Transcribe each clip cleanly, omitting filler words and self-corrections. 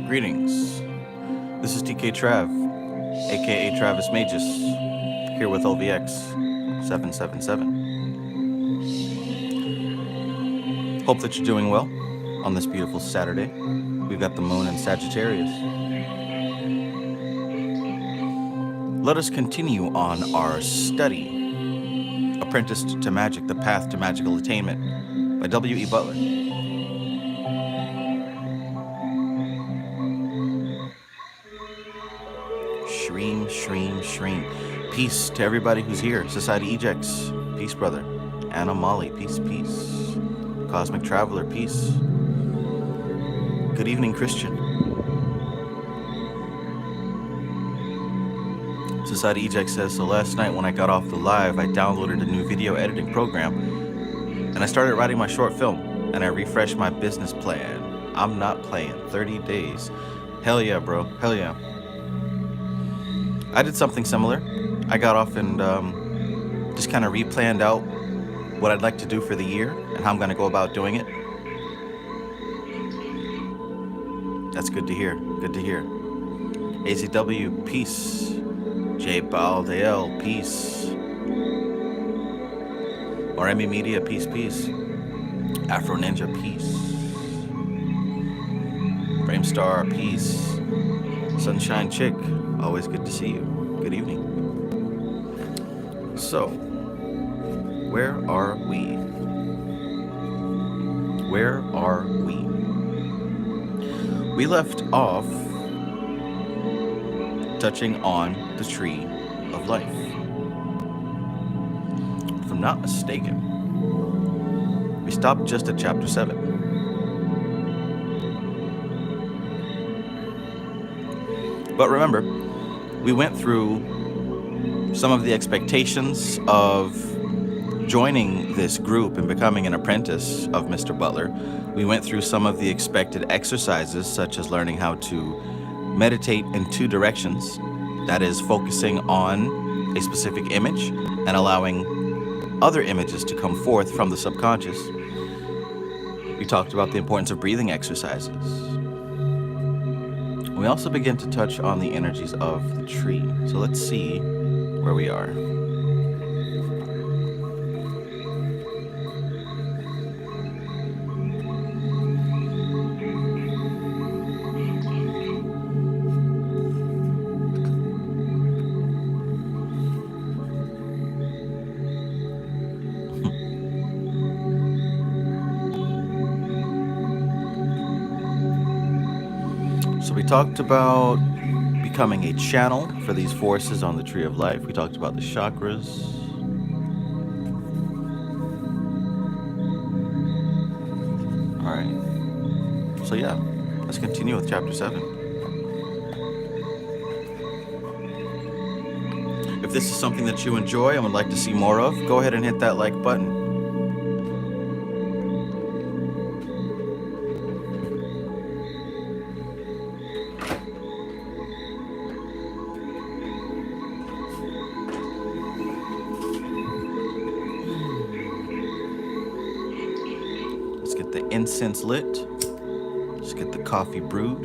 Greetings. This is TK Trav, aka Travis Magus, here with LVX777. Hope that you're doing well on this beautiful Saturday. We've got the moon in Sagittarius. Let us continue on our study, Apprenticed to Magic, The Path to Magical Attainment by W.E. Butler. Shreem. Peace to everybody who's here. Society Ejects. Peace, brother. Anna Molly. Peace. Cosmic Traveler. Peace. Good evening, Christian. Society Eject says, so last night when I got off the live, I downloaded a new video editing program and I started writing my short film and I refreshed my business plan. I'm not playing. 30 days. Hell yeah, bro. Hell yeah. I did something similar. I got off and just kind of replanned out what I'd like to do for the year and how I'm going to go about doing it. That's good to hear. Good to hear. ACW, peace. J. Baldale, peace. Oremi Media, peace. Afro Ninja, peace. Framestar, peace. Sunshine Chick, always good to see you. Good evening. So, where are we? We left off touching on the tree of life. If I'm not mistaken, we stopped just at chapter 7. But remember, we went through some of the expectations of joining this group and becoming an apprentice of Mr. Butler. We went through some of the expected exercises, such as learning how to meditate in two directions. That is, focusing on a specific image and allowing other images to come forth from the subconscious. We talked about the importance of breathing exercises. We also begin to touch on the energies of the tree. So let's see where we are. We talked about becoming a channel for these forces on the tree of life. We talked about the chakras. All right. So yeah, let's continue with chapter 7. If this is something that you enjoy and would like to see more of, go ahead and hit that like button. Incense lit. Just get the coffee brewed.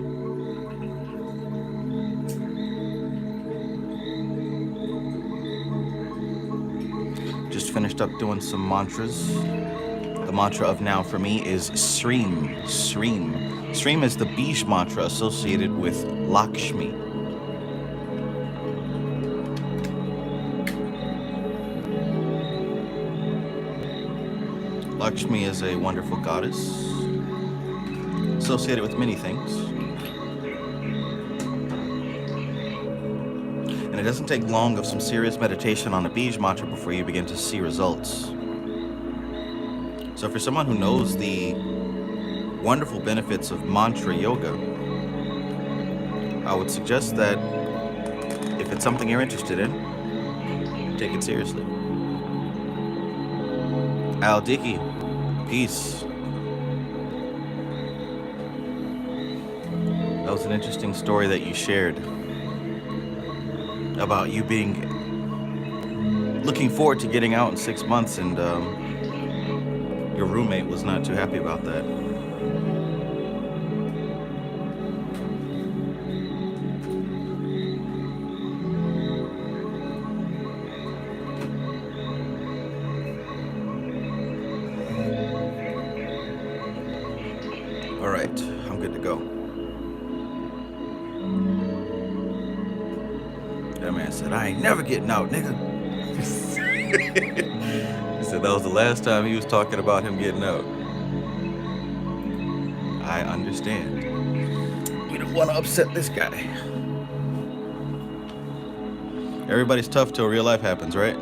Just finished up doing some mantras. The mantra of now for me is Sreem. Sreem is the Bij mantra associated with Lakshmi. Lakshmi is a wonderful goddess associated with many things. And it doesn't take long of some serious meditation on a Bij mantra before you begin to see results. So for someone who knows the wonderful benefits of mantra yoga, I would suggest that if it's something you're interested in, take it seriously. Al Dickey, peace. That was an interesting story that you shared about you looking forward to getting out in 6 months, and your roommate was not too happy about that. All right, I'm good to go. That man said, I ain't never getting out, nigga. He said that was the last time he was talking about him getting out. I understand. We don't want to upset this guy. Everybody's tough till real life happens, right?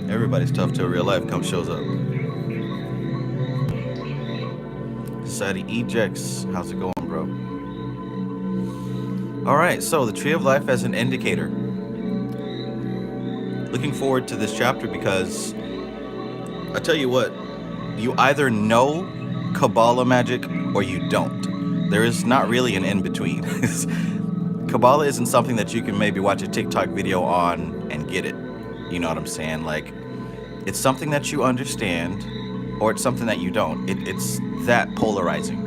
Everybody's tough till real life shows up. Society ejects. How's it going, bro? All right, so the tree of life as an indicator. Looking forward to this chapter because I tell you what, you either know Kabbalah magic or you don't. There is not really an in-between. Kabbalah isn't something that you can maybe watch a TikTok video on and get it. You know what I'm saying? Like, it's something that you understand or it's something that you don't. It's that polarizing.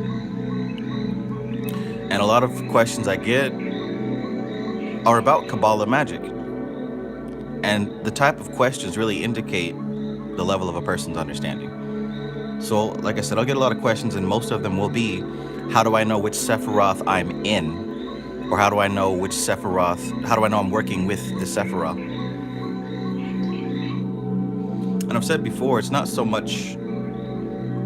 And a lot of questions I get are about Kabbalah magic. And the type of questions really indicate the level of a person's understanding. So, like I said, I'll get a lot of questions, and most of them will be, how do I know which Sephiroth I'm in? Or how do I know which Sephiroth, how do I know I'm working with the Sephiroth? And I've said before, it's not so much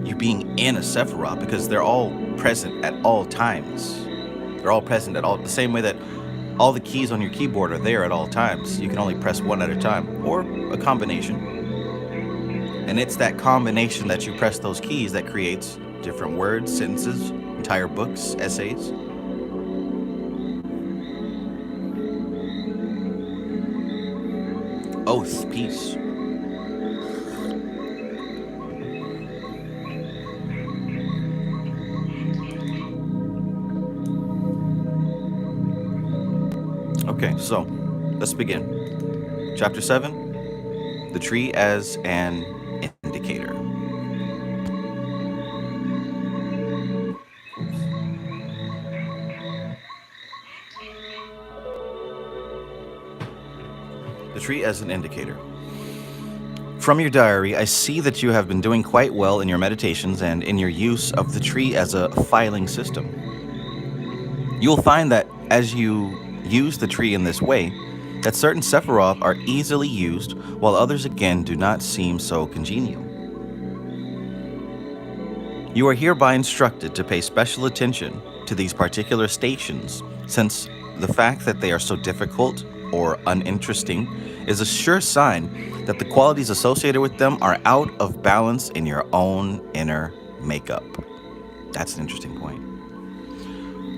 you being in a Sephiroth, because they're all present at all times. They're all present at all, the same way that all the keys on your keyboard are there at all times. You can only press one at a time, or a combination. And it's that combination that you press those keys that creates different words, sentences, entire books, essays. Oath, peace. Okay, so let's begin. Chapter 7, the tree as an indicator. The tree as an indicator. From your diary, I see that you have been doing quite well in your meditations and in your use of the tree as a filing system. You will find that as you use the tree in this way, that certain Sephiroth are easily used, while others again do not seem so congenial. You are hereby instructed to pay special attention to these particular stations, since the fact that they are so difficult or uninteresting is a sure sign that the qualities associated with them are out of balance in your own inner makeup. That's an interesting point.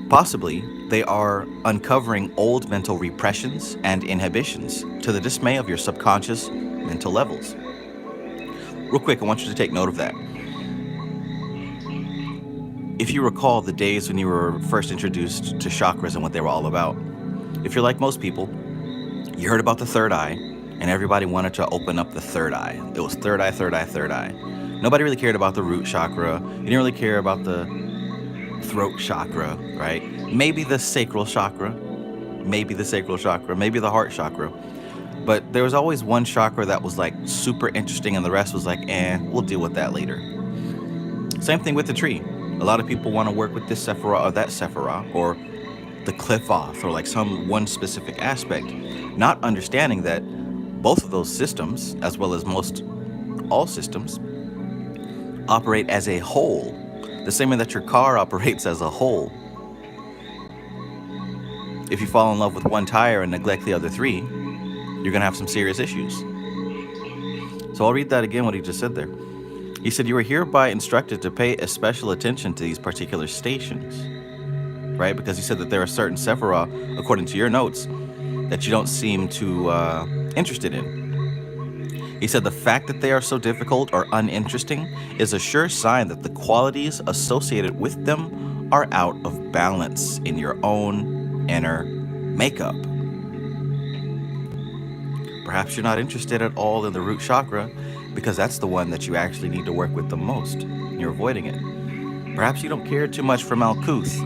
Possibly, they are uncovering old mental repressions and inhibitions to the dismay of your subconscious mental levels. Real quick, I want you to take note of that. If you recall the days when you were first introduced to chakras and what they were all about, if you're like most people, you heard about the third eye, and everybody wanted to open up the third eye. It was third eye, third eye, third eye. Nobody really cared about the root chakra. You didn't really care about the throat chakra, right? Maybe the sacral chakra, maybe the heart chakra. But there was always one chakra that was like super interesting, and the rest was like, we'll deal with that later. Same thing with the tree. A lot of people want to work with this Sephiroth or that Sephiroth, or the Cliffoth, or like some one specific aspect, not understanding that both of those systems, as well as all systems, operate as a whole, the same way that your car operates as a whole. If you fall in love with one tire and neglect the other three, you're going to have some serious issues. So I'll read that again, what he just said there. He said, you are hereby instructed to pay a special attention to these particular stations, right? Because he said that there are certain Sephiroth, according to your notes, that you don't seem too interested in. He said the fact that they are so difficult or uninteresting is a sure sign that the qualities associated with them are out of balance in your own inner makeup. Perhaps you're not interested at all in the root chakra because that's the one that you actually need to work with the most. You're avoiding it. Perhaps you don't care too much for Malkuth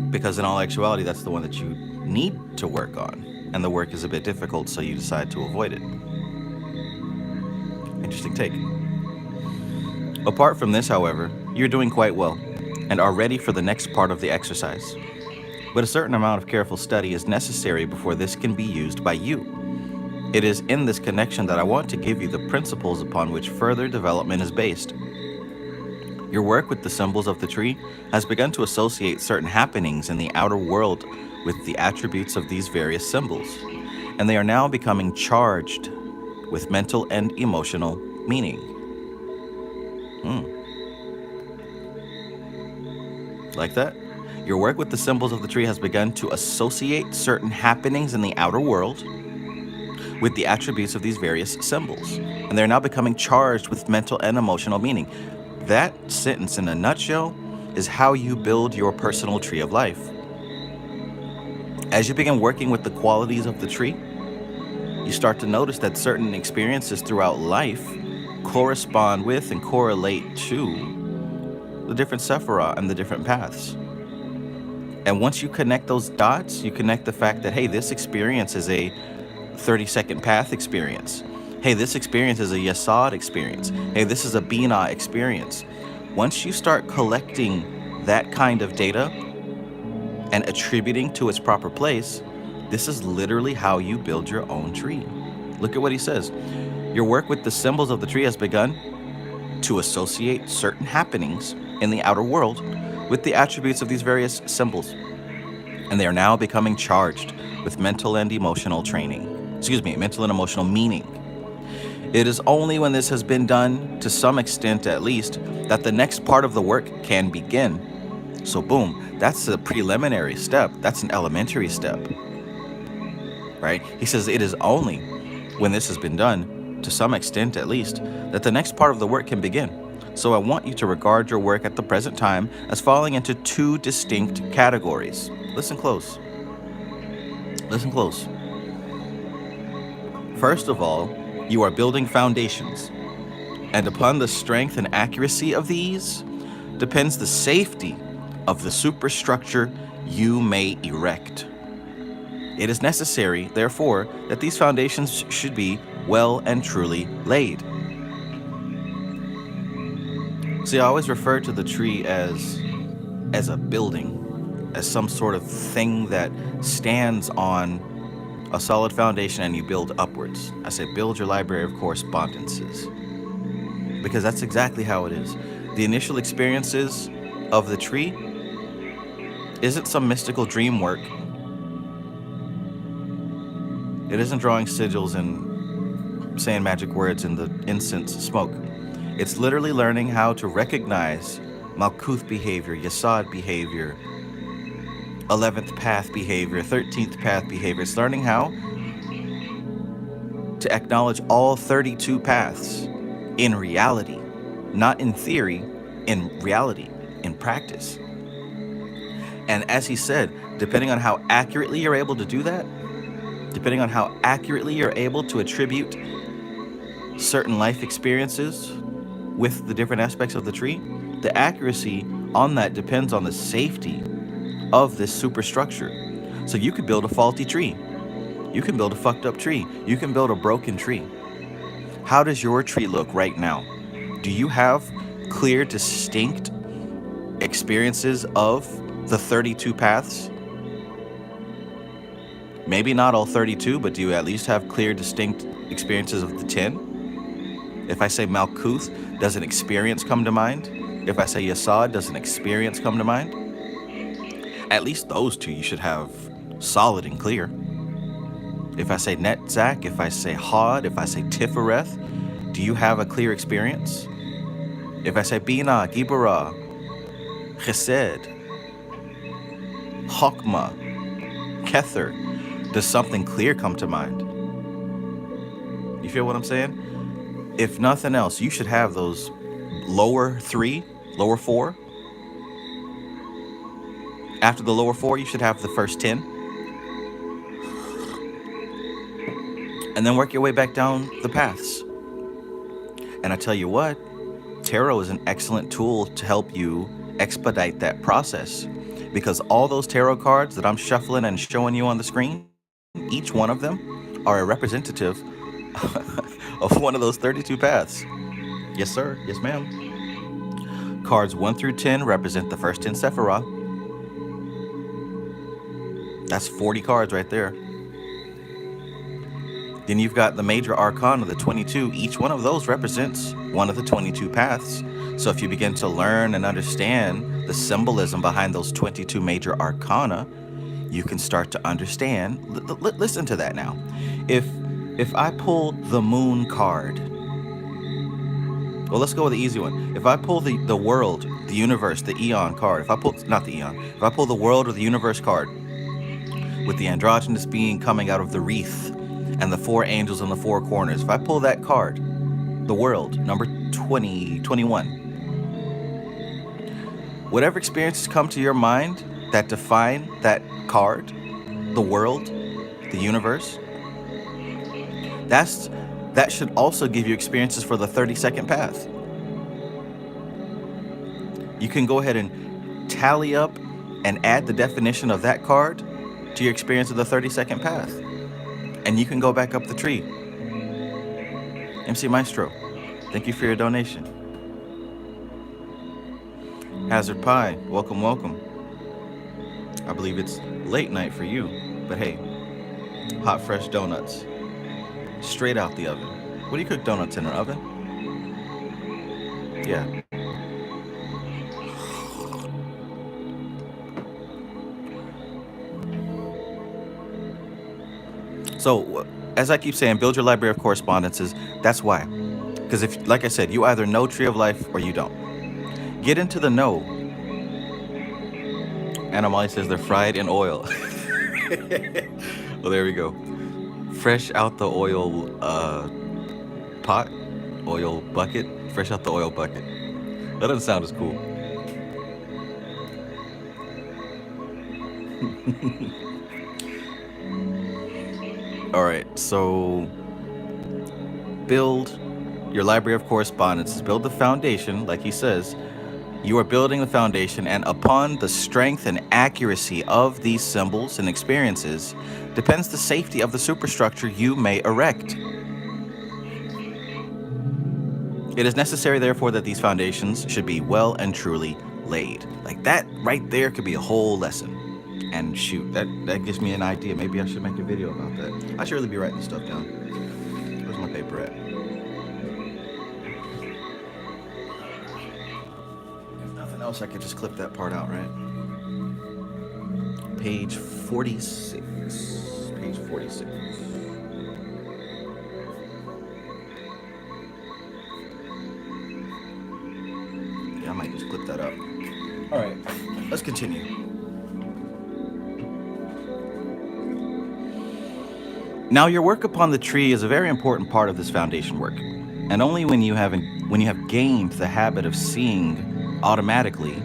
because in all actuality, that's the one that you need to work on. and the work is a bit difficult, so you decide to avoid it. Interesting take. Apart from this, however, you're doing quite well and are ready for the next part of the exercise. But a certain amount of careful study is necessary before this can be used by you. It is in this connection that I want to give you the principles upon which further development is based. Your work with the symbols of the tree has begun to associate certain happenings in the outer world with the attributes of these various symbols, and they are now becoming charged with mental and emotional meaning. Like that? Your work with the symbols of the tree has begun to associate certain happenings in the outer world with the attributes of these various symbols, and they're now becoming charged with mental and emotional meaning. That sentence in a nutshell is how you build your personal tree of life. As you begin working with the qualities of the tree, you start to notice that certain experiences throughout life correspond with and correlate to the different sephira and the different paths. And once you connect those dots, you connect the fact that, hey, this experience is a 30-second path experience. Hey, this experience is a Yasad experience. Hey, this is a Bina experience. Once you start collecting that kind of data and attributing to its proper place, this is literally how you build your own tree. Look at what he says. Your work with the symbols of the tree has begun to associate certain happenings in the outer world with the attributes of these various symbols, and they are now becoming charged with mental and emotional mental and emotional meaning. It is only when this has been done, to some extent at least, that the next part of the work can begin. So boom, that's a preliminary step. That's an elementary step, right? He says it is only when this has been done, to some extent at least, that the next part of the work can begin. So I want you to regard your work at the present time as falling into two distinct categories. Listen close. Listen close. First of all, you are building foundations, and upon the strength and accuracy of these depends the safety of the superstructure you may erect. It is necessary, therefore, that these foundations should be well and truly laid. See, I always refer to the tree as a building, as some sort of thing that stands on a solid foundation and you build upwards. I say build your library of correspondences, because that's exactly how it is. The initial experiences of the tree isn't some mystical dream work. It isn't drawing sigils and saying magic words in the incense smoke. It's literally learning how to recognize Malkuth behavior, Yasad behavior, 11th path behavior, 13th path behavior. It's learning how to acknowledge all 32 paths in reality, not in theory, in reality, in practice. And as he said, depending on how accurately you're able to do that, depending on how accurately you're able to attribute certain life experiences with the different aspects of the tree, the accuracy on that depends on the safety of this superstructure. So you could build a faulty tree. You can build a fucked up tree. You can build a broken tree. How does your tree look right now? Do you have clear, distinct experiences of the 32 paths? Maybe not all 32, but do you at least have clear, distinct experiences of the 10? If I say Malkuth, does an experience come to mind? If I say Yasad, does an experience come to mind? At least those two you should have solid and clear. If I say Netzach, if I say Hod, if I say Tifereth, do you have a clear experience? If I say Bina, Gibara, Chesed, Chokmah, Kether, does something clear come to mind? You feel what I'm saying? If nothing else, you should have those lower 3, lower 4. After the lower 4, you should have the first 10. And then work your way back down the paths. And I tell you what, tarot is an excellent tool to help you expedite that process, because all those tarot cards that I'm shuffling and showing you on the screen, each one of them are a representative of one of those 32 paths. Yes, sir. Yes, ma'am. Cards 1 through 10 represent the first 10 Sephiroth. That's 40 cards right there. Then you've got the major arcana, the 22. Each one of those represents one of the 22 paths. So if you begin to learn and understand the symbolism behind those 22 major arcana, you can start to understand. Listen to that now. If I pull the moon card, well, let's go with the easy one. If I pull the world, the universe, the eon card, if I pull, not the eon, if I pull the world or the universe card with the androgynous being coming out of the wreath and the 4 angels in the 4 corners, if I pull that card, the world, number 21, whatever experiences come to your mind that define that card, the world, the universe, that should also give you experiences for the 32nd path. You can go ahead and tally up and add the definition of that card to your experience of the 32nd path. And you can go back up the tree. MC Maestro, thank you for your donation. Hazard Pie, welcome, welcome. I believe it's late night for you, but hey, hot fresh donuts, straight out the oven. What do you cook donuts in an oven? Yeah. So, as I keep saying, build your library of correspondences. That's why. Because if, like I said, you either know Tree of Life or you don't. Get into the know. Anamali says they're fried in oil. Well, there we go. Fresh out the oil pot, oil bucket. Fresh out the oil bucket. That doesn't sound as cool. All right, so build your library of correspondences. Build the foundation, like he says. You are building the foundation, and upon the strength and accuracy of these symbols and experiences depends the safety of the superstructure you may erect. It is necessary, therefore, that these foundations should be well and truly laid. Like that right there could be a whole lesson. And shoot, that gives me an idea. Maybe I should make a video about that. I should really be writing this stuff down. Where's my paper at? If nothing else, I could just clip that part out, right? Page 46. Page 46. Yeah, I might just clip that up. All right, let's continue. Now, your work upon the tree is a very important part of this foundation work, and only when you have gained the habit of seeing automatically.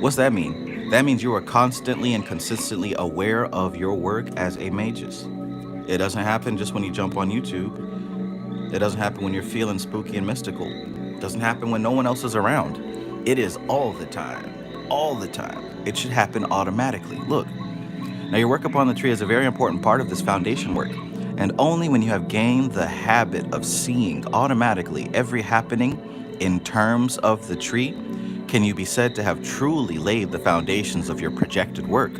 What's that mean? That means you are constantly and consistently aware of your work as a magus. It doesn't happen just when you jump on YouTube. It doesn't happen when you're feeling spooky and mystical. It doesn't happen when no one else is around. It is all the time. All the time. It should happen automatically. Look. Now, your work upon the tree is a very important part of this foundation work, and only when you have gained the habit of seeing automatically every happening in terms of the tree can you be said to have truly laid the foundations of your projected work.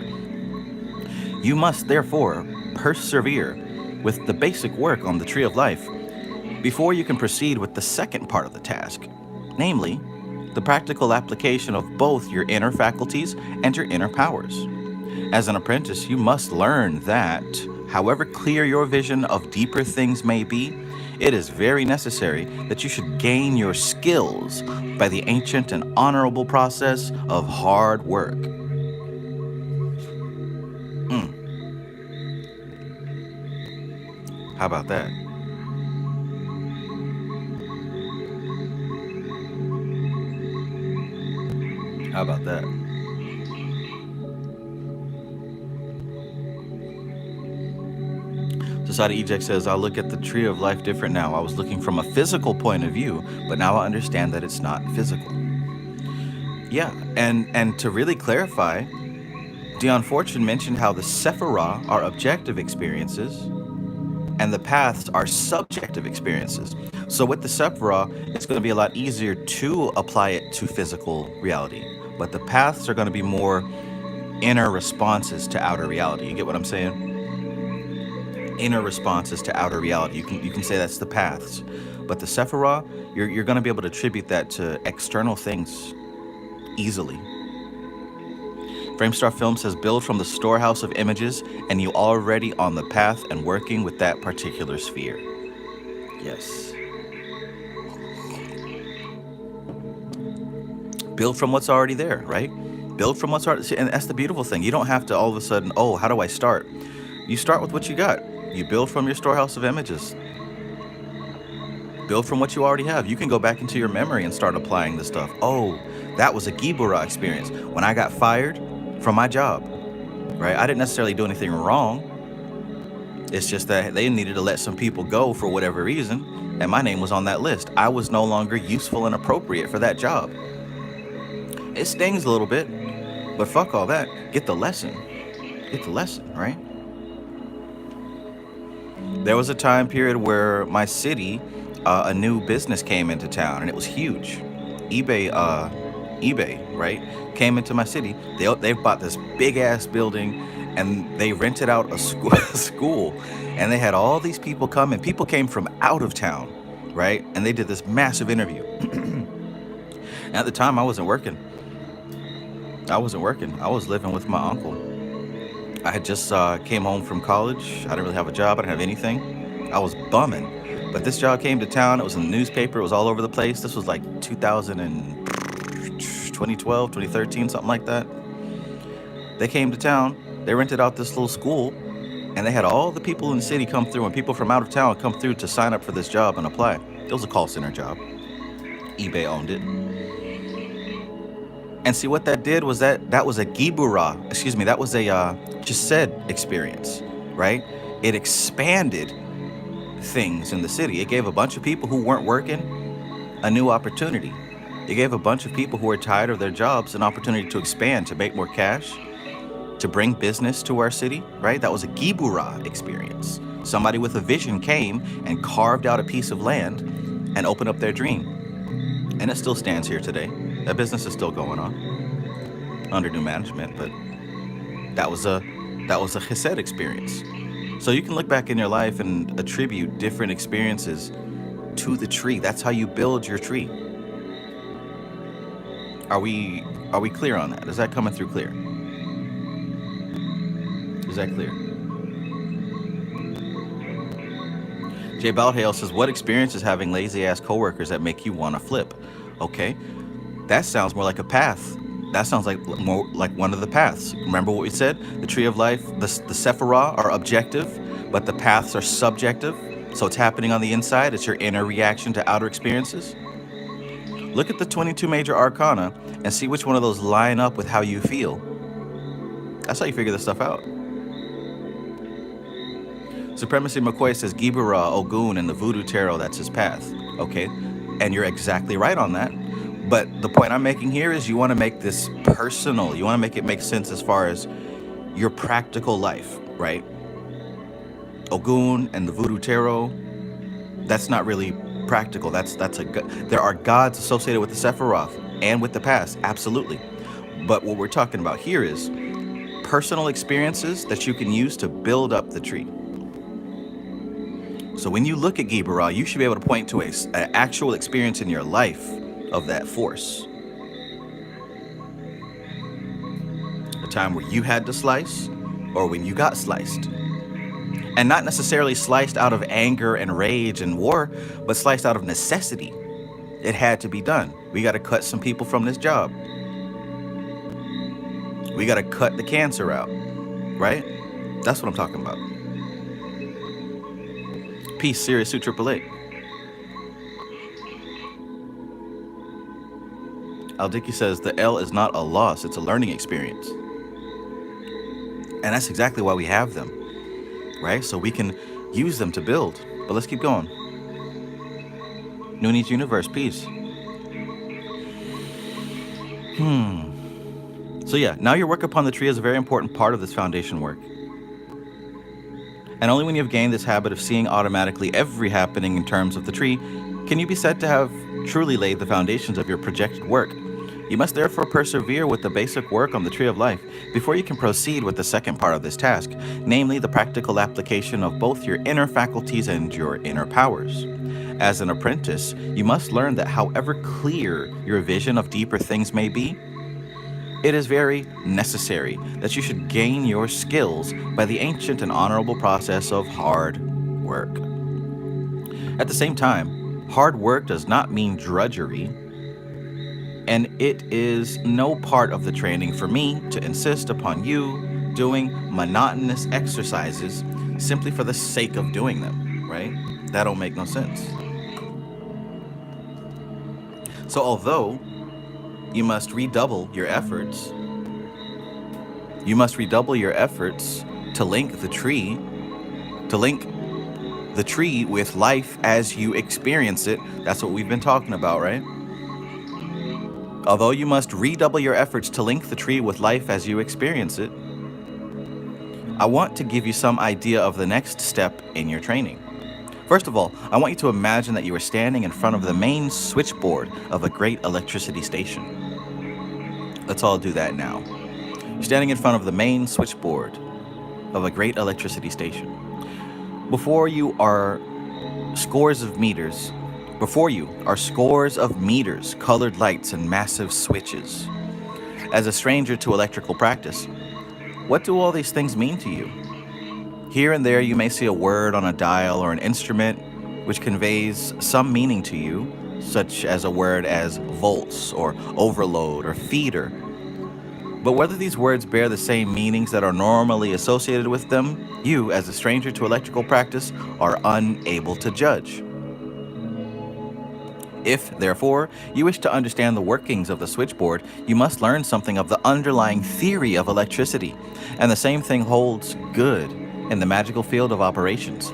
You must, therefore, persevere with the basic work on the Tree of Life before you can proceed with the second part of the task, namely, the practical application of both your inner faculties and your inner powers. As an apprentice, you must learn that, however clear your vision of deeper things may be, it is very necessary that you should gain your skills by the ancient and honorable process of hard work. How about that? How about that? Society Eject says, I'll look at the Tree of Life different now. I was looking from a physical point of view, but now I understand that it's not physical. Yeah, and to really clarify, Dion Fortune mentioned how the Sephirah are objective experiences and the paths are subjective experiences. So with the Sephirah, it's going to be a lot easier to apply it to physical reality. But the paths are going to be more inner responses to outer reality. You get what I'm saying? Inner responses to outer reality. You can say that's the paths. But the Sephirah, you're going to be able to attribute that to external things easily. Framestar Film says, build from the storehouse of images, and you already on the path and working with that particular sphere. Yes. Build from what's already there, right? Build from what's already, and that's the beautiful thing. You don't have to all of a sudden, oh, how do I start? You start with what you got. You build from your storehouse of images. Build from what you already have. You can go back into your memory and start applying this stuff. Oh, that was a Gibura experience. When I got fired from my job, right? I didn't necessarily do anything wrong. It's just that they needed to let some people go for whatever reason, and my name was on that list. I was no longer useful and appropriate for that job. It stings a little bit, but fuck all that. Get the lesson. Get the lesson, right? There was a time period where my city, a new business came into town, and it was huge. eBay, right, came into my city. They bought this big ass building, and they rented out a school, and they had all these people come, and people came from out of town, right? And they did this massive interview. And at the time, I wasn't working. I was living with my uncle. I had just came home from college. I didn't really have a job. I didn't have anything. I was bumming. But this job came to town. It was in the newspaper. It was all over the place. This was like 2012, 2013, something like that. They came to town. They rented out this little school, and they had all the people in the city come through, and people from out of town come through to sign up for this job and apply. It was a call center job. eBay owned it. And see, what that did was that was a Gibura, that was a Chesed experience, right? It expanded things in the city. It gave a bunch of people who weren't working a new opportunity. It gave a bunch of people who were tired of their jobs an opportunity to expand, to make more cash, to bring business to our city, right? That was a Gibura experience. Somebody with a vision came and carved out a piece of land and opened up their dream. And it still stands here today. That business is still going on under new management, but that was a Chesed experience. So you can look back in your life and attribute different experiences to the tree. That's how you build your tree. Are we clear on that? Is that coming through clear? Is that clear? Jay Baldhale says, what experience is having lazy ass coworkers that make you want to flip? Okay. That sounds more like a path. That sounds like more like one of the paths. Remember what we said? The tree of life, the Sephirah are objective, but the paths are subjective. So it's happening on the inside. It's your inner reaction to outer experiences. Look at the 22 major arcana and see which one of those line up with how you feel. That's how you figure this stuff out. Supremacy McCoy says Gibura, Ogun, and the Voodoo Tarot, that's his path. Okay, and you're exactly right on that. But the point I'm making here is you want to make this personal. You want to make it make sense as far as your practical life, right? Ogun and the Voodoo Tarot, that's not really practical. There are gods associated with the Sephiroth and with the past, absolutely. But what we're talking about here is personal experiences that you can use to build up the tree. So when you look at Gibura, you should be able to point to an actual experience in your life of that force. A time where you had to slice, or when you got sliced. And not necessarily sliced out of anger and rage and war, but sliced out of necessity. It had to be done. We got to cut some people from this job. We got to cut the cancer out, right? That's what I'm talking about. Peace, Sirius 2888. Aldiki says the L is not a loss, it's a learning experience. And that's exactly why we have them, right? So we can use them to build. But let's keep going. Nooney's Universe, peace. So yeah, now your work upon the tree is a very important part of this foundation work. And only when you have gained this habit of seeing automatically every happening in terms of the tree can you be said to have truly laid the foundations of your projected work. You must therefore persevere with the basic work on the tree of life before you can proceed with the second part of this task, namely the practical application of both your inner faculties and your inner powers. As an apprentice, you must learn that however clear your vision of deeper things may be, it is very necessary that you should gain your skills by the ancient and honorable process of hard work. At the same time, hard work does not mean drudgery, and it is no part of the training for me to insist upon you doing monotonous exercises simply for the sake of doing them, right? That don't make no sense. So although you must redouble your efforts to link the tree with life as you experience it. That's what we've been talking about, right? Although you must redouble your efforts to link the tree with life as you experience it, I want to give you some idea of the next step in your training. First of all, I want you to imagine that you are standing in front of the main switchboard of a great electricity station. Let's all do that now. You're standing in front of the main switchboard of a great electricity station. Before you are scores of meters, colored lights, and massive switches. As a stranger to electrical practice, what do all these things mean to you? Here and there you may see a word on a dial or an instrument which conveys some meaning to you, such as a word as volts or overload or feeder. But whether these words bear the same meanings that are normally associated with them, you, as a stranger to electrical practice, are unable to judge. If, therefore, you wish to understand the workings of the switchboard, you must learn something of the underlying theory of electricity, and the same thing holds good in the magical field of operations.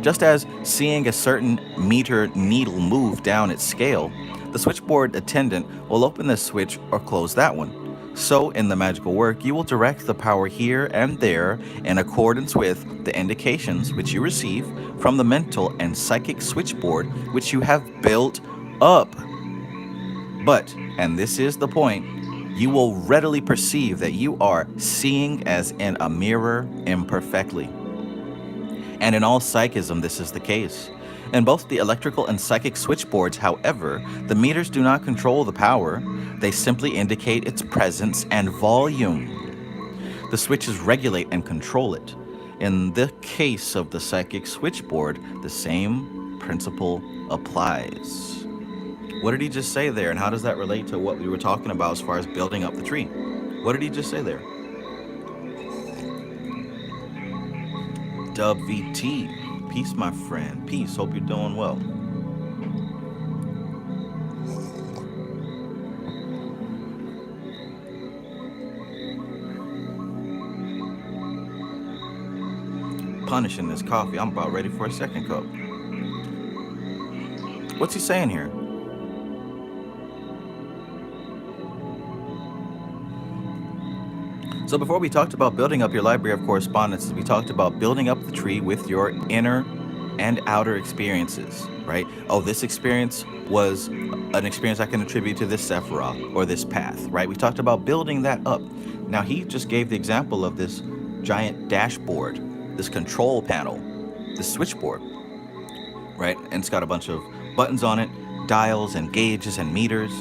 Just as seeing a certain meter needle move down its scale, the switchboard attendant will open this switch or close that one. So, in the magical work, you will direct the power here and there in accordance with the indications which you receive from the mental and psychic switchboard which you have built up. But, and this is the point, you will readily perceive that you are seeing as in a mirror imperfectly. And in all psychism, this is the case. In both the electrical and psychic switchboards, however, the meters do not control the power. They simply indicate its presence and volume. The switches regulate and control it. In the case of the psychic switchboard, the same principle applies. What did he just say there, and how does that relate to what we were talking about as far as building up the tree? What did he just say there? Dub VT. Peace, my friend. Peace. Hope you're doing well. Punishing this coffee. I'm about ready for a second cup. What's he saying here? So before we talked about building up your library of correspondences, we talked about building up the tree with your inner and outer experiences, right? Oh, this experience was an experience I can attribute to this Sephiroth or this path, right? We talked about building that up. Now he just gave the example of this giant dashboard, this control panel, this switchboard, right? And it's got a bunch of buttons on it, dials and gauges and meters.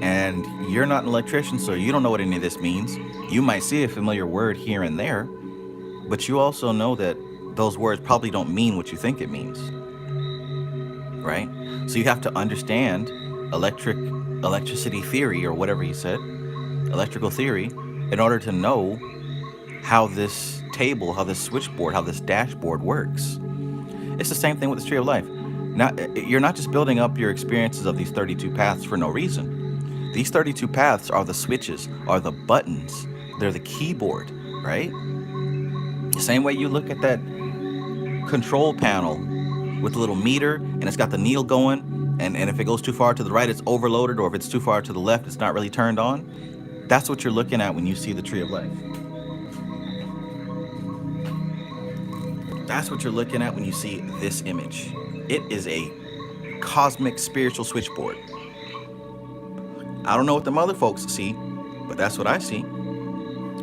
And you're not an electrician, so you don't know what any of this means. You might see a familiar word here and there, but you also know that those words probably don't mean what you think it means, right? So you have to understand electricity theory, or whatever he said, electrical theory, in order to know how this table, how this switchboard, how this dashboard works. It's the same thing with the tree of life. Now, you're not just building up your experiences of these 32 paths for no reason. These 32 paths are the switches, are the buttons. They're the keyboard, right? Same way you look at that control panel with the little meter and it's got the needle going, and if it goes too far to the right, it's overloaded, or if it's too far to the left, it's not really turned on. That's what you're looking at when you see the tree of life. That's what you're looking at when you see this image. It is a cosmic spiritual switchboard. I don't know what the other folks see, but that's what I see.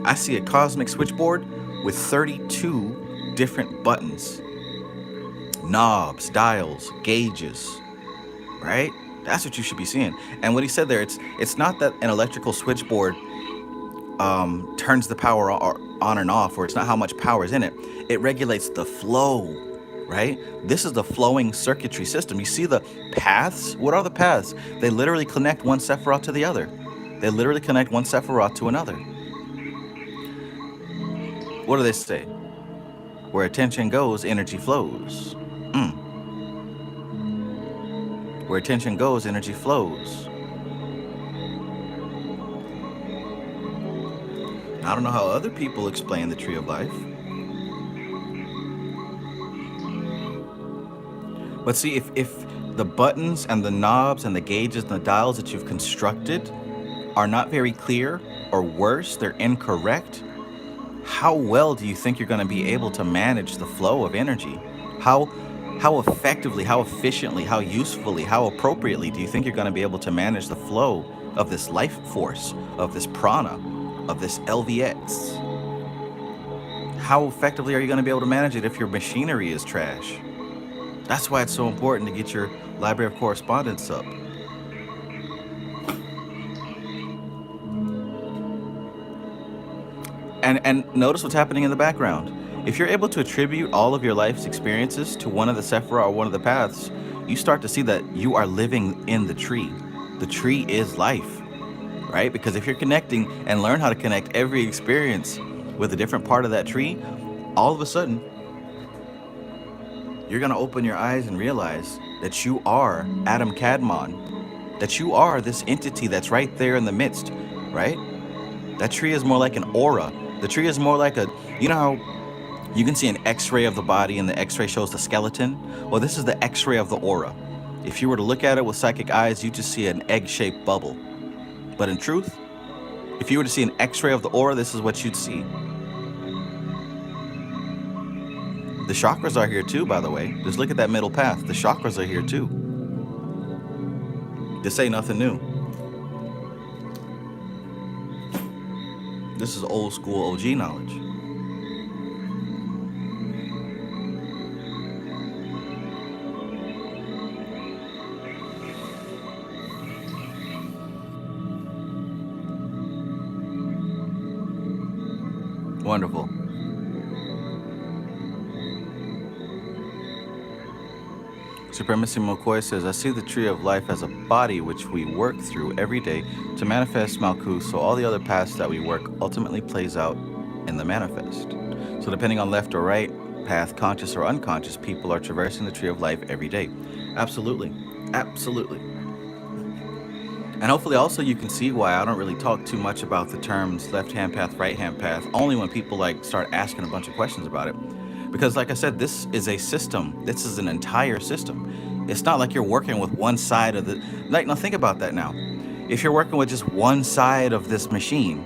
I see a cosmic switchboard with 32 different buttons, knobs, dials, gauges, right? That's what you should be seeing. And what he said there, it's not that an electrical switchboard turns the power on and off, or it's not how much power is in it. It regulates the flow, right? This is the flowing circuitry system. You see the paths? What are the paths? They literally connect one Sephiroth to the other. They literally connect one Sephiroth to another. What do they say? Where attention goes, energy flows. Where attention goes, energy flows. I don't know how other people explain the tree of life. But see, if the buttons and the knobs and the gauges and the dials that you've constructed are not very clear, or worse, they're incorrect, how well do you think you're going to be able to manage the flow of energy? How effectively, how efficiently, how usefully, how appropriately do you think you're going to be able to manage the flow of this life force, of this prana, of this LVX? How effectively are you going to be able to manage it if your machinery is trash? That's why it's so important to get your Library of Correspondence up. And notice what's happening in the background. If you're able to attribute all of your life's experiences to one of the Sephirah or one of the paths, you start to see that you are living in the tree. The tree is life, right? Because if you're connecting and learn how to connect every experience with a different part of that tree, all of a sudden, you're going to open your eyes and realize that you are Adam Kadmon, that you are this entity that's right there in the midst, right? That tree is more like an aura. The tree is more like you know how you can see an x-ray of the body and the x-ray shows the skeleton? Well, this is the x-ray of the aura. If you were to look at it with psychic eyes, you just see an egg-shaped bubble. But in truth, if you were to see an x-ray of the aura, this is what you'd see. The chakras are here too, by the way. Just look at that middle path. The chakras are here too. This ain't nothing new. This is old school OG knowledge. Wonderful. Supremacy McCoy says, I see the tree of life as a body which we work through every day to manifest Malkuth, so all the other paths that we work ultimately plays out in the manifest. So depending on left or right path, conscious or unconscious, people are traversing the tree of life every day. Absolutely. Absolutely. And hopefully also you can see why I don't really talk too much about the terms left-hand path, right-hand path, only when people start asking a bunch of questions about it. Because like I said, this is a system. This is an entire system. It's not like you're working with one side of the... now think about that now. If you're working with just one side of this machine,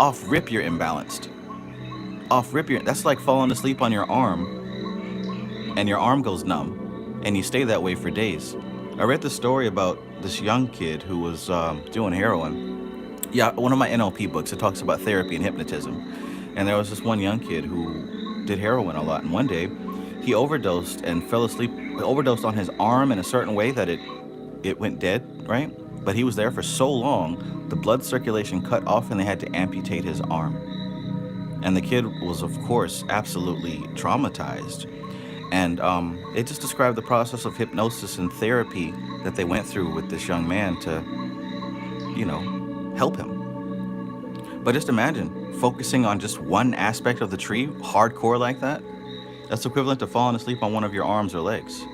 off rip you're imbalanced. Off rip that's like falling asleep on your arm and your arm goes numb and you stay that way for days. I read the story about this young kid who was doing heroin. Yeah, one of my NLP books, it talks about therapy and hypnotism. And there was this one young kid who did heroin a lot. And one day he overdosed and fell asleep, overdosed on his arm in a certain way that it went dead, right? But he was there for so long, the blood circulation cut off and they had to amputate his arm. And the kid was, of course, absolutely traumatized. And it just described the process of hypnosis and therapy that they went through with this young man to, you know, help him. But just imagine focusing on just one aspect of the tree, hardcore like that. That's equivalent to falling asleep on one of your arms or legs.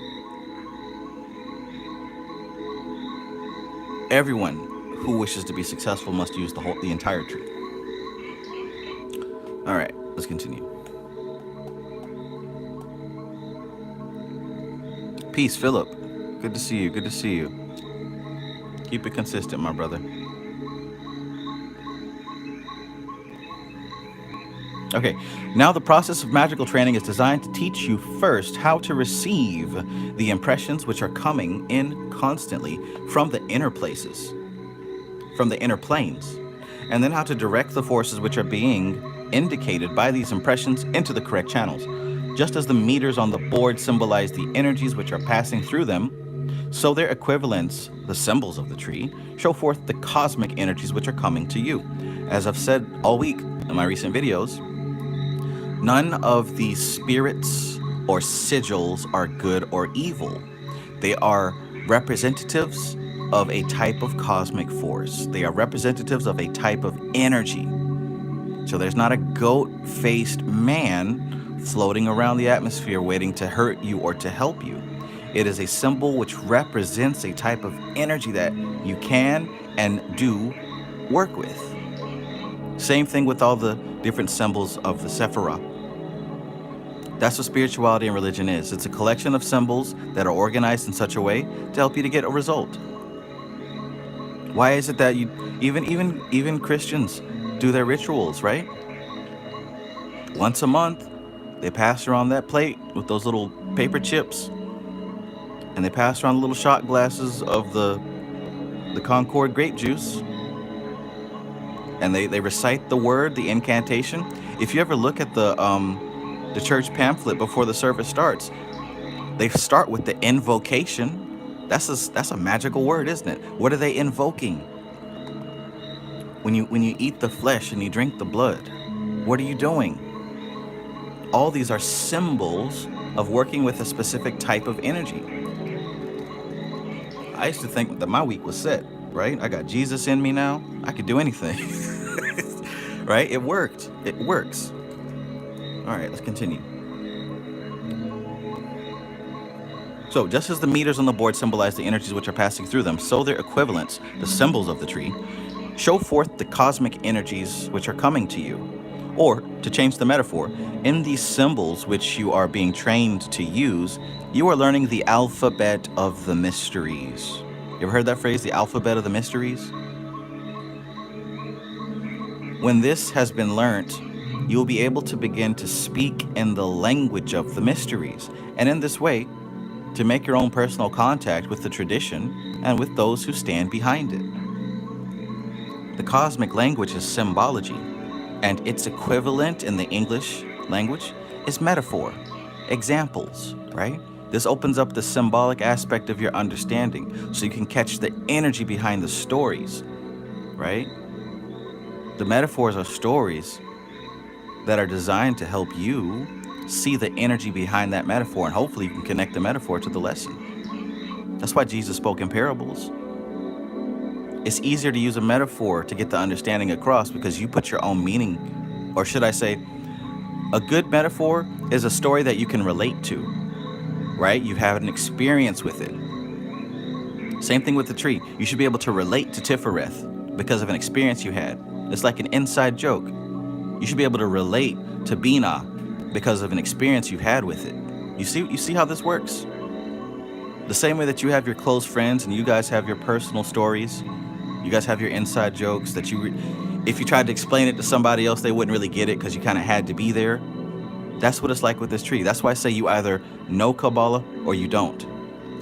Everyone who wishes to be successful must use the entire tree. All right, let's continue. Peace, Philip. Good to see you. Good to see you. Keep it consistent, my brother. Okay, now the process of magical training is designed to teach you first how to receive the impressions which are coming in constantly from the inner places, from the inner planes, and then how to direct the forces which are being indicated by these impressions into the correct channels. Just as the meters on the board symbolize the energies which are passing through them, so their equivalents, the symbols of the tree, show forth the cosmic energies which are coming to you. As I've said all week in my recent videos, none of these spirits or sigils are good or evil. They are representatives of a type of cosmic force. They are representatives of a type of energy. So there's not a goat-faced man floating around the atmosphere waiting to hurt you or to help you. It is a symbol which represents a type of energy that you can and do work with. Same thing with all the different symbols of the Sephirah. That's what spirituality and religion is. It's a collection of symbols that are organized in such a way to help you to get a result. Why is it that you even Christians do their rituals, right? Once a month, they pass around that plate with those little paper chips, and they pass around little shot glasses of the Concord grape juice, and they recite the word, the incantation. If you ever look at the church pamphlet before the service starts, they start with the invocation. That's a magical word, isn't it? What are they invoking? When you eat the flesh and you drink the blood, what are you doing? All these are symbols of working with a specific type of energy. I used to think that my week was set, right? I got Jesus in me now. I could do anything. Right? It worked. It works. All right, let's continue. So, just as the meters on the board symbolize the energies which are passing through them, so their equivalents, the symbols of the tree, show forth the cosmic energies which are coming to you. Or, to change the metaphor, in these symbols which you are being trained to use, you are learning the alphabet of the mysteries. You ever heard that phrase, the alphabet of the mysteries? When this has been learnt, you will be able to begin to speak in the language of the mysteries, and in this way, to make your own personal contact with the tradition and with those who stand behind it. The cosmic language is symbology, and its equivalent in the English language is metaphor, examples, right? This opens up the symbolic aspect of your understanding so you can catch the energy behind the stories, right? The metaphors are stories that are designed to help you see the energy behind that metaphor, and hopefully you can connect the metaphor to the lesson. That's why Jesus spoke in parables. It's easier to use a metaphor to get the understanding across because you put your own meaning, or should I say, a good metaphor is a story that you can relate to, right? You have an experience with it. Same thing with the tree. You should be able to relate to Tifereth because of an experience you had. It's like an inside joke. You should be able to relate to Bina because of an experience you've had with it. You see how this works? The same way that you have your close friends and you guys have your personal stories, you guys have your inside jokes that if you tried to explain it to somebody else, they wouldn't really get it because you kind of had to be there. That's what it's like with this tree. That's why I say you either know Kabbalah or you don't.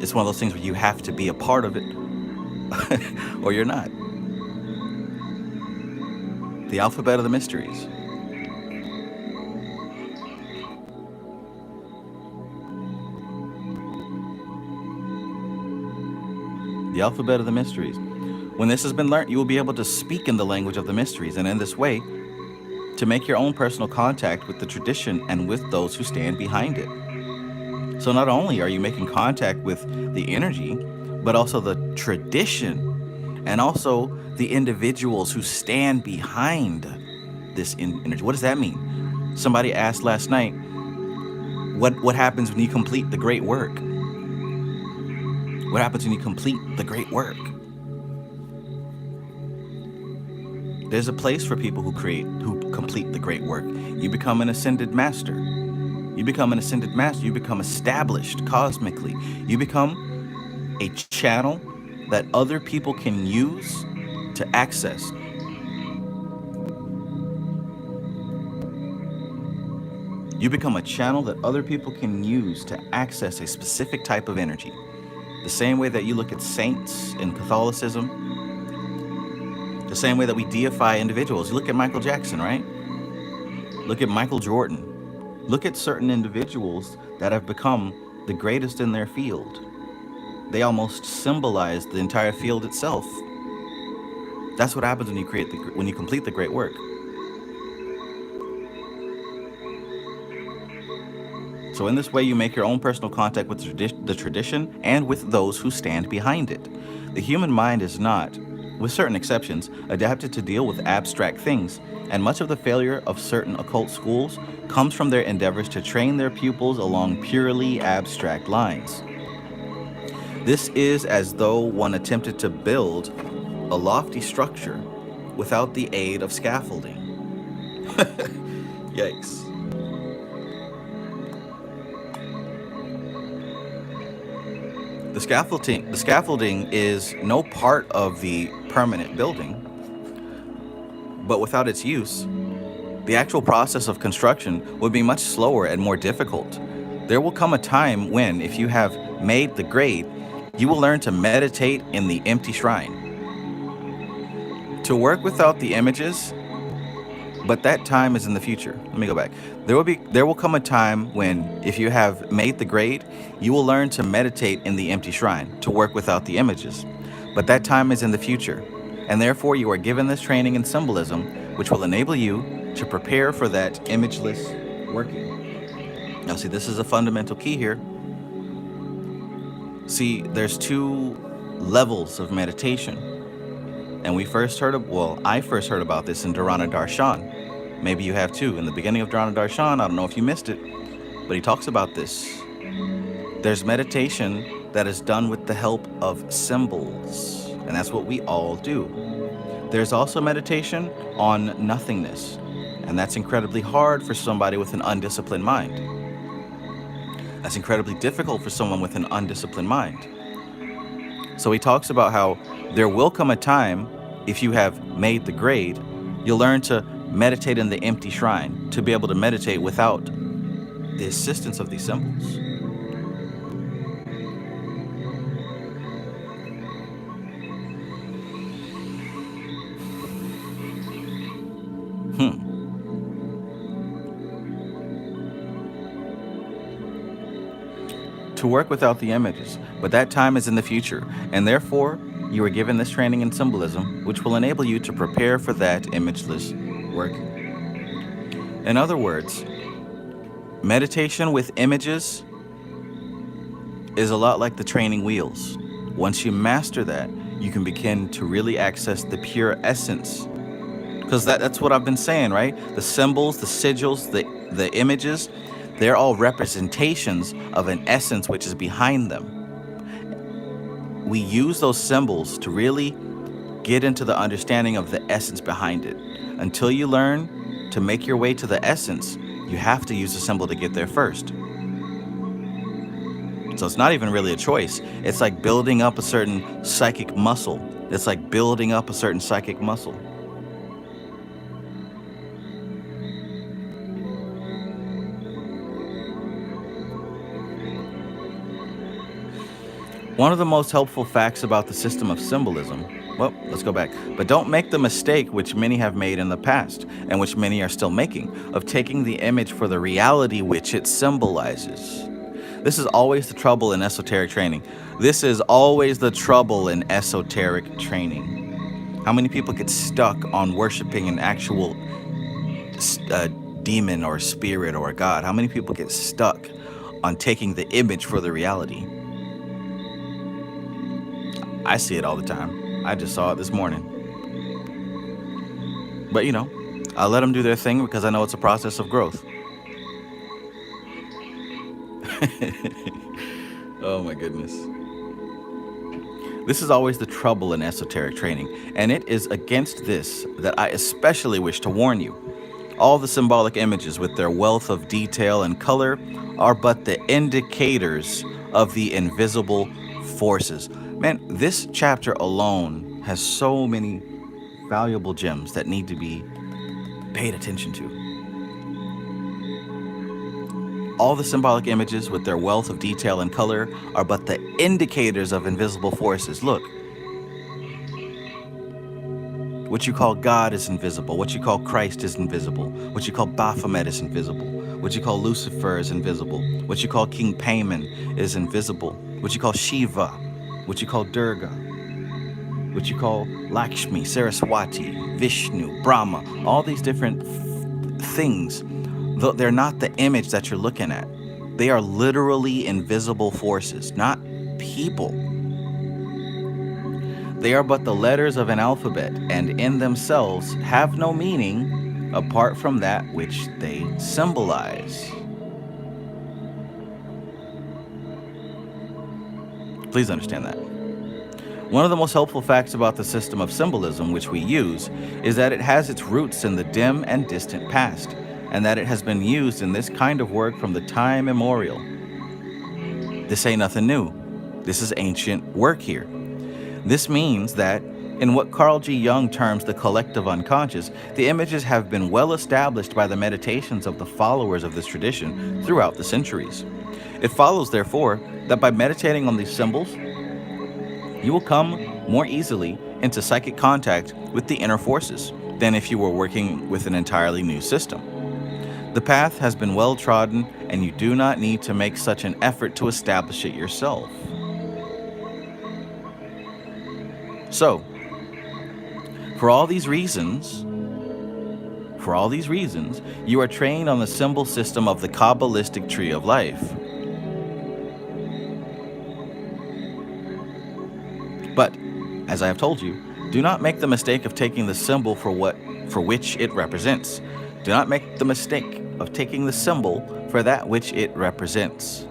It's one of those things where you have to be a part of it or you're not. The alphabet of the mysteries. The alphabet of the mysteries. When this has been learnt, you will be able to speak in the language of the mysteries, and in this way, to make your own personal contact with the tradition and with those who stand behind it. So not only are you making contact with the energy, but also the tradition, and also the individuals who stand behind this energy. What does that mean? Somebody asked last night, what happens when you complete the great work? What happens when you complete the great work? There's a place for people who complete the great work. You become an ascended master. You become an ascended master. You become established cosmically. You become a channel that other people can use to access. You become a channel that other people can use to access a specific type of energy. The same way that you look at saints in Catholicism, the same way that we deify individuals. You look at Michael Jackson, right? Look at Michael Jordan. Look at certain individuals that have become the greatest in their field. They almost symbolize the entire field itself. That's what happens when you complete the great work. So in this way, you make your own personal contact with the tradition and with those who stand behind it. The human mind is not, with certain exceptions, adapted to deal with abstract things, and much of the failure of certain occult schools comes from their endeavors to train their pupils along purely abstract lines. This is as though one attempted to build a lofty structure without the aid of scaffolding. Yikes. The scaffolding is no part of the permanent building, but without its use, the actual process of construction would be much slower and more difficult. There will come a time when, if you have made the grade, you will learn to meditate in the empty shrine. To work without the images, but that time is in the future. Let me go back. There will come a time when, if you have made the grade, you will learn to meditate in the empty shrine, to work without the images. But that time is in the future, and therefore you are given this training in symbolism, which will enable you to prepare for that imageless working. Now see, this is a fundamental key here. See, there's two levels of meditation. And I first heard about this in Dharana Darshan. Maybe you have too. In the beginning of Dharana Darshan, I don't know if you missed it, but he talks about this. There's meditation that is done with the help of symbols, and that's what we all do. There's also meditation on nothingness, and that's incredibly hard for somebody with an undisciplined mind. That's incredibly difficult for someone with an undisciplined mind. So he talks about how there will come a time, if you have made the grade, you'll learn to meditate in the empty shrine, to be able to meditate without the assistance of these symbols. To work without the images, but that time is in the future, and therefore you are given this training in symbolism, which will enable you to prepare for that imageless work. In other words, meditation with images is a lot like the training wheels. Once you master that, you can begin to really access the pure essence. Because that's what I've been saying, right? The symbols, the sigils, the images, they're all representations of an essence which is behind them. We use those symbols to really get into the understanding of the essence behind it. Until you learn to make your way to the essence, you have to use a symbol to get there first. So it's not even really a choice. It's like building up a certain psychic muscle. It's like building up a certain psychic muscle. One of the most helpful facts about the system of symbolism, well, let's go back, but don't make the mistake which many have made in the past, and which many are still making, of taking the image for the reality which it symbolizes. This is always the trouble in esoteric training. This is always the trouble in esoteric training. How many people get stuck on worshiping an actual demon or spirit or a god? How many people get stuck on taking the image for the reality? I see it all the time. I just saw it this morning. But I let them do their thing because I know it's a process of growth. Oh my goodness. This is always the trouble in esoteric training, and it is against this that I especially wish to warn you. All the symbolic images with their wealth of detail and color are but the indicators of the invisible forces. Man, this chapter alone has so many valuable gems that need to be paid attention to. All the symbolic images with their wealth of detail and color are but the indicators of invisible forces. Look, what you call God is invisible. What you call Christ is invisible. What you call Baphomet is invisible. What you call Lucifer is invisible. What you call King Payman is invisible. What you call Shiva. What you call Durga. What you call Lakshmi, Saraswati, Vishnu, Brahma. All these different things, though they're not the image that you're looking at. They are literally invisible forces, not people. They are but the letters of an alphabet, and in themselves have no meaning apart from that which they symbolize. Please understand that. One of the most helpful facts about the system of symbolism which we use is that it has its roots in the dim and distant past, and that it has been used in this kind of work from the time immemorial. This ain't nothing new. This is ancient work here. This means that, in what Carl G. Jung terms the collective unconscious, the images have been well established by the meditations of the followers of this tradition throughout the centuries. It follows, therefore, that by meditating on these symbols, you will come more easily into psychic contact with the inner forces than if you were working with an entirely new system. The path has been well trodden, and you do not need to make such an effort to establish it yourself. So, for all these reasons, you are trained on the symbol system of the Kabbalistic tree of life. But, as I have told you, do not make the mistake of taking the symbol for which it represents. Do not make the mistake of taking the symbol for that which it represents.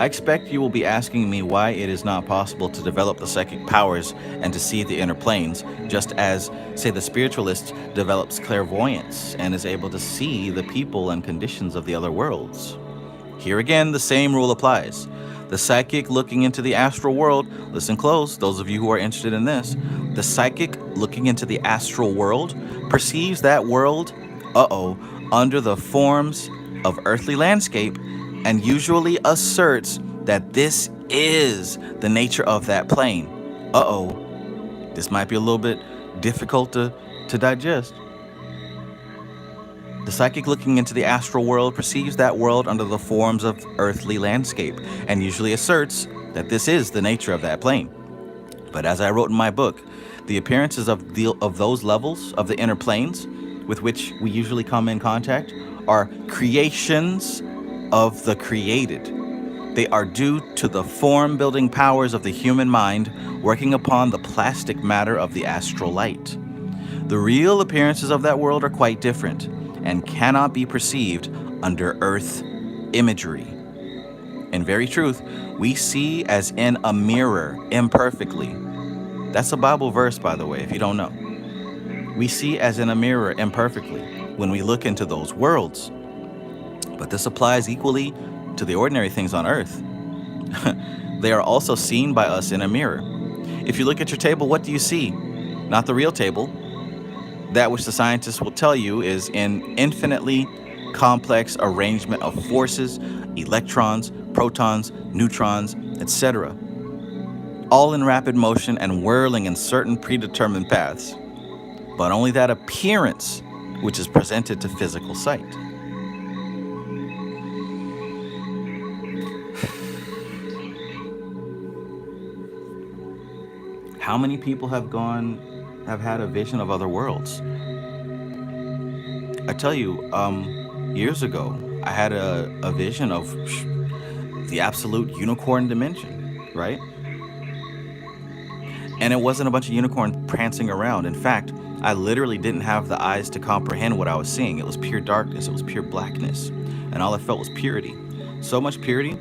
I expect you will be asking me why it is not possible to develop the psychic powers and to see the inner planes, just as, say, the spiritualist develops clairvoyance and is able to see the people and conditions of the other worlds. Here again, the same rule applies. The psychic looking into the astral world, listen close, those of you who are interested in this, the psychic looking into the astral world perceives that world, under the forms of earthly landscape, and usually asserts that this is the nature of that plane. This might be a little bit difficult to digest. The psychic looking into the astral world perceives that world under the forms of earthly landscape, and usually asserts that this is the nature of that plane. But as I wrote in my book, the appearances of those levels of the inner planes with which we usually come in contact are creations of the created. They are due to the form-building powers of the human mind working upon the plastic matter of the astral light. The real appearances of that world are quite different and cannot be perceived under earth imagery. In very truth, we see as in a mirror imperfectly. That's a Bible verse, by the way, if you don't know. We see as in a mirror imperfectly when we look into those worlds. But this applies equally to the ordinary things on earth. They are also seen by us in a mirror. If you look at your table, what do you see? Not the real table. That which the scientists will tell you is an infinitely complex arrangement of forces, electrons, protons, neutrons, etc., all in rapid motion and whirling in certain predetermined paths, but only that appearance which is presented to physical sight. How many people have had a vision of other worlds? I tell you, years ago, I had a vision of the absolute unicorn dimension, right? And it wasn't a bunch of unicorns prancing around. In fact, I literally didn't have the eyes to comprehend what I was seeing. It was pure darkness. It was pure blackness. And all I felt was purity. So much purity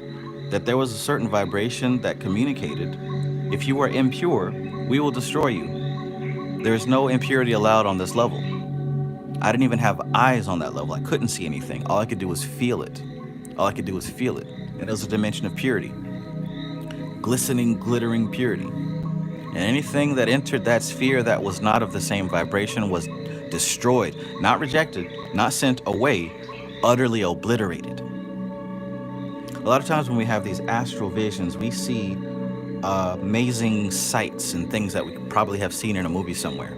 that there was a certain vibration that communicated, if you are impure, we will destroy you. There is no impurity allowed on this level. I didn't even have eyes on that level. I couldn't see anything. All I could do was feel it. And it was a dimension of purity. Glistening, glittering purity. And anything that entered that sphere that was not of the same vibration was destroyed, not rejected, not sent away, utterly obliterated. A lot of times when we have these astral visions, we see amazing sights and things that we probably have seen in a movie somewhere.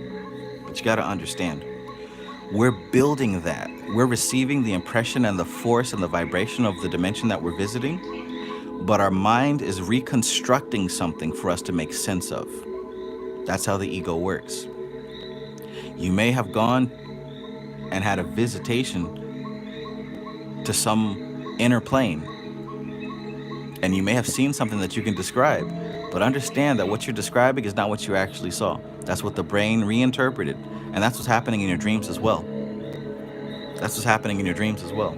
But you got to understand, we're building that. We're receiving the impression and the force and the vibration of the dimension that we're visiting, but our mind is reconstructing something for us to make sense of. That's how the ego works. You may have gone and had a visitation to some inner plane, and you may have seen something that you can describe, but understand that what you're describing is not what you actually saw. That's what the brain reinterpreted, and that's what's happening in your dreams as well. That's what's happening in your dreams as well.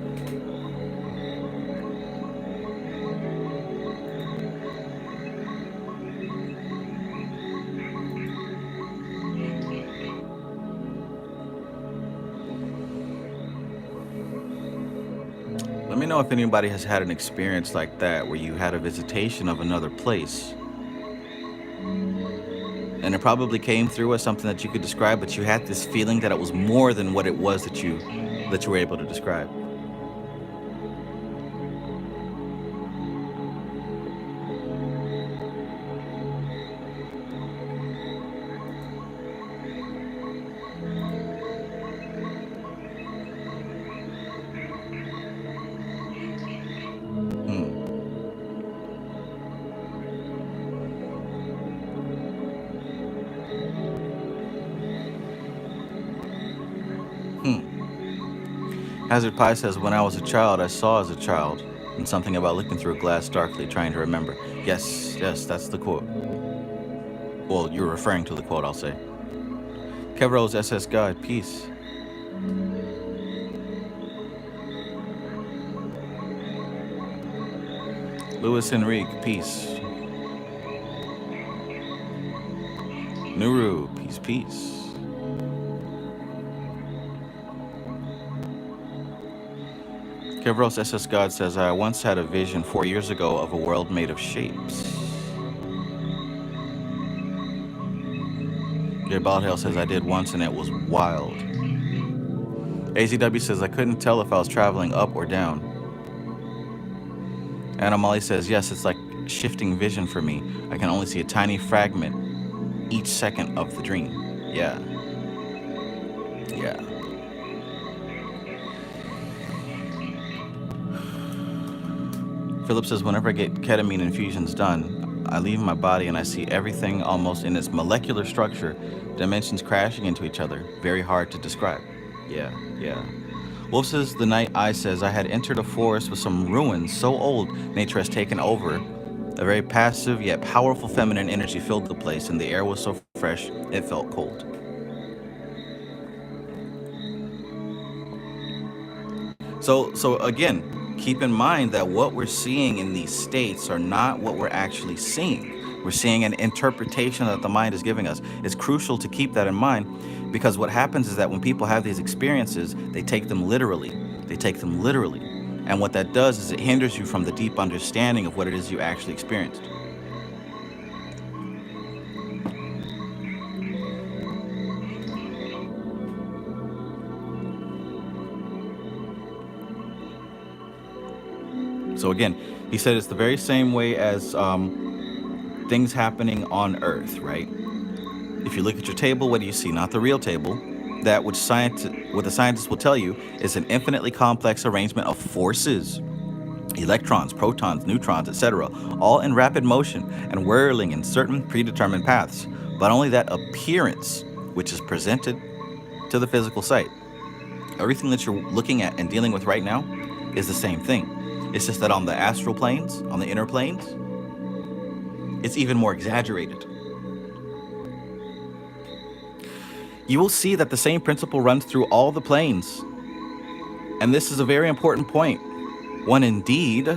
Let me know if anybody has had an experience like that, where you had a visitation of another place, and it probably came through as something that you could describe, but you had this feeling that it was more than what it was that you were able to describe. Hazard Pie says, when I was a child, I saw as a child, and something about looking through a glass darkly, trying to remember. Yes, that's the quote. Well, you're referring to the quote, I'll say. Kevrose SS God, peace. Louis Enrique, peace. Nuru, peace, peace. Kevros SS God says, I once had a vision 4 years ago of a world made of shapes. Jay Baldhill says, I did once and it was wild. AZW says, I couldn't tell if I was traveling up or down. Anna Molly says, yes, it's like shifting vision for me. I can only see a tiny fragment each second of the dream. Yeah. Yeah. Philip says, whenever I get ketamine infusions done, I leave my body and I see everything almost in its molecular structure, dimensions crashing into each other. Very hard to describe. Yeah. Wolf says, the night I says, I had entered a forest with some ruins so old nature has taken over. A very passive yet powerful feminine energy filled the place, and the air was so fresh it felt cold. So again, keep in mind that what we're seeing in these states are not what we're actually seeing. We're seeing an interpretation that the mind is giving us. It's crucial to keep that in mind, because what happens is that when people have these experiences, they take them literally. And what that does is it hinders you from the deep understanding of what it is you actually experienced. So again, he said it's the very same way as things happening on Earth, right? If you look at your table, what do you see? Not the real table. That what the scientists will tell you is an infinitely complex arrangement of forces, electrons, protons, neutrons, etc., all in rapid motion and whirling in certain predetermined paths. But only that appearance, which is presented to the physical sight. Everything that you're looking at and dealing with right now is the same thing. It's just that on the astral planes, on the inner planes, it's even more exaggerated. You will see that the same principle runs through all the planes. And this is a very important point. One indeed,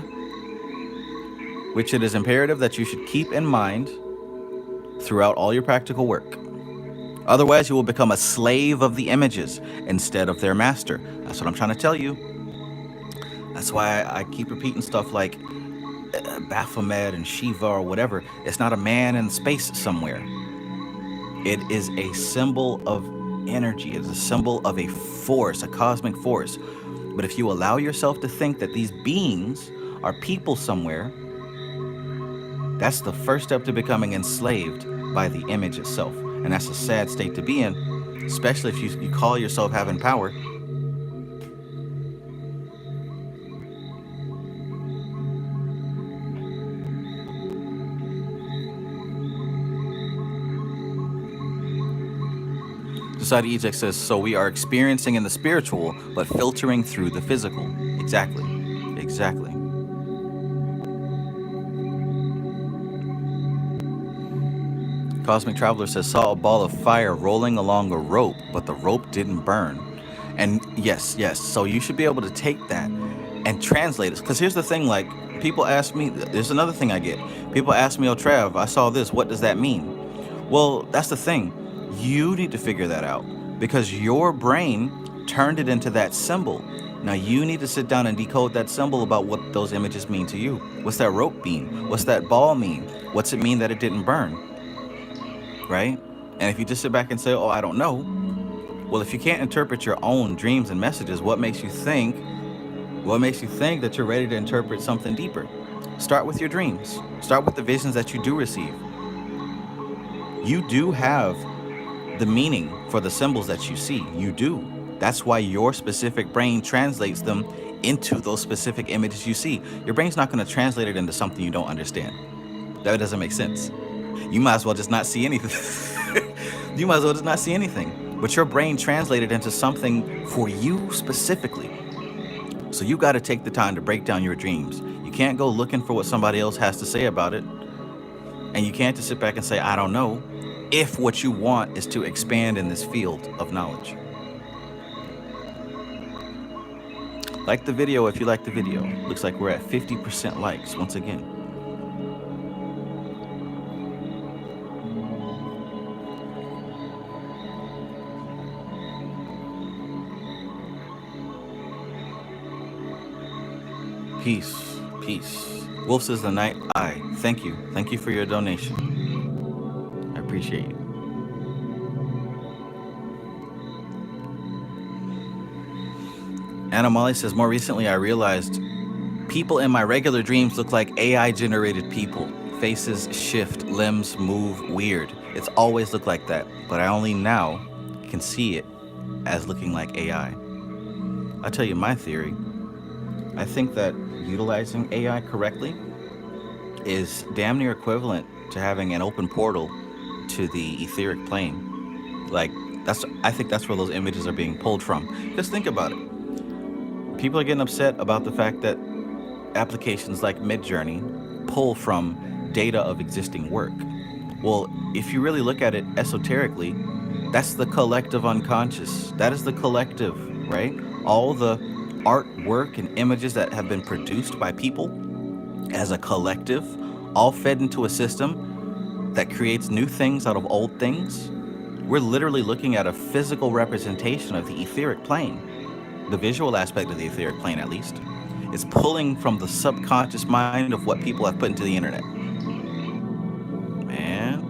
which it is imperative that you should keep in mind throughout all your practical work. Otherwise, you will become a slave of the images instead of their master. That's what I'm trying to tell you. That's why I keep repeating stuff like Baphomet and Shiva or whatever. It's not a man in space somewhere. It is a symbol of energy. It is a symbol of a force, a cosmic force. But if you allow yourself to think that these beings are people somewhere, that's the first step to becoming enslaved by the image itself. And that's a sad state to be in, especially if you call yourself having power. Society Eject says, so we are experiencing in the spiritual, but filtering through the physical. Exactly. Exactly. Cosmic Traveler says, saw a ball of fire rolling along a rope, but the rope didn't burn. And yes, so you should be able to take that and translate it. Because here's the thing, like, people ask me, there's another thing I get. People ask me, oh, Trav, I saw this. What does that mean? Well, that's the thing. You need to figure that out because your brain turned it into that symbol. Now you need to sit down and decode that symbol about what those images mean to you. What's that rope mean? What's that ball mean? What's it mean that it didn't burn? Right? And if you just sit back and say, oh, I don't know. Well, if you can't interpret your own dreams and messages, what makes you think that you're ready to interpret something deeper? Start with your dreams. Start with the visions that you do receive. You do have the meaning for the symbols that you see. You do. That's why your specific brain translates them into those specific images you see. Your brain's not going to translate it into something you don't understand. That doesn't make sense. You might as well just not see anything. You might as well just not see anything. But your brain translated into something for you specifically. So you got to take the time to break down your dreams. You can't go looking for what somebody else has to say about it. And you can't just sit back and say, I don't know, if what you want is to expand in this field of knowledge. Like the video if you like the video. Looks like we're at 50% likes once again. Peace, peace. Wolf says the night eye. Thank you. Thank you for your donation. I appreciate you. Anna Molly says, more recently I realized people in my regular dreams look like AI generated people. Faces shift, limbs move weird. It's always looked like that, but I only now can see it as looking like AI. I'll tell you my theory. I think that utilizing AI correctly is damn near equivalent to having an open portal to the etheric plane. Like, I think that's where those images are being pulled from. Just think about it. People are getting upset about the fact that applications like Midjourney pull from data of existing work. Well, if you really look at it esoterically, that's the collective unconscious. That is the collective, right? All the artwork and images that have been produced by people as a collective, all fed into a system that creates new things out of old things. We're literally looking at a physical representation of the etheric plane. The visual aspect of the etheric plane, at least, is pulling from the subconscious mind of what people have put into the internet. Man.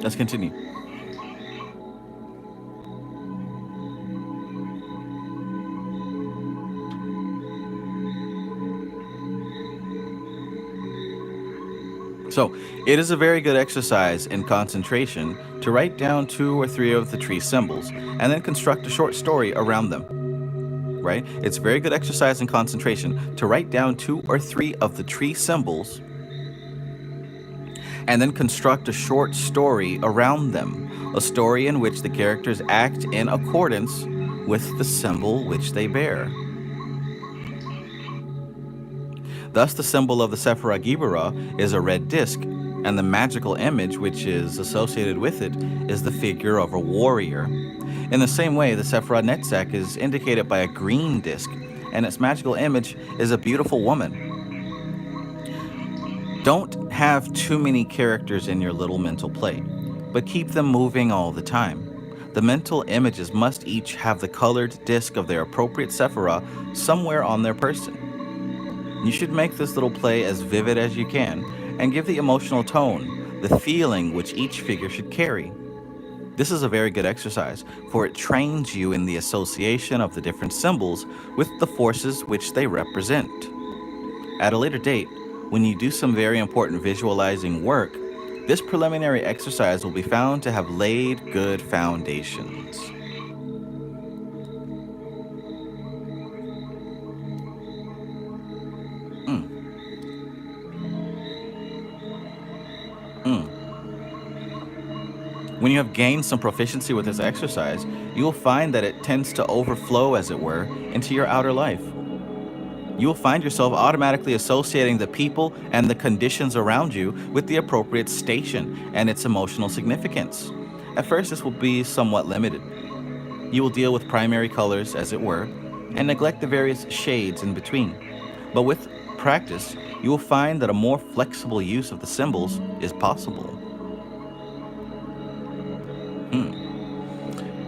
Let's continue. So it is a very good exercise in concentration to write down 2 or 3 of the tree symbols and then construct a short story around them, right? It's a very good exercise in concentration to write down 2 or 3 of the tree symbols and then construct a short story around them, a story in which the characters act in accordance with the symbol which they bear. Thus, the symbol of the Sephirah Gibberah is a red disc, and the magical image which is associated with it is the figure of a warrior. In the same way, the Sephirah Netzach is indicated by a green disc, and its magical image is a beautiful woman. Don't have too many characters in your little mental plate, but keep them moving all the time. the mental images must each have the colored disc of their appropriate sephira somewhere on their person. You should make this little play as vivid as you can and give the emotional tone, the feeling which each figure should carry. This is a very good exercise, for it trains you in the association of the different symbols with the forces which they represent. At a later date, when you do some very important visualizing work, this preliminary exercise will be found to have laid good foundations. Mm, mm. When you have gained some proficiency with this exercise, you will find that it tends to overflow, as it were, into your outer life. You will find yourself automatically associating the people and the conditions around you with the appropriate station and its emotional significance. At first, this will be somewhat limited. You will deal with primary colors, as it were, and neglect the various shades in between. But with practice, you will find that a more flexible use of the symbols is possible.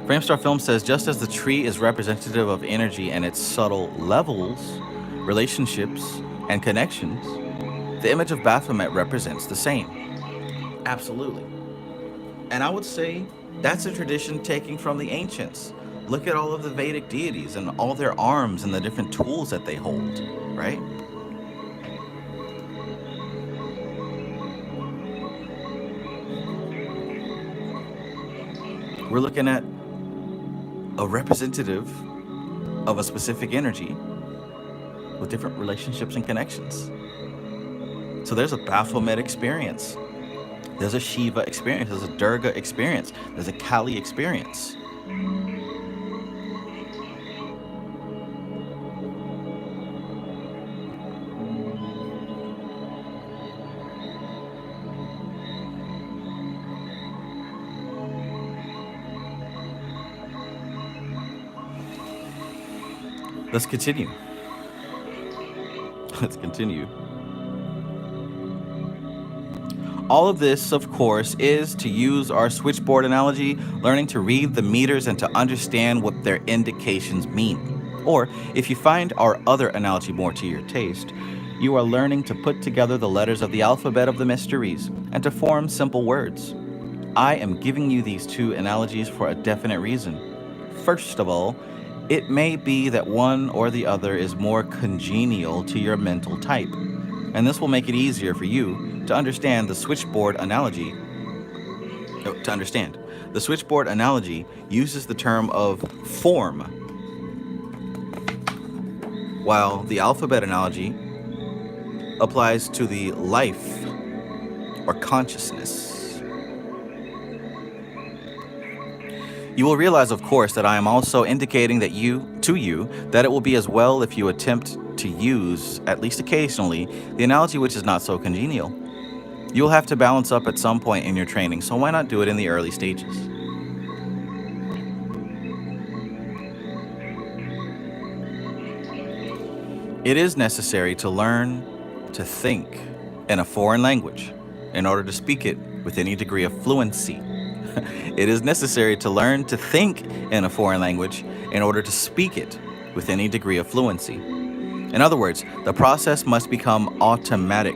Framestar Film says, just as the tree is representative of energy and its subtle levels, relationships, and connections, the image of Baphomet represents the same. Absolutely. And I would say that's a tradition taking from the ancients. Look at all of the Vedic deities and all their arms and the different tools that they hold, right? We're looking at a representative of a specific energy with different relationships and connections. So there's a Baphomet experience. There's a Shiva experience. There's a Durga experience. There's a Kali experience. Let's continue. Let's continue. All of this, of course, is, to use our switchboard analogy, learning to read the meters and to understand what their indications mean. Or, if you find our other analogy more to your taste, you are learning to put together the letters of the alphabet of the mysteries and to form simple words. I am giving you these two analogies for a definite reason. First of all, it may be that one or the other is more congenial to your mental type, and this will make it easier for you to understand the switchboard analogy. The switchboard analogy uses the term of form, while the alphabet analogy applies to the life or consciousness. You will realize, of course, that I am also indicating that that it will be as well if you attempt to use, at least occasionally, the analogy which is not so congenial. You will have to balance up at some point in your training, so why not do it in the early stages? It is necessary to learn to think in a foreign language in order to speak it with any degree of fluency. It is necessary to learn to think in a foreign language in order to speak it with any degree of fluency. In other words, the process must become automatic.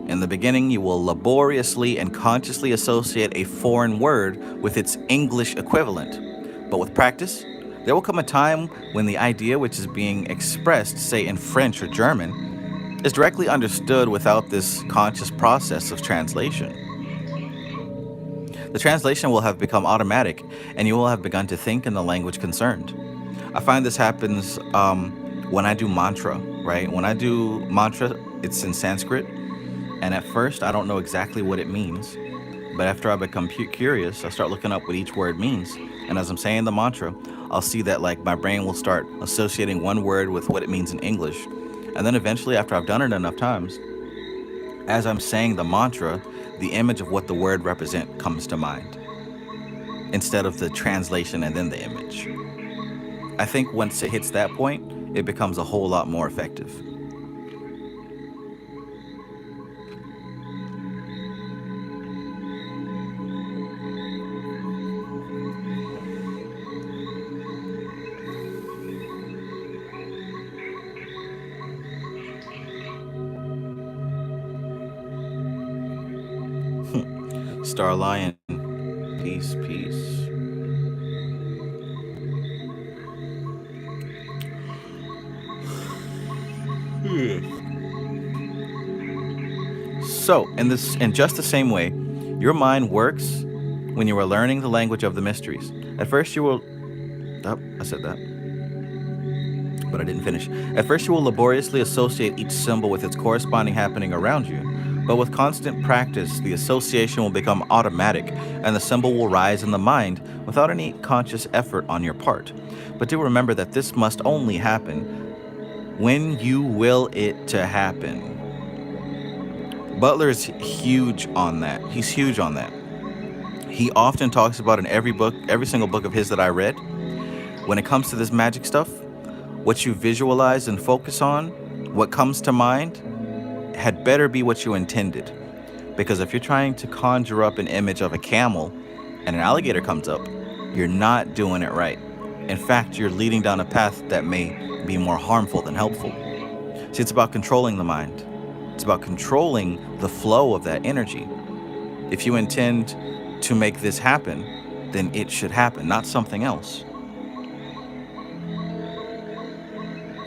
In the beginning, you will laboriously and consciously associate a foreign word with its English equivalent. But with practice, there will come a time when the idea which is being expressed, say in French or German, is directly understood without this conscious process of translation. The translation will have become automatic, and you will have begun to think in the language concerned. I find this happens when I do mantra, right? When I do mantra, it's in Sanskrit, and at first I don't know exactly what it means. But after I become curious, I start looking up what each word means. And as I'm saying the mantra, I'll see that like my brain will start associating one word with what it means in English. And then eventually, after I've done it enough times, as I'm saying the mantra, the image of what the word represents comes to mind, instead of the translation and then the image. I think once it hits that point, it becomes a whole lot more effective. Star Lion. Peace, peace. So, in just the same way, your mind works when you are learning the language of the mysteries. At first you will... Oh, I said that. But I didn't finish. At first you will laboriously associate each symbol with its corresponding happening around you. But with constant practice, the association will become automatic, and the symbol will rise in the mind without any conscious effort on your part. But do remember that this must only happen when you will it to happen. Butler is huge on that. He's huge on that. He often talks about in every single book of his that I read, when it comes to this magic stuff, what you visualize and focus on, what comes to mind, had better be what you intended. Because if you're trying to conjure up an image of a camel and an alligator comes up, you're not doing it right. In fact, you're leading down a path that may be more harmful than helpful. See, it's about controlling the mind. It's about controlling the flow of that energy. If you intend to make this happen, then it should happen, not something else.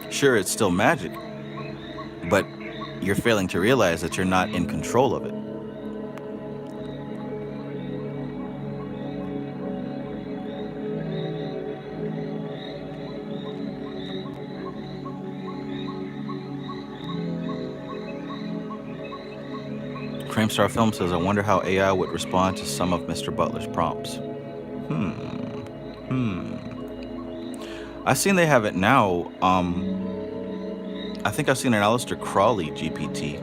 Sure, it's still magic, but you're failing to realize that you're not in control of it. Cramstar Film says, I wonder how AI would respond to some of Mr. Butler's prompts. I've seen they have it now. I think I've seen an Aleister Crowley GPT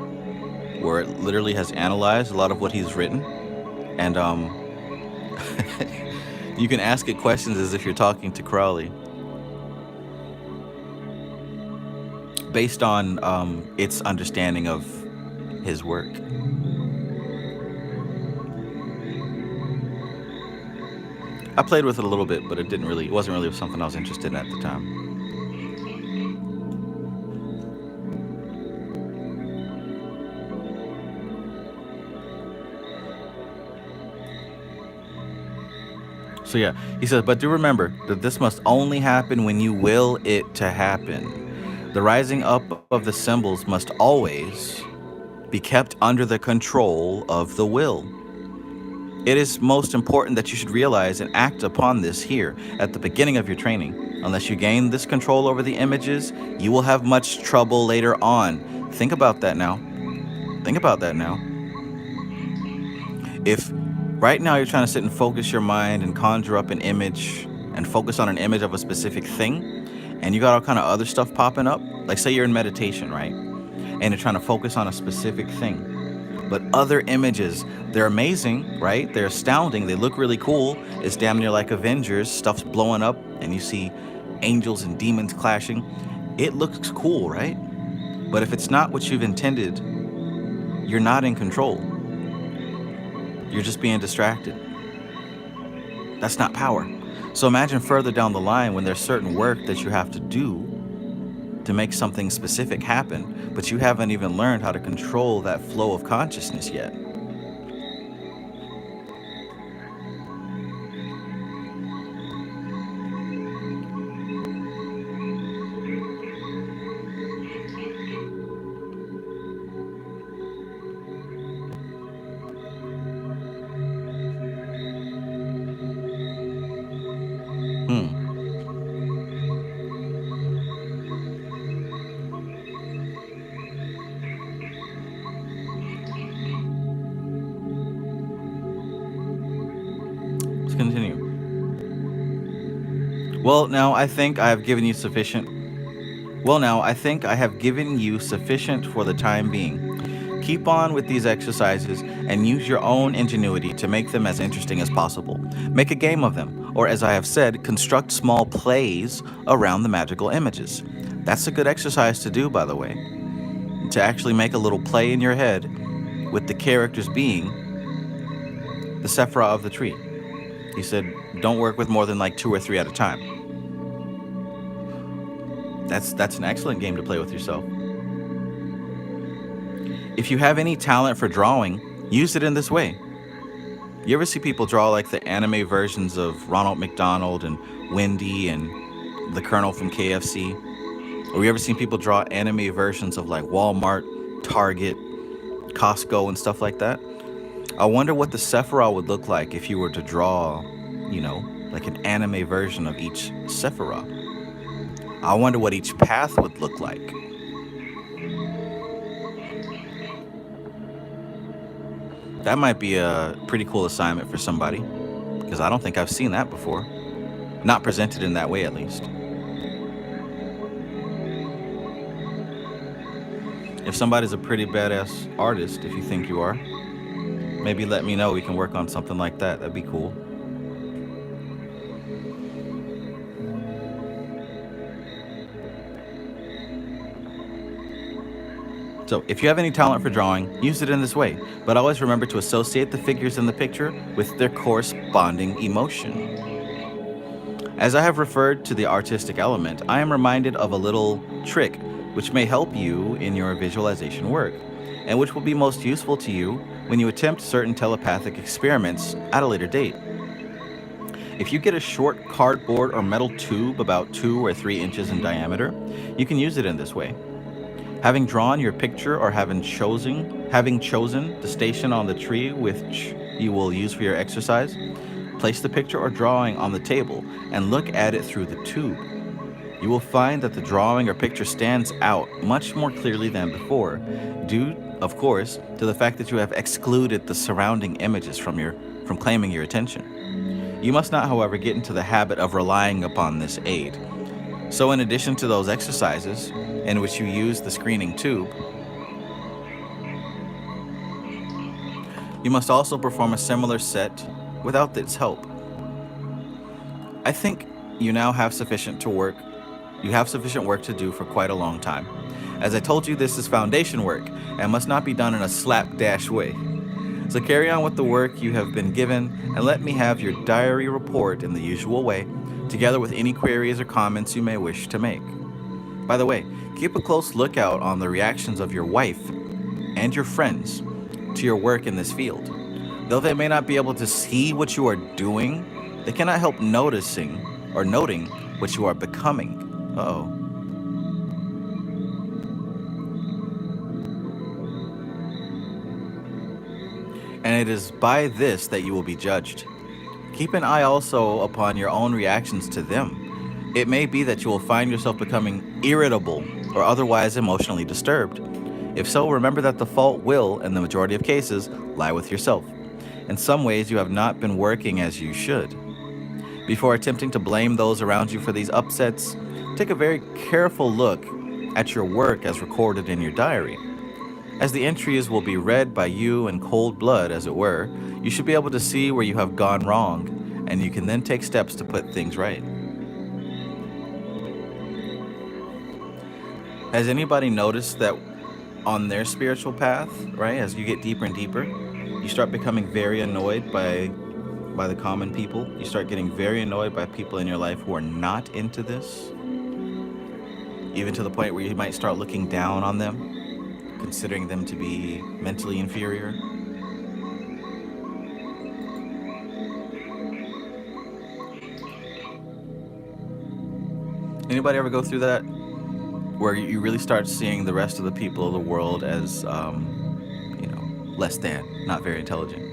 where it literally has analyzed a lot of what he's written. And you can ask it questions as if you're talking to Crowley, based on its understanding of his work. I played with it a little bit, but it wasn't really something I was interested in at the time. So yeah, he says, but do remember that this must only happen when you will it to happen. The rising up of the symbols must always be kept under the control of the will. It is most important that you should realize and act upon this here at the beginning of your training. Unless you gain this control over the images, you will have much trouble later on. Think about that now. Think about that now. If right now you're trying to sit and focus your mind and conjure up an image and focus on an image of a specific thing, and you got all kind of other stuff popping up, like say you're in meditation, right? And you're trying to focus on a specific thing. But other images, they're amazing, right? They're astounding. They look really cool. It's damn near like Avengers. Stuff's blowing up and you see angels and demons clashing. It looks cool, right? But if it's not what you've intended, you're not in control. You're just being distracted. That's not power. So imagine further down the line when there's certain work that you have to do to make something specific happen, but you haven't even learned how to control that flow of consciousness yet. Continue. Well, now I think I have given you sufficient. I have given you sufficient for the time being. Keep on with these exercises and use your own ingenuity to make them as interesting as possible. Make a game of them, or as I have said, construct small plays around the magical images. That's a good exercise to do, by the way. To actually make a little play in your head with the characters being the Sephira of the tree. He said, don't work with more than like 2 or 3 at a time. That's an excellent game to play with yourself. If you have any talent for drawing, use it in this way. You ever see people draw like the anime versions of Ronald McDonald and Wendy and the Colonel from KFC? Or you ever seen people draw anime versions of like Walmart, Target, Costco, and stuff like that? I wonder what the Sephiroth would look like if you were to draw, like an anime version of each Sephiroth. I wonder what each path would look like. That might be a pretty cool assignment for somebody, because I don't think I've seen that before. Not presented in that way, at least. If somebody's a pretty badass artist, if you think you are, maybe let me know. We can work on something like that. That'd be cool. So if you have any talent for drawing, use it in this way, but always remember to associate the figures in the picture with their corresponding emotion. As I have referred to the artistic element, I am reminded of a little trick which may help you in your visualization work, and which will be most useful to you when you attempt certain telepathic experiments at a later date. If you get a short cardboard or metal tube about 2 or 3 inches in diameter, you can use it in this way. Having drawn your picture or having chosen the station on the tree which you will use for your exercise, place the picture or drawing on the table and look at it through the tube. You will find that the drawing or picture stands out much more clearly than before, due, of course, to the fact that you have excluded the surrounding images from claiming your attention. You must not, however, get into the habit of relying upon this aid. So in addition to those exercises in which you use the screening tube, you must also perform a similar set without its help. I think you now have sufficient work to do for quite a long time. As I told you, this is foundation work and must not be done in a slapdash way. So carry on with the work you have been given and let me have your diary report in the usual way, together with any queries or comments you may wish to make. By the way, keep a close lookout on the reactions of your wife and your friends to your work in this field. Though they may not be able to see what you are doing, they cannot help noticing or noting what you are becoming. Uh-oh. And it is by this that you will be judged. Keep an eye also upon your own reactions to them. It may be that you will find yourself becoming irritable or otherwise emotionally disturbed. If so, remember that the fault will, in the majority of cases, lie with yourself. In some ways, you have not been working as you should. Before attempting to blame those around you for these upsets, take a very careful look at your work as recorded in your diary. As the entries will be read by you in cold blood, as it were, you should be able to see where you have gone wrong, and you can then take steps to put things right. Has anybody noticed that on their spiritual path, right, as you get deeper and deeper, you start becoming very annoyed by the common people? You start getting very annoyed by people in your life who are not into this, even to the point where you might start looking down on them, considering them to be mentally inferior. Anybody ever go through that, where you really start seeing the rest of the people of the world as, less than, not very intelligent,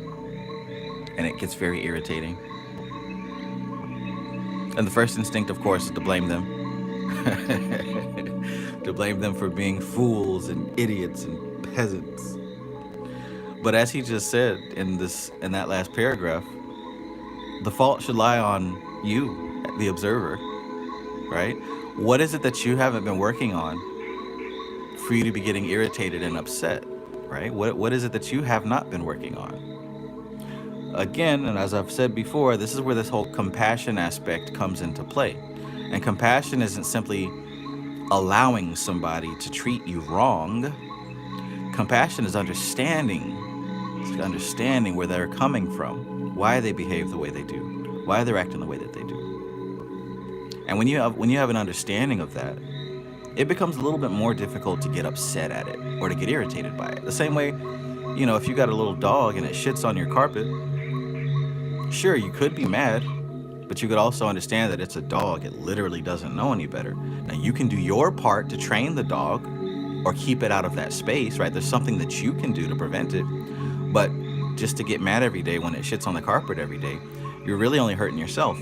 and it gets very irritating? And the first instinct, of course, is to blame them. To blame them for being fools and idiots and peasants. But as he just said in that last paragraph, the fault should lie on you, the observer, right? What is it that you haven't been working on for you to be getting irritated and upset, right? What is it that you have not been working on? Again, and as I've said before, this is where this whole compassion aspect comes into play. And compassion isn't simply allowing somebody to treat you wrong. Compassion is understanding where they're coming from, why they behave the way they do, why they're acting the way that they do. And when you have an understanding of that, it becomes a little bit more difficult to get upset at it or to get irritated by it. The same way, if you got a little dog and it shits on your carpet, Sure, you could be mad, but you could also understand that it's a dog. It literally doesn't know any better. Now, you can do your part to train the dog or keep it out of that space, right? There's something that you can do to prevent it. But just to get mad every day when it shits on the carpet every day, you're really only hurting yourself.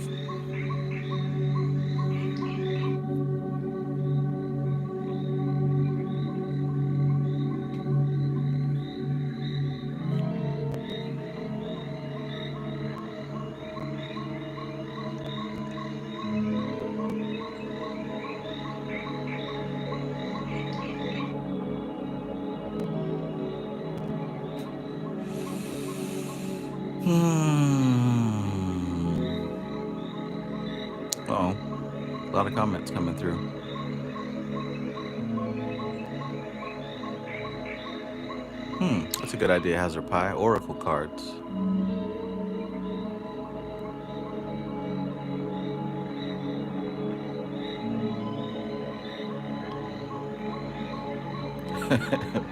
Oh, a lot of comments coming through. That's a good idea, Hazard Pie. Oracle cards.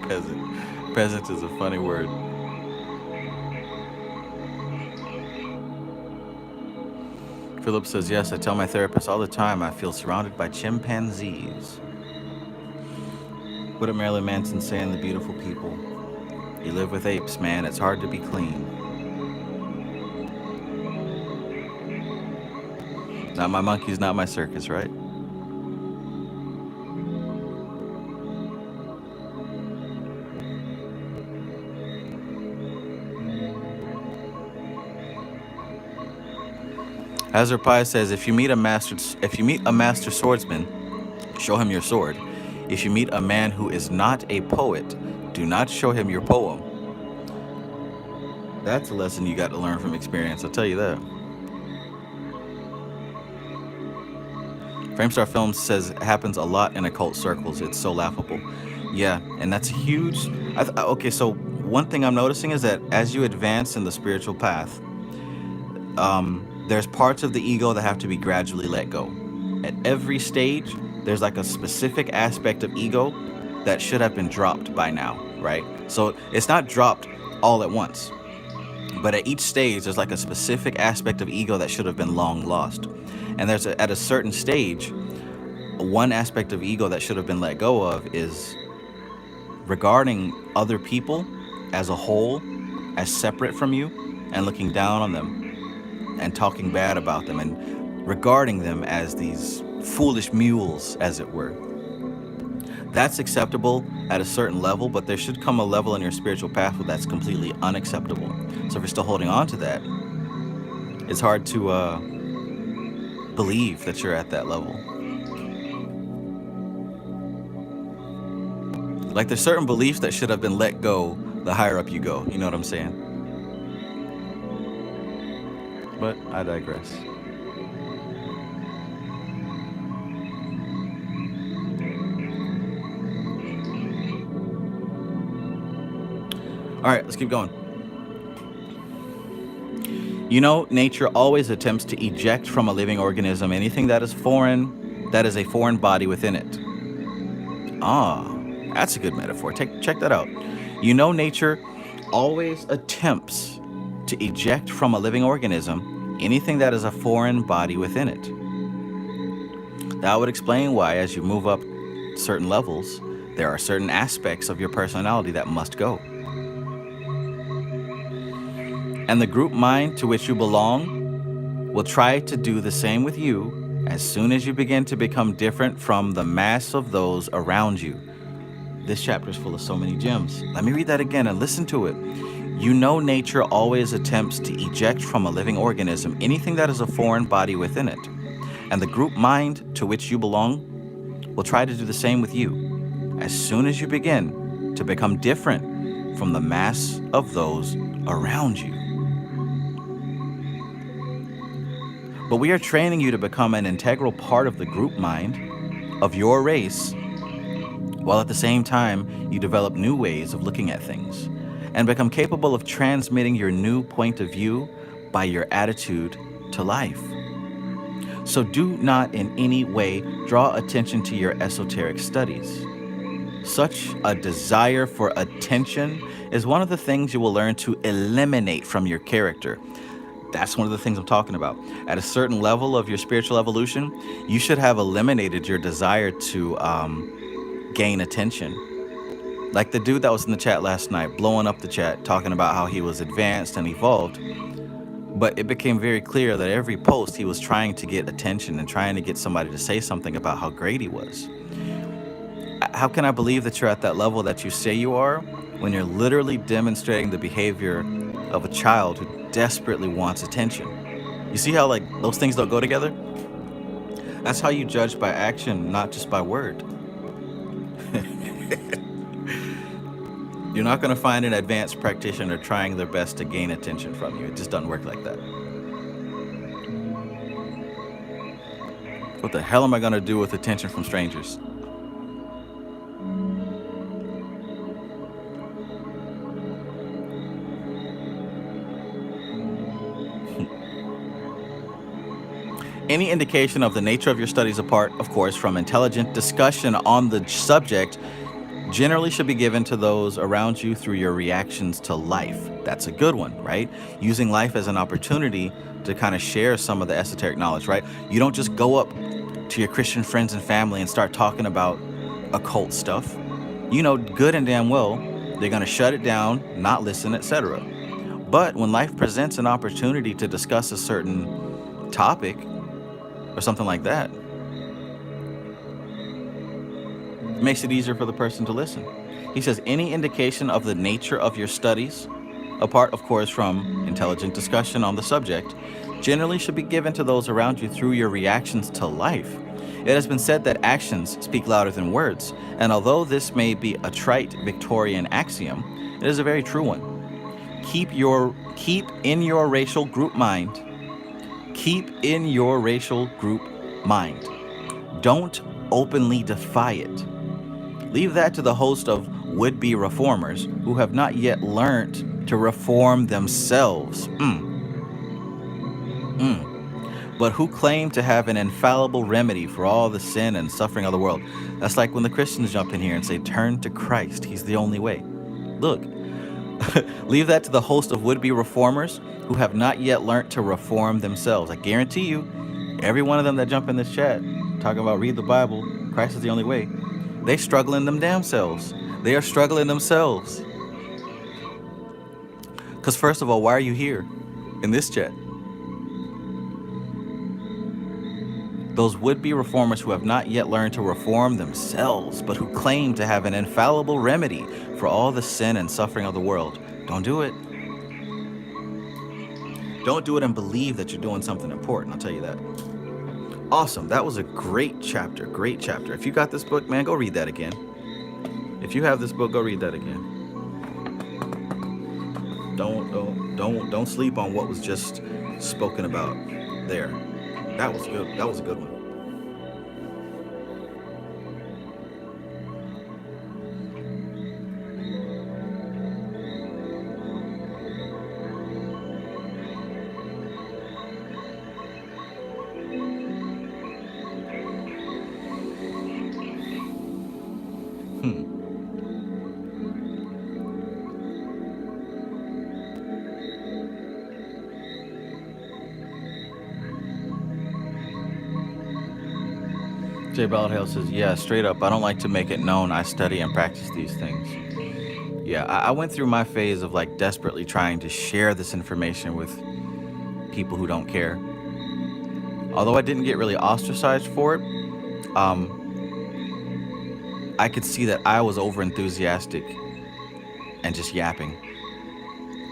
Peasant. Peasant is a funny word. Philip says, yes, I tell my therapist all the time I feel surrounded by chimpanzees. What did Marilyn Manson say in The Beautiful People? You live with apes, man. It's hard to be clean. Not my monkeys, not my circus, right? Hazard Pie says, if you meet a master swordsman, show him your sword. If you meet a man who is not a poet, do not show him your poem. That's a lesson you got to learn from experience, I'll tell you that. Framestar Films says it happens a lot in occult circles. It's so laughable. Yeah, and that's huge. Okay, so one thing I'm noticing is that as you advance in the spiritual path, there's parts of the ego that have to be gradually let go. At every stage, there's like a specific aspect of ego that should have been dropped by now, right? So it's not dropped all at once, but at each stage, there's like a specific aspect of ego that should have been long lost. And at a certain stage, one aspect of ego that should have been let go of is regarding other people as a whole, as separate from you, and looking down on them and talking bad about them and regarding them as these foolish mules, as it were. That's acceptable at a certain level, but there should come a level in your spiritual path where that's completely unacceptable. So if you're still holding on to that, it's hard to believe that you're at that level. Like there's certain beliefs that should have been let go the higher up you go. You know what I'm saying? But I digress. All right, let's keep going. You know, nature always attempts to eject from a living organism anything that is foreign, that is a foreign body within it. Ah, that's a good metaphor. Check that out. You know, nature always attempts to eject from a living organism anything that is a foreign body within it. That would explain why, as you move up certain levels, there are certain aspects of your personality that must go. And the group mind to which you belong will try to do the same with you as soon as you begin to become different from the mass of those around you. This chapter is full of so many gems. Let me read that again and listen to it. You know, nature always attempts to eject from a living organism anything that is a foreign body within it. And the group mind to which you belong will try to do the same with you as soon as you begin to become different from the mass of those around you. But we are training you to become an integral part of the group mind of your race, while at the same time you develop new ways of looking at things and become capable of transmitting your new point of view by your attitude to life. So do not in any way draw attention to your esoteric studies. Such a desire for attention is one of the things you will learn to eliminate from your character. That's one of the things I'm talking about. At a certain level of your spiritual evolution, you should have eliminated your desire to gain attention. Like the dude that was in the chat last night, blowing up the chat, talking about how he was advanced and evolved. But it became very clear that every post he was trying to get attention and trying to get somebody to say something about how great he was. How can I believe that you're at that level that you say you are when you're literally demonstrating the behavior of a child who desperately wants attention? You see how like those things don't go together? That's how you judge by action, not just by word. You're not going to find an advanced practitioner trying their best to gain attention from you. It just doesn't work like that. What the hell am I going to do with attention from strangers? Any indication of the nature of your studies apart, of course, from intelligent discussion on the subject generally should be given to those around you through your reactions to life. That's a good one, right? Using life as an opportunity to kind of share some of the esoteric knowledge, right? You don't just go up to your Christian friends and family and start talking about occult stuff. You know good and damn well they're going to shut it down, not listen, etc. But when life presents an opportunity to discuss a certain topic or something like that, makes it easier for the person to listen. He says, any indication of the nature of your studies, apart, of course, from intelligent discussion on the subject, generally should be given to those around you through your reactions to life. It has been said that actions speak louder than words, and although this may be a trite Victorian axiom, it is a very true one. Keep in your racial group mind. Keep in your racial group mind. Don't openly defy it. Leave that to the host of would-be reformers who have not yet learned to reform themselves. But who claim to have an infallible remedy for all the sin and suffering of the world. That's like when the Christians jump in here and say, turn to Christ. He's the only way. Look, leave that to the host of would-be reformers who have not yet learned to reform themselves. I guarantee you, every one of them that jump in this chat talking about read the Bible, Christ is the only way, they struggling them damn selves. They are struggling themselves. Because first of all, why are you here in this chat? Those would-be reformers who have not yet learned to reform themselves, but who claim to have an infallible remedy for all the sin and suffering of the world. Don't do it. Don't do it and believe that you're doing something important. I'll tell you that. Awesome. That was a great chapter. Great chapter. If you got this book, man, go read that again. If you have this book, go read that again. Don't sleep on what was just spoken about there. That was good. That was a good one. Jay Baldhill says, yeah, straight up, I don't like to make it known I study and practice these things. Yeah, I went through my phase of like desperately trying to share this information with people who don't care. Although I didn't get really ostracized for it, I could see that I was over enthusiastic and just yapping.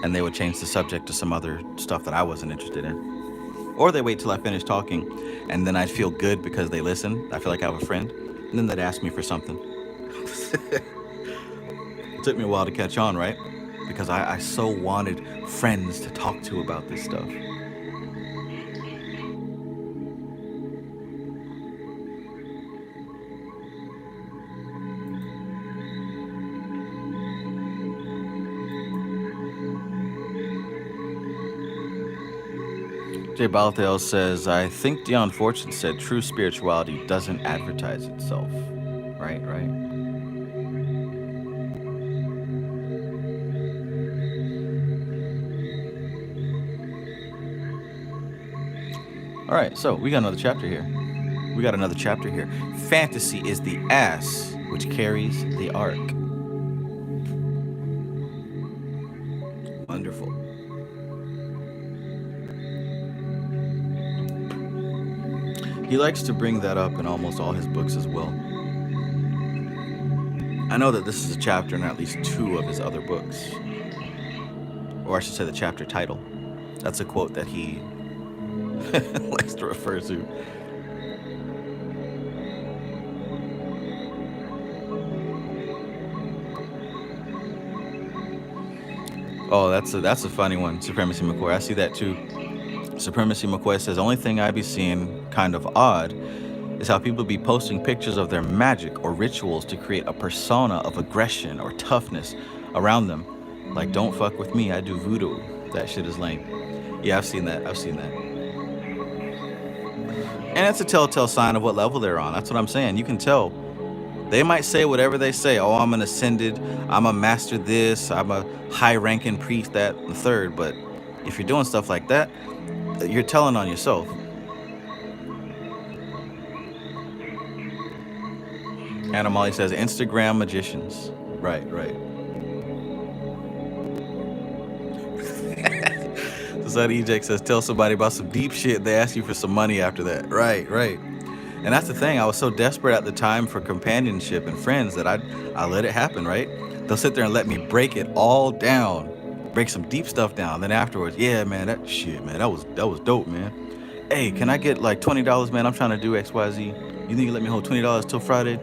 And they would change the subject to some other stuff that I wasn't interested in. Or they wait till I finish talking, and then I'd feel good because they listen. I feel like I have a friend. And then they'd ask me for something. It took me a while to catch on, right? Because I so wanted friends to talk to about this stuff. Jay Balthail says, I think Dion Fortune said true spirituality doesn't advertise itself. Right. All right, so we got another chapter here. Fantasy is the ass which carries the ark. Wonderful. He likes to bring that up in almost all his books as well. I know that this is a chapter in at least 2 of his other books. Or I should say the chapter title. That's a quote that he likes to refer to. Oh, that's a funny one, Supremacy McCoy. I see that too. Supremacy McCoy says, only thing I be seeing kind of odd is how people be posting pictures of their magic or rituals to create a persona of aggression or toughness around them. Like, don't fuck with me, I do voodoo. That shit is lame. Yeah, I've seen that. And it's a telltale sign of what level they're on. That's what I'm saying. You can tell. They might say whatever they say. Oh, I'm an ascended, I'm a master this, I'm a high-ranking priest, that, and the third. But if you're doing stuff like that, you're telling on yourself. Anna Molly says, Instagram magicians. Right. Society EJ says, tell somebody about some deep shit, they ask you for some money after that. Right. And that's the thing. I was so desperate at the time for companionship and friends that I let it happen, right? They'll sit there and let me break it all down, break some deep stuff down. Then afterwards, yeah, man, that was dope, man. Hey, can I get like $20, man? I'm trying to do XYZ. You think you let me hold $20 till Friday?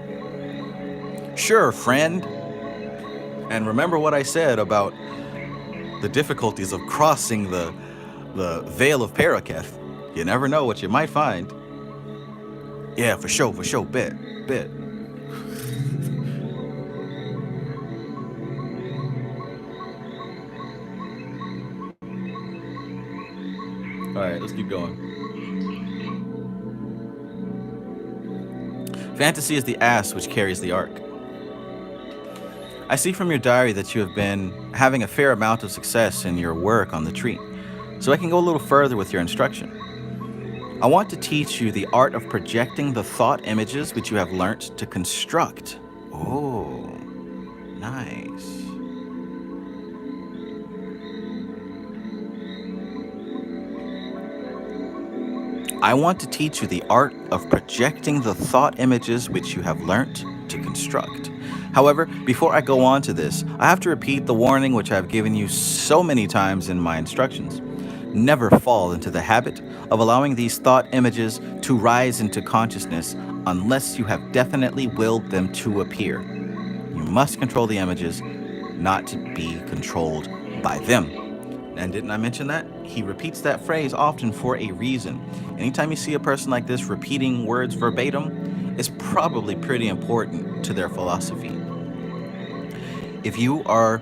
Sure, friend. And remember what I said about the difficulties of crossing the Veil of Paraketh. You never know what you might find. Yeah, for sure, bet. All right, let's keep going. Fantasy is the ass which carries the ark. I see from your diary that you have been having a fair amount of success in your work on the tree, so I can go a little further with your instruction. I want to teach you the art of projecting the thought images which you have learnt to construct. Oh, nice. I want to teach you the art of projecting the thought images which you have learnt to construct. However, before I go on to this, I have to repeat the warning which I have given you so many times in my instructions. Never fall into the habit of allowing these thought images to rise into consciousness unless you have definitely willed them to appear. You must control the images, not to be controlled by them. And didn't I mention that? He repeats that phrase often for a reason. Anytime you see a person like this repeating words verbatim, it's probably pretty important to their philosophy. If you are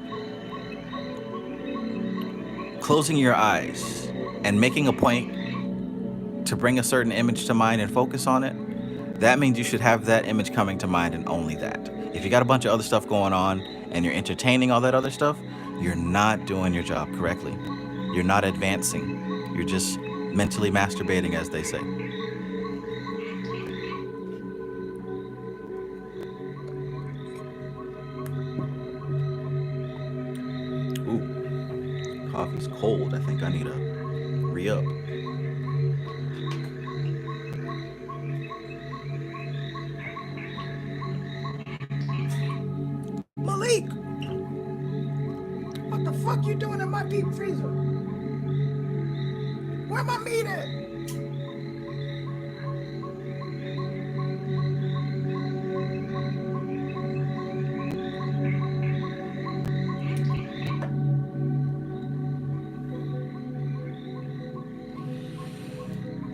closing your eyes and making a point to bring a certain image to mind and focus on it, that means you should have that image coming to mind and only that. If you got a bunch of other stuff going on and you're entertaining all that other stuff, you're not doing your job correctly. You're not advancing. You're just mentally masturbating, as they say. Ooh, coffee's cold. I think I need to re-up. Malik! What the fuck you doing in my deep freezer? Where my meat at?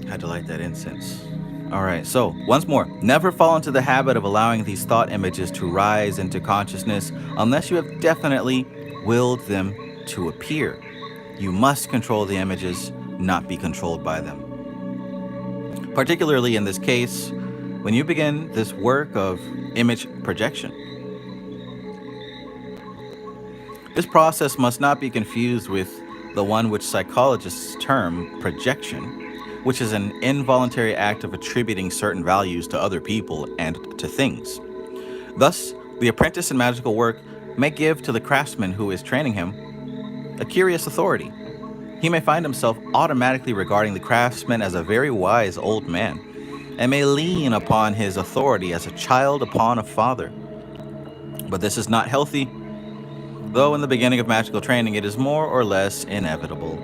Had to light that incense. All right, so once more, never fall into the habit of allowing these thought images to rise into consciousness unless you have definitely willed them to appear. You must control the images, not be controlled by them. Particularly in this case, when you begin this work of image projection. This process must not be confused with the one which psychologists term projection, which is an involuntary act of attributing certain values to other people and to things. Thus, the apprentice in magical work may give to the craftsman who is training him a curious authority. He may find himself automatically regarding the craftsman as a very wise old man, and may lean upon his authority as a child upon a father. But this is not healthy, though in the beginning of magical training it is more or less inevitable.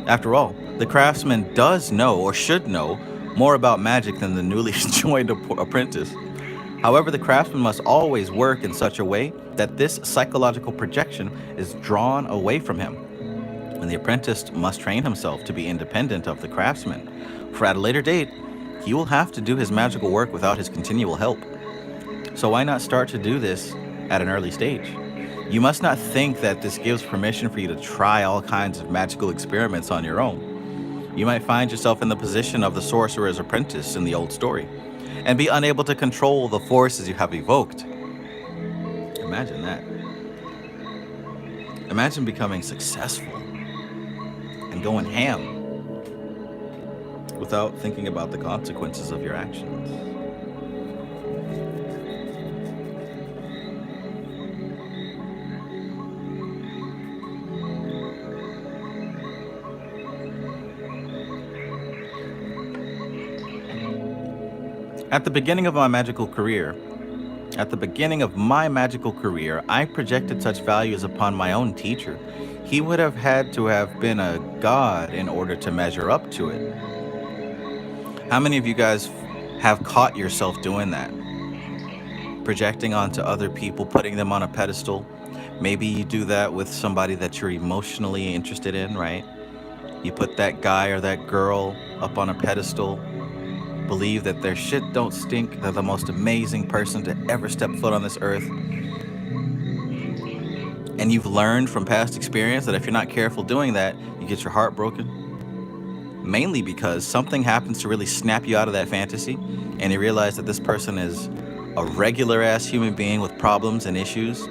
After all, the craftsman does know, or should know, more about magic than the newly joined apprentice. However, the craftsman must always work in such a way that this psychological projection is drawn away from him. And the apprentice must train himself to be independent of the craftsman, for at a later date, he will have to do his magical work without his continual help. So why not start to do this at an early stage? You must not think that this gives permission for you to try all kinds of magical experiments on your own. You might find yourself in the position of the sorcerer's apprentice in the old story, and be unable to control the forces you have evoked. Imagine that. Imagine becoming successful and going ham without thinking about the consequences of your actions. At the beginning of my magical career, I projected such values upon my own teacher. He would have had to have been a god in order to measure up to it. How many of you guys have caught yourself doing that? Projecting onto other people, putting them on a pedestal. Maybe you do that with somebody that you're emotionally interested in, right? You put that guy or that girl up on a pedestal, believe that their shit don't stink, they're the most amazing person to ever step foot on this earth. And you've learned from past experience that if you're not careful doing that, you get your heart broken. Mainly because something happens to really snap you out of that fantasy, and you realize that this person is a regular ass human being with problems and issues,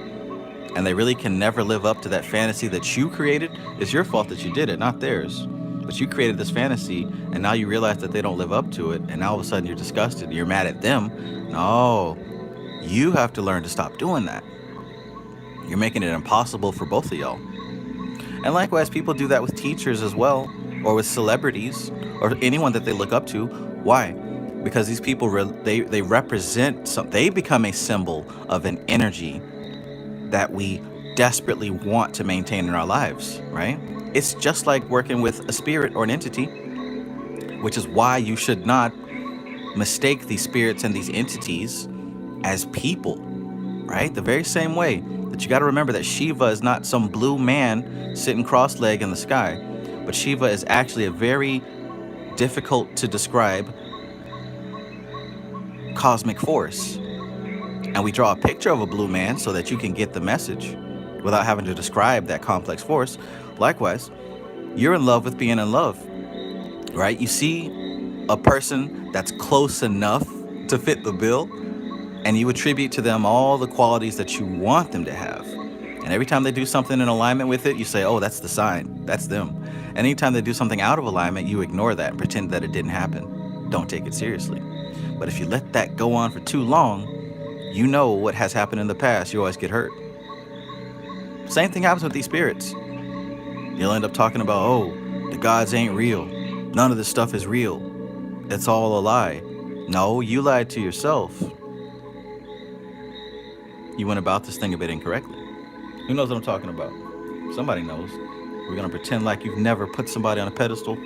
and they really can never live up to that fantasy that you created. It's your fault that you did it, not theirs. But you created this fantasy, and now you realize that they don't live up to it, and now all of a sudden you're disgusted, you're mad at them. No, you have to learn to stop doing that. You're making it impossible for both of y'all. And likewise, people do that with teachers as well, or with celebrities, or anyone that they look up to. Why? Because these people, they represent something. They become a symbol of an energy that we desperately want to maintain in our lives, right? It's just like working with a spirit or an entity, which is why you should not mistake these spirits and these entities as people, right? The very same way that you got to remember that Shiva is not some blue man sitting cross-legged in the sky, but Shiva is actually a very difficult to describe cosmic force. And we draw a picture of a blue man so that you can get the message without having to describe that complex force. Likewise, you're in love with being in love, right? You see a person that's close enough to fit the bill, and you attribute to them all the qualities that you want them to have. And every time they do something in alignment with it, you say, oh, that's the sign, that's them. And anytime they do something out of alignment, you ignore that and pretend that it didn't happen. Don't take it seriously. But if you let that go on for too long, you know what has happened in the past. You always get hurt. Same thing happens with these spirits. You'll end up talking about, oh, the gods ain't real. None of this stuff is real. It's all a lie. No, you lied to yourself. You went about this thing a bit incorrectly. Who knows what I'm talking about? Somebody knows. We're going to pretend like you've never put somebody on a pedestal.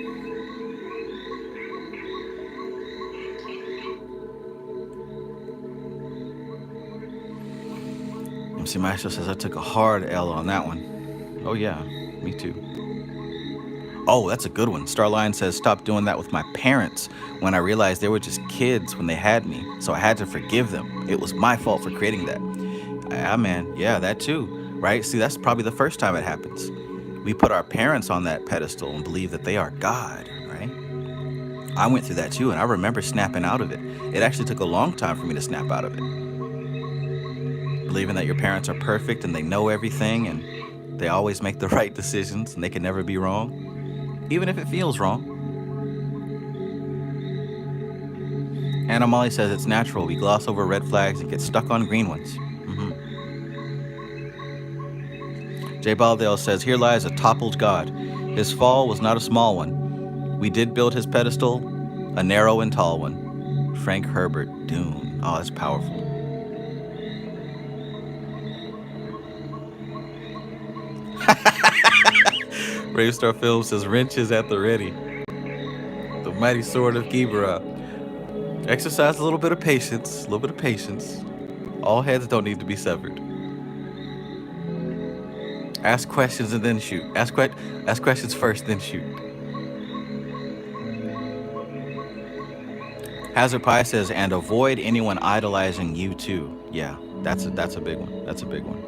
MC Maestro says I took a hard L on that one. Oh yeah, me too. Oh, that's a good one. Starline says, stop doing that with my parents when I realized they were just kids when they had me, so I had to forgive them. It was my fault for creating that. Yeah, man. Yeah, that too, right? See, that's probably the first time it happens. We put our parents on that pedestal and believe that they are God, right? I went through that too, and I remember snapping out of it. It actually took a long time for me to snap out of it. Believing that your parents are perfect and they know everything and they always make the right decisions and they can never be wrong. even if it feels wrong. Anna Molly says it's natural. We gloss over red flags and get stuck on green ones. Jay Baldale says, here lies a toppled god. His fall was not a small one. We did build his pedestal, a narrow and tall one. Frank Herbert, Dune. Oh, that's powerful. Bravestar Film says, wrenches at the ready. The mighty sword of Gibra. Exercise a little bit of patience. A little bit of patience. All heads don't need to be severed. Ask questions and then shoot. Ask questions first, then shoot. Hazard Pie says, and avoid anyone idolizing you too. Yeah, that's a big one. That's a big one.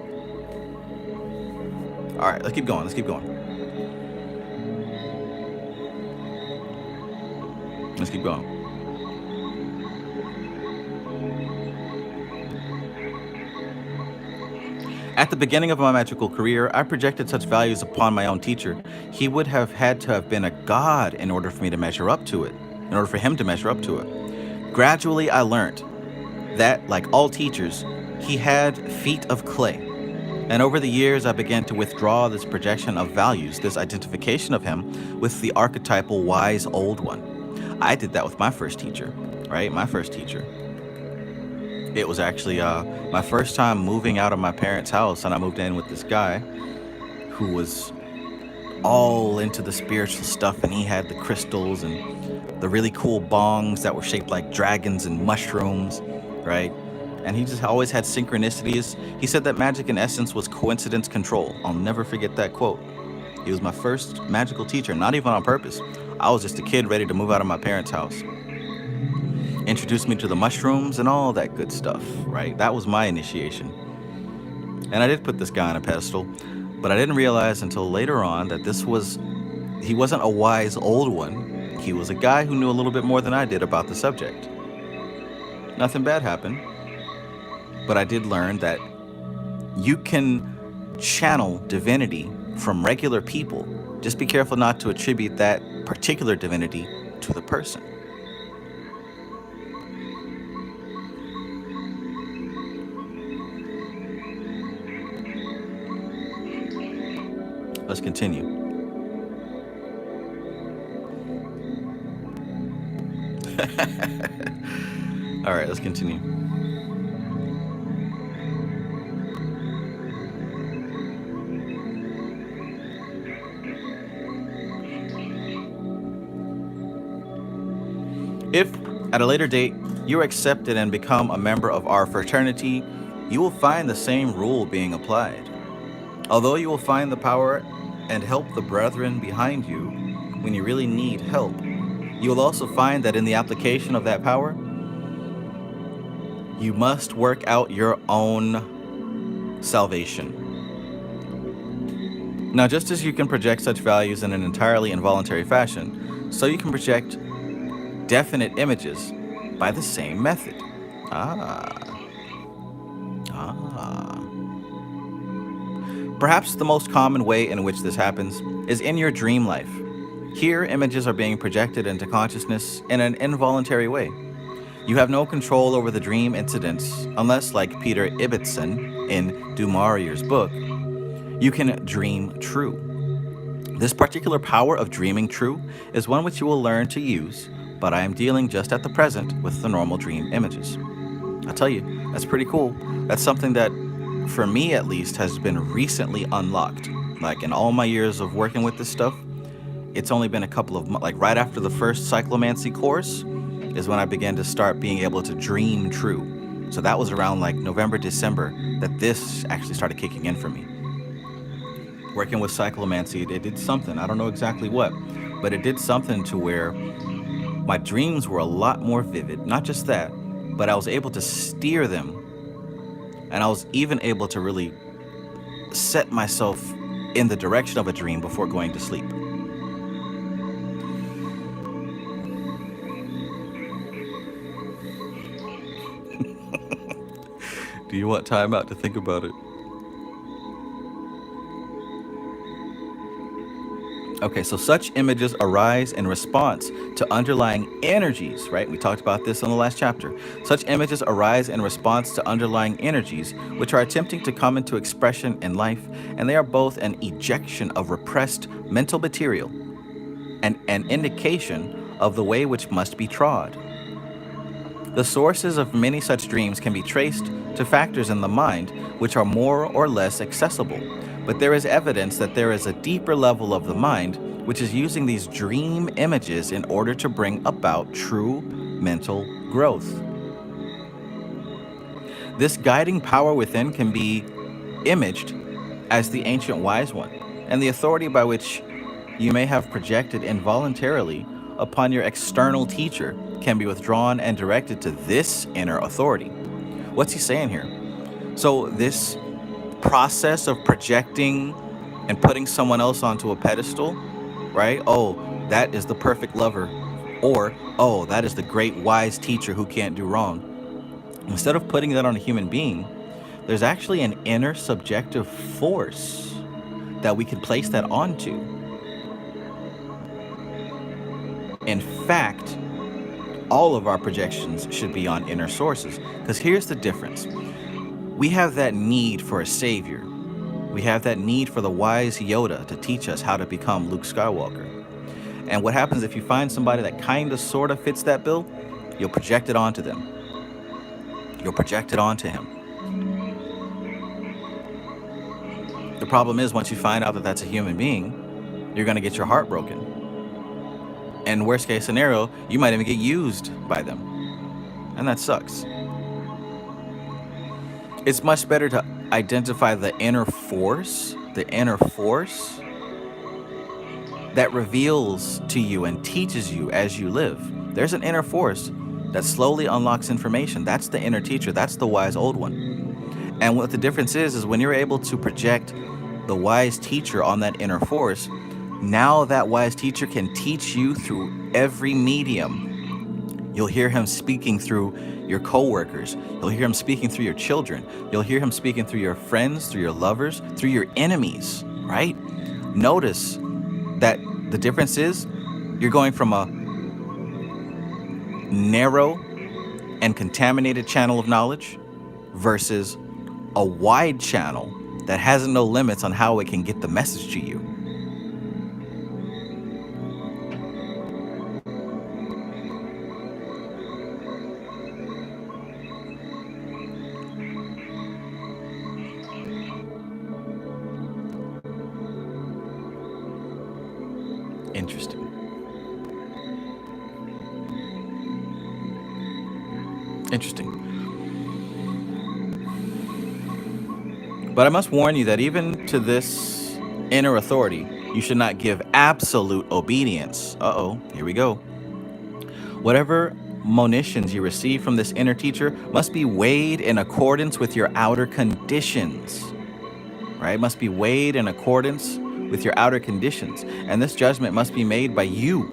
All right, let's keep going. Let's keep going. Let's keep going. At the beginning of my magical career, I projected such values upon my own teacher. He would have had to have been a god in order for me to measure up to it, in order for him to measure up to it. Gradually, I learned that, like all teachers, he had feet of clay. And over the years, I began to withdraw this projection of values, this identification of him with the archetypal wise old one. I did that with my first teacher, right? My first teacher. It was actually my first time moving out of my parents' house, and I moved in with this guy who was all into the spiritual stuff, and he had the crystals and the really cool bongs that were shaped like dragons and mushrooms, right? And he just always had synchronicities. He said that magic in essence was coincidence control. I'll never forget that quote. He was my first magical teacher, not even on purpose. I was just a kid ready to move out of my parents' house. Introduced me to the mushrooms and all that good stuff, right? That was my initiation. And I did put this guy on a pedestal, but I didn't realize until later on that he wasn't a wise old one. He was a guy who knew a little bit more than I did about the subject. Nothing bad happened, but I did learn that you can channel divinity from regular people. Just be careful not to attribute that particular divinity to the person. Let's continue. All right, let's continue. If, at a later date, you're accepted and become a member of our fraternity, you will find the same rule being applied. Although you will find the power and help the brethren behind you when you really need help, you will also find that in the application of that power, you must work out your own salvation. Now, just as you can project such values in an entirely involuntary fashion, so you can project definite images by the same method. Perhaps the most common way in which this happens is in your dream life. Here, images are being projected into consciousness in an involuntary way. You have no control over the dream incidents unless, like Peter Ibbotson in Du Maurier's book, you can dream true. This particular power of dreaming true is one which you will learn to use, but I am dealing just at the present with the normal dream images. I tell you, that's pretty cool. That's something that, for me at least, has been recently unlocked. Like in all my years of working with this stuff, it's only been a couple of months, like right after the first cyclomancy course is when I began to start being able to dream true. So that was around like November, December that this actually started kicking in for me. Working with cyclomancy, it did something. I don't know exactly what, but it did something to where my dreams were a lot more vivid. Not just that, but I was able to steer them. And I was even able to really set myself in the direction of a dream before going to sleep. Do you want time out to think about it? Okay, so such images arise in response to underlying energies, right? We talked about this in the last chapter. Such images arise in response to underlying energies, which are attempting to come into expression in life, and they are both an ejection of repressed mental material and an indication of the way which must be trod. The sources of many such dreams can be traced to factors in the mind which are more or less accessible, but there is evidence that there is a deeper level of the mind which is using these dream images in order to bring about true mental growth. This guiding power within can be imaged as the ancient wise one, and the authority by which you may have projected involuntarily upon your external teacher can be withdrawn and directed to this inner authority. What's he saying here? So, this process of projecting and putting someone else onto a pedestal, right? Oh, that is the perfect lover. Or, oh, that is the great wise teacher who can't do wrong. Instead of putting that on a human being, there's actually an inner subjective force that we can place that onto. In fact, all of our projections should be on inner sources. Because here's the difference. We have that need for a savior. We have that need for the wise Yoda to teach us how to become Luke Skywalker. And what happens if you find somebody that kind of sort of fits that bill? You'll project it onto them. You'll project it onto him. The problem is, once you find out that that's a human being, you're going to get your heart broken. And worst case scenario, you might even get used by them. And that sucks. It's much better to identify the inner force that reveals to you and teaches you as you live. There's an inner force that slowly unlocks information. That's the inner teacher. That's the wise old one. And what the difference is when you're able to project the wise teacher on that inner force, now that wise teacher can teach you through every medium. You'll hear him speaking through your coworkers. You'll hear him speaking through your children. You'll hear him speaking through your friends, through your lovers, through your enemies, right? Notice that the difference is you're going from a narrow and contaminated channel of knowledge versus a wide channel that has no limits on how it can get the message to you. Interesting. But I must warn you that even to this inner authority, you should not give absolute obedience. Here we go. Whatever monitions you receive from this inner teacher must be weighed in accordance with your outer conditions, right? Must be weighed in accordance with your outer conditions. And this judgment must be made by you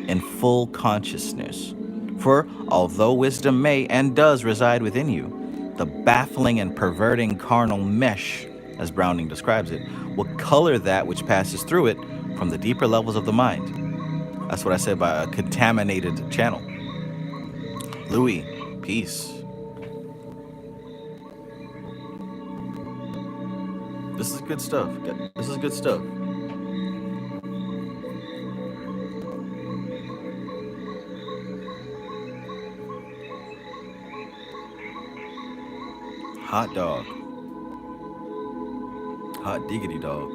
in full consciousness. For although wisdom may and does reside within you, the baffling and perverting carnal mesh, as Browning describes it, will color that which passes through it from the deeper levels of the mind. That's what I said by a contaminated channel. Louis, peace. This is good stuff. This is good stuff. Hot dog. Hot diggity dog.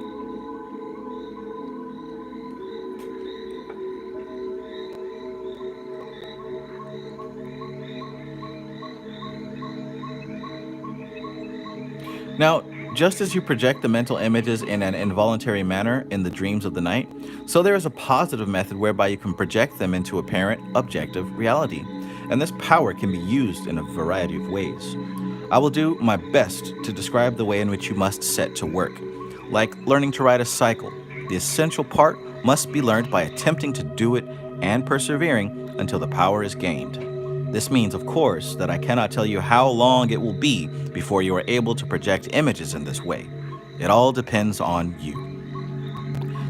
Now, just as you project the mental images in an involuntary manner in the dreams of the night, so there is a positive method whereby you can project them into apparent, objective reality. And this power can be used in a variety of ways. I will do my best to describe the way in which you must set to work. Like learning to ride a cycle, the essential part must be learned by attempting to do it and persevering until the power is gained. This means, of course, that I cannot tell you how long it will be before you are able to project images in this way. It all depends on you.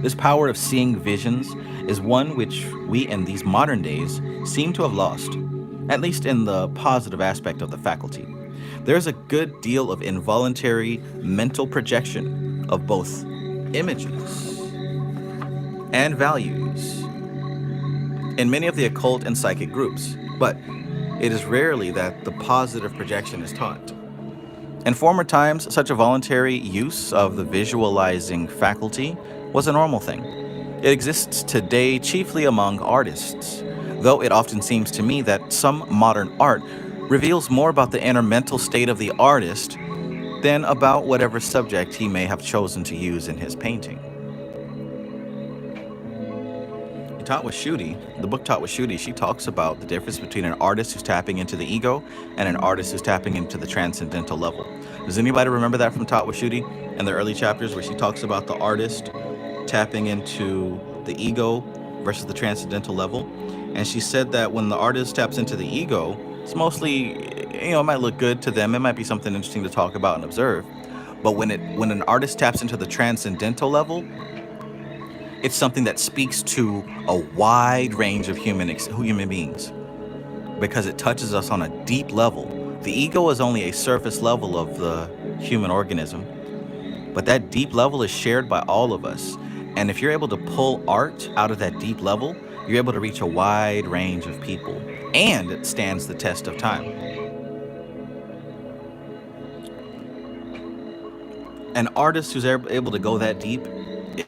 This power of seeing visions is one which we in these modern days seem to have lost, at least in the positive aspect of the faculty. There's a good deal of involuntary mental projection of both images and values in many of the occult and psychic groups, but it is rarely that the positive projection is taught. In former times, such a voluntary use of the visualizing faculty was a normal thing. It exists today chiefly among artists, though it often seems to me that some modern art reveals more about the inner mental state of the artist than about whatever subject he may have chosen to use in his painting. Taught with Shooty, the book Taught with Shooty, she talks about the difference between an artist who's tapping into the ego and an artist who's tapping into the transcendental level. Does anybody remember that from Taught with Shooty in the early chapters where she talks about the artist tapping into the ego versus the transcendental level? And she said that when the artist taps into the ego, it's mostly, it might look good to them. It might be something interesting to talk about and observe. But when an artist taps into the transcendental level, it's something that speaks to a wide range of human beings because it touches us on a deep level. The ego is only a surface level of the human organism, but that deep level is shared by all of us. And if you're able to pull art out of that deep level, you're able to reach a wide range of people, and it stands the test of time. An artist who's able to go that deep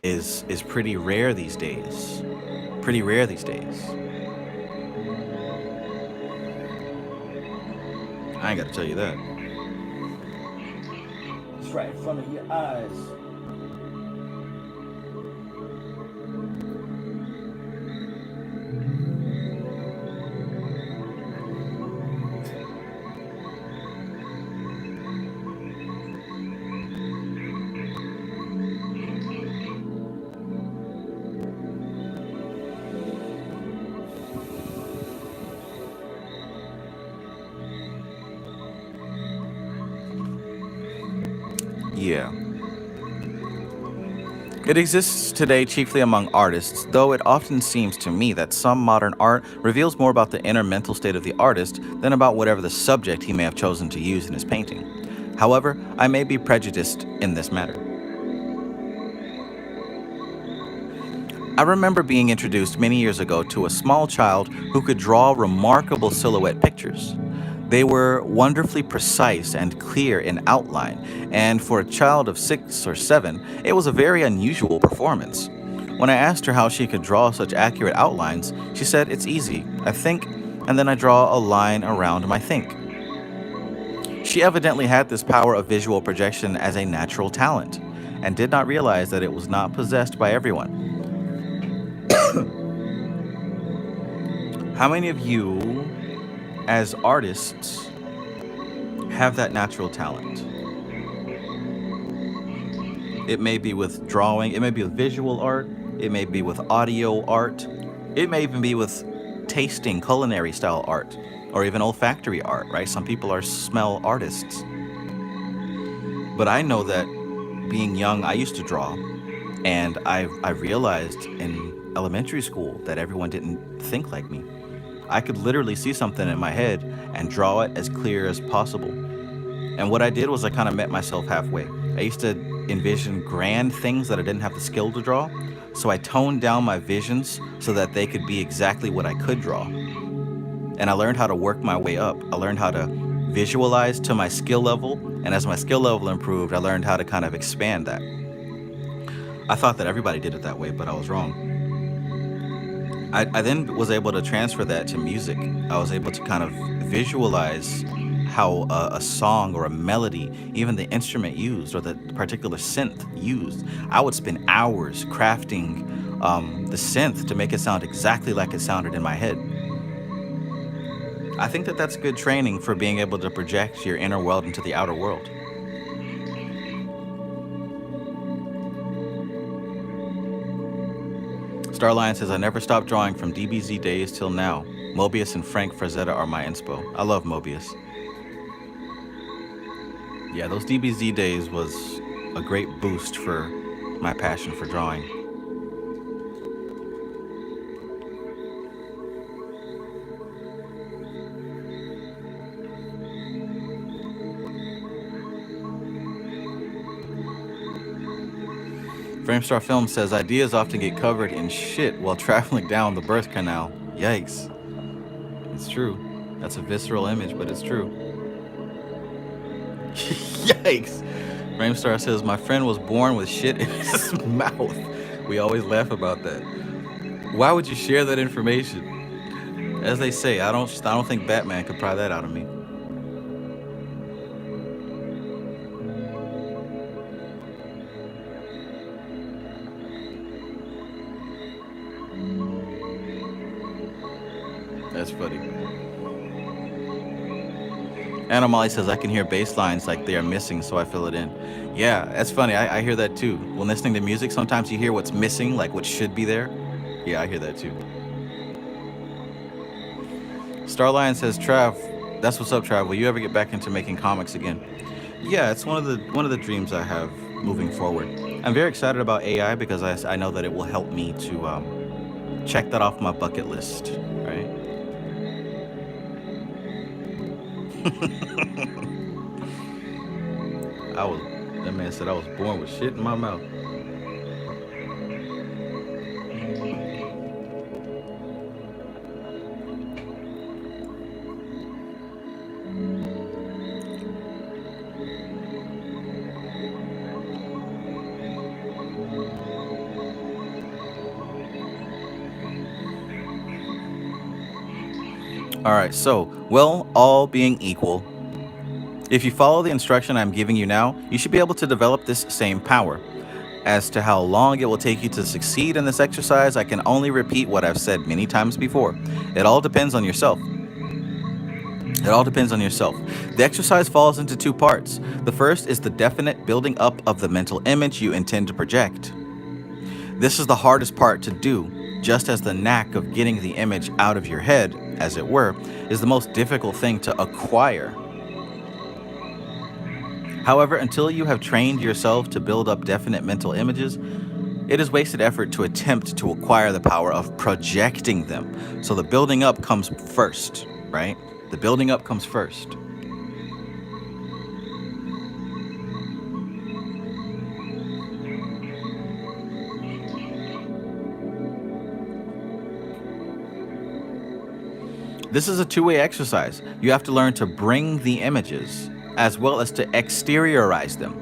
is pretty rare these days. Pretty rare these days. I ain't got to tell you that. It's right in front of your eyes. Yeah. It exists today chiefly among artists, though it often seems to me that some modern art reveals more about the inner mental state of the artist than about whatever the subject he may have chosen to use in his painting. However, I may be prejudiced in this matter. I remember being introduced many years ago to a small child who could draw remarkable silhouette pictures. They were wonderfully precise and clear in outline, and for a child of 6 or 7, it was a very unusual performance. When I asked her how she could draw such accurate outlines, she said, "It's easy. I think, and then I draw a line around my think." She evidently had this power of visual projection as a natural talent, and did not realize that it was not possessed by everyone. How many of you, as artists, have that natural talent? It may be with drawing, it may be with visual art, it may be with audio art, it may even be with tasting, culinary style art, or even olfactory art, right? Some people are smell artists. But I know that being young, I used to draw, and I realized in elementary school that everyone didn't think like me. I could literally see something in my head and draw it as clear as possible. And what I did was I kind of met myself halfway. I used to envision grand things that I didn't have the skill to draw, so I toned down my visions so that they could be exactly what I could draw. And I learned how to work my way up. I learned how to visualize to my skill level, and as my skill level improved, I learned how to kind of expand that. I thought that everybody did it that way, but I was wrong. I then was able to transfer that to music. I was able to kind of visualize how a song or a melody, even the instrument used or the particular synth used, I would spend hours crafting the synth to make it sound exactly like it sounded in my head. I think that that's good training for being able to project your inner world into the outer world. Starline says, "I never stopped drawing from DBZ days till now. Mobius and Frank Frazetta are my inspo." I love Mobius. Yeah, those DBZ days was a great boost for my passion for drawing. Framestar Film says ideas often get covered in shit while traveling down the birth canal. Yikes. It's true. That's a visceral image, but it's true. Yikes. Framestar says my friend was born with shit in his mouth. We always laugh about that. Why would you share that information? As they say, I don't think Batman could pry that out of me. That's funny. Anomaly says I can hear bass lines like they are missing, so I fill it in. Yeah, that's funny. I hear that too. When listening to music, sometimes you hear what's missing, like what should be there. Yeah, I hear that too. Starlion says, Trav, that's what's up, Trav. Will you ever get back into making comics again? Yeah, it's one of the dreams I have moving forward. I'm very excited about AI because I know that it will help me to check that off my bucket list, right? That man said I was born with shit in my mouth. All right, so, well, all being equal, if you follow the instruction I'm giving you now, you should be able to develop this same power. As to how long it will take you to succeed in this exercise, I can only repeat what I've said many times before. It all depends on yourself. It all depends on yourself. The exercise falls into two parts. The first is the definite building up of the mental image you intend to project. This is the hardest part to do, just as the knack of getting the image out of your head, as it were, is the most difficult thing to acquire. However, until you have trained yourself to build up definite mental images, it is wasted effort to attempt to acquire the power of projecting them. So the building up comes first, right? The building up comes first. This is a two-way exercise. You have to learn to bring the images as well as to exteriorize them.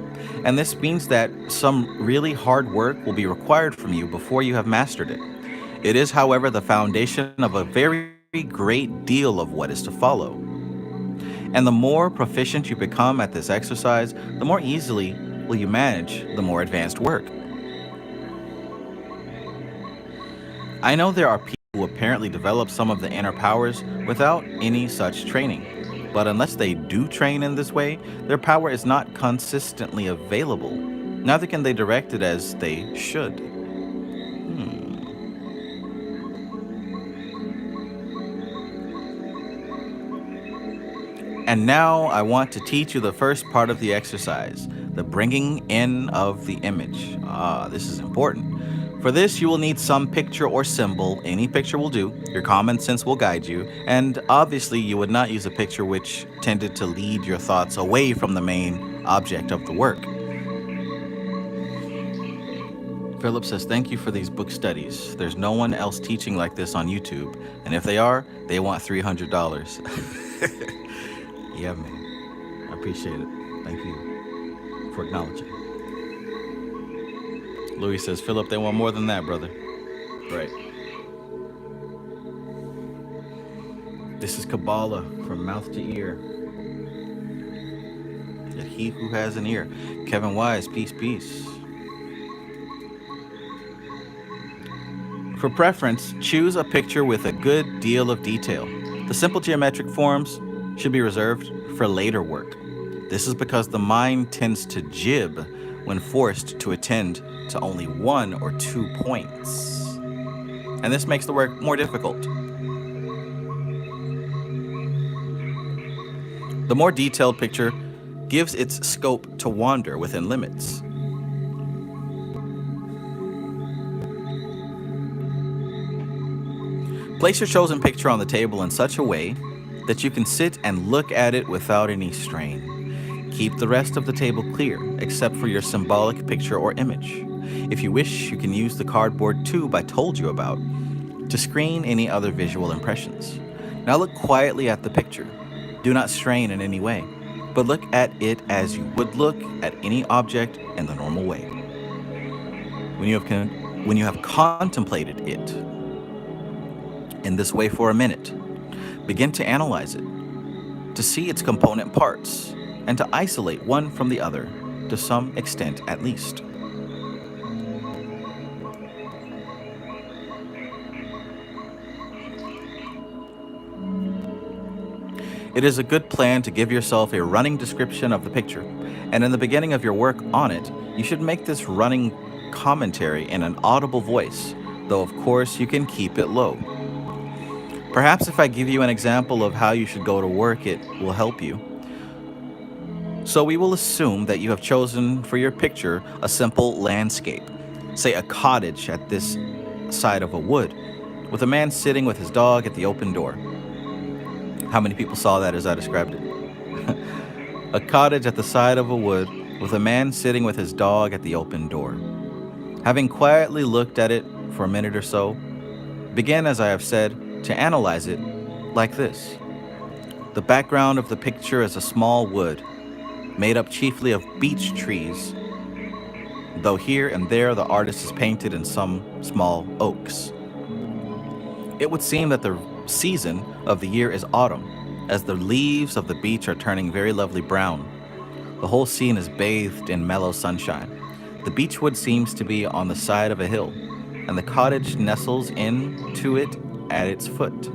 And this means that some really hard work will be required from you before you have mastered it. It is, however, the foundation of a very great deal of what is to follow. And the more proficient you become at this exercise, the more easily will you manage the more advanced work. I know there are people who apparently develop some of the inner powers without any such training. But unless they do train in this way, their power is not consistently available. Neither can they direct it as they should. And now I want to teach you the first part of the exercise, the bringing in of the image. This is important. For this, you will need some picture or symbol. Any picture will do. Your common sense will guide you. And obviously, you would not use a picture which tended to lead your thoughts away from the main object of the work. Philip says, thank you for these book studies. There's no one else teaching like this on YouTube. And if they are, they want $300. Yeah, man. I appreciate it. Thank you for acknowledging. Louis says, Philip, they want more than that, brother. Right. This is Kabbalah from mouth to ear. Yet he who has an ear. Kevin Wise, peace, peace. For preference, choose a picture with a good deal of detail. The simple geometric forms should be reserved for later work. This is because the mind tends to jib when forced to attend to only 1 or 2 points. And this makes the work more difficult. The more detailed picture gives its scope to wander within limits. Place your chosen picture on the table in such a way that you can sit and look at it without any strain. Keep the rest of the table clear, except for your symbolic picture or image. If you wish, you can use the cardboard tube I told you about to screen any other visual impressions. Now look quietly at the picture. Do not strain in any way, but look at it as you would look at any object in the normal way. When you have contemplated it in this way for a minute, begin to analyze it, to see its component parts, and to isolate one from the other, to some extent at least. It is a good plan to give yourself a running description of the picture, and in the beginning of your work on it, you should make this running commentary in an audible voice, though of course you can keep it low. Perhaps if I give you an example of how you should go to work, it will help you. So we will assume that you have chosen for your picture a simple landscape, say a cottage at this side of a wood, with a man sitting with his dog at the open door. How many people saw that as I described it? A cottage at the side of a wood with a man sitting with his dog at the open door. Having quietly looked at it for a minute or so, begin, as I have said, to analyze it like this. The background of the picture is a small wood, made up chiefly of beech trees, though here and there the artist has painted in some small oaks. It would seem that the season of the year is autumn, as the leaves of the beech are turning very lovely brown. The whole scene is bathed in mellow sunshine. The beechwood seems to be on the side of a hill, and the cottage nestles into it at its foot,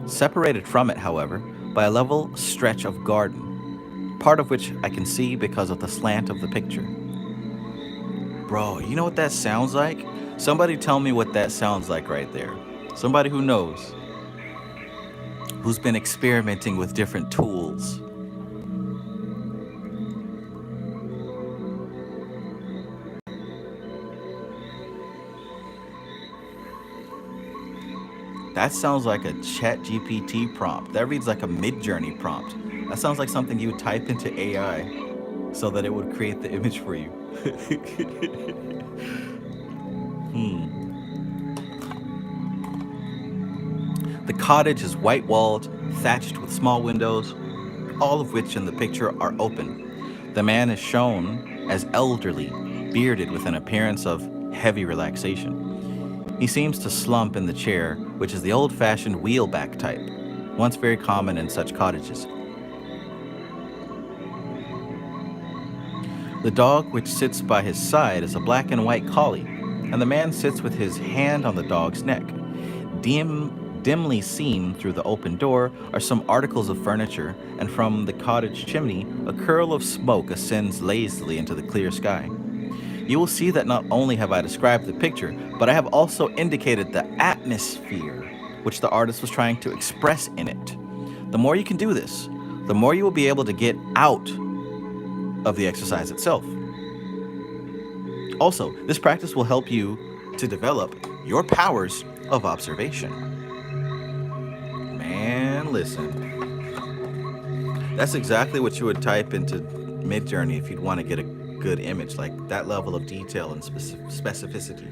separated from it, however, by a level stretch of garden, part of which I can see because of the slant of the picture. Bro, you know what that sounds like? Somebody tell me what that sounds like right there. Somebody who knows, who's been experimenting with different tools. That sounds like a ChatGPT prompt. That reads like a Mid-Journey prompt. That sounds like something you would type into AI so that it would create the image for you. The cottage is white-walled, thatched with small windows, all of which in the picture are open. The man is shown as elderly, bearded with an appearance of heavy relaxation. He seems to slump in the chair, which is the old-fashioned wheelback type, once very common in such cottages. The dog which sits by his side is a black and white collie, and the man sits with his hand on the dog's neck. Dimly seen through the open door are some articles of furniture, and from the cottage chimney a curl of smoke ascends lazily into the clear sky. You will see that not only have I described the picture, but I have also indicated the atmosphere which the artist was trying to express in it. The more you can do this, the more you will be able to get out of the exercise itself. Also, this practice will help you to develop your powers of observation. Man, listen. That's exactly what you would type into Mid-Journey if you'd want to get a good image, like that level of detail and specificity.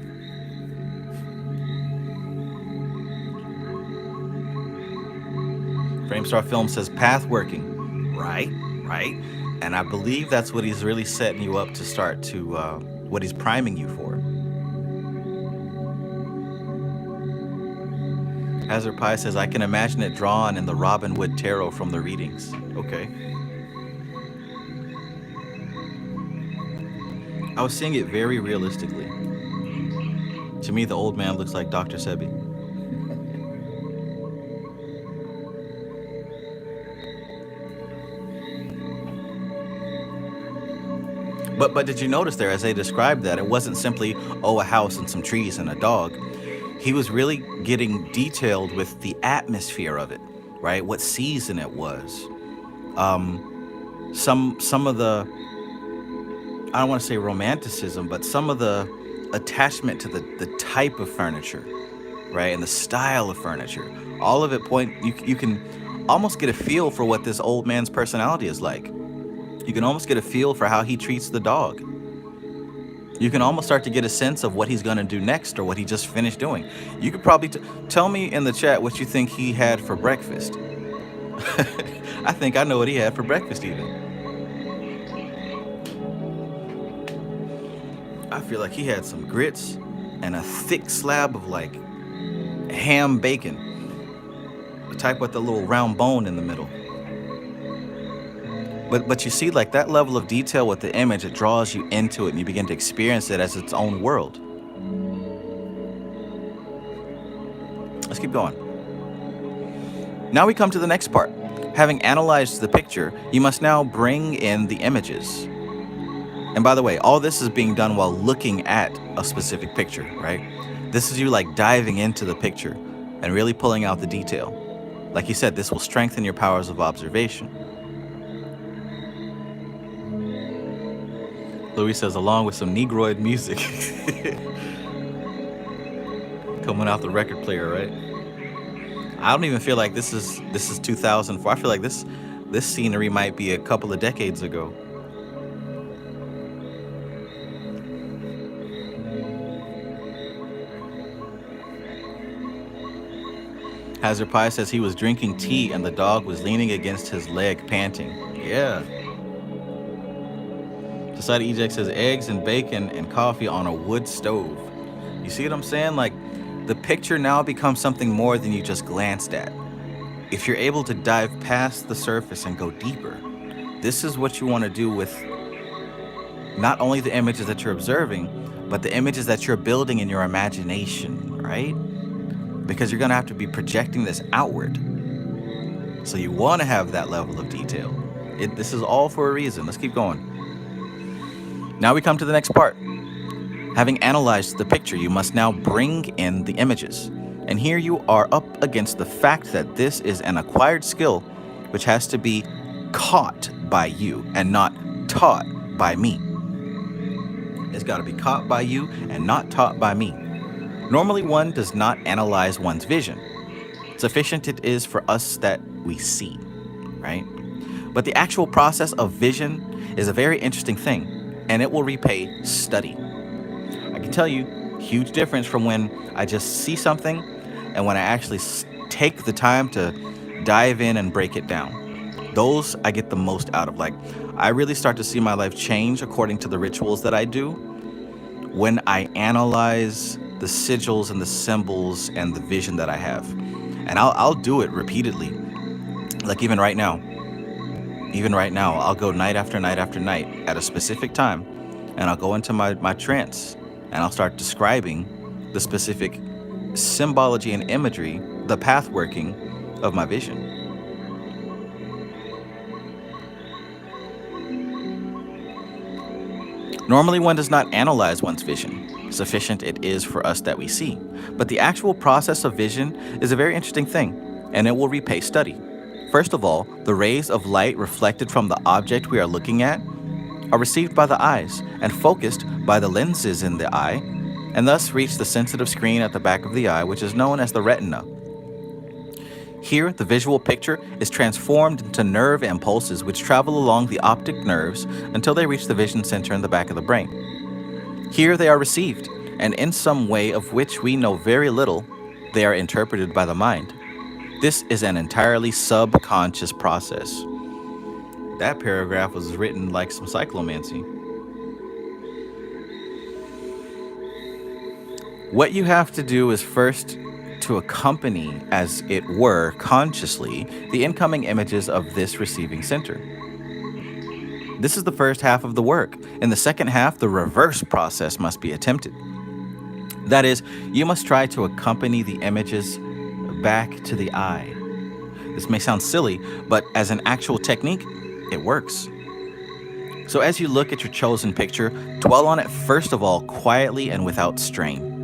Framestar Film says path working. Right. And I believe that's what he's really setting you up to start to, what he's priming you for. Hazard Pie says, I can imagine it drawn in the Robin Wood Tarot from the readings. Okay. I was seeing it very realistically. To me, the old man looks like Dr. Sebi. But did you notice there, as they described that, it wasn't simply, oh, a house and some trees and a dog. He was really getting detailed with the atmosphere of it, right? What season it was. Some of the, I don't want to say romanticism, but some of the attachment to the type of furniture, right? And the style of furniture. All of it you can almost get a feel for what this old man's personality is like. You can almost get a feel for how he treats the dog. You can almost start to get a sense of what he's going to do next or what he just finished doing. You could probably tell me in the chat what you think he had for breakfast. I think I know what he had for breakfast even. I feel like he had some grits and a thick slab of like ham bacon. The type with the little round bone in the middle. But you see, like that level of detail with the image, it draws you into it and you begin to experience it as its own world. Let's keep going. Now we come to the next part. Having analyzed the picture, you must now bring in the images. And by the way, all this is being done while looking at a specific picture, right? This is you like diving into the picture and really pulling out the detail. Like you said, this will strengthen your powers of observation. Louis says, along with some Negroid music. Coming out the record player, right? I don't even feel like this is 2004. I feel like this scenery might be a couple of decades ago. Hazard Pie says he was drinking tea and the dog was leaning against his leg, panting. Yeah. Society Eject says eggs and bacon and coffee on a wood stove. You see what I'm saying? Like, the picture now becomes something more than you just glanced at. If you're able to dive past the surface and go deeper, this is what you want to do with not only the images that you're observing, but the images that you're building in your imagination, right? Because you're going to have to be projecting this outward. So you want to have that level of detail. This is all for a reason. Let's keep going. Now we come to the next part. Having analyzed the picture, you must now bring in the images. And here you are up against the fact that this is an acquired skill which has to be caught by you and not taught by me. It's got to be caught by you and not taught by me. Normally, one does not analyze one's vision. Sufficient it is for us that we see, right? But the actual process of vision is a very interesting thing, and it will repay study. I can tell you, huge difference from when I just see something and when I actually take the time to dive in and break it down. Those I get the most out of. Like, I really start to see my life change according to the rituals that I do when I analyze the sigils and the symbols and the vision that I have. And I'll do it repeatedly. Like even right now, I'll go night after night after night at a specific time, and I'll go into my trance, and I'll start describing the specific symbology and imagery, the path working of my vision. Normally, one does not analyze one's vision. Sufficient it is for us that we see. But the actual process of vision is a very interesting thing, and it will repay study. First of all, the rays of light reflected from the object we are looking at are received by the eyes and focused by the lenses in the eye, and thus reach the sensitive screen at the back of the eye, which is known as the retina. Here, the visual picture is transformed into nerve impulses which travel along the optic nerves until they reach the vision center in the back of the brain. Here they are received, and in some way of which we know very little, they are interpreted by the mind. This is an entirely subconscious process. That paragraph was written like some cyclomancy. What you have to do is first to accompany, as it were, consciously, the incoming images of this receiving center. This is the first half of the work. In the second half, the reverse process must be attempted. That is, you must try to accompany the images back to the eye. This may sound silly, but as an actual technique, it works. So as you look at your chosen picture, dwell on it first of all quietly and without strain.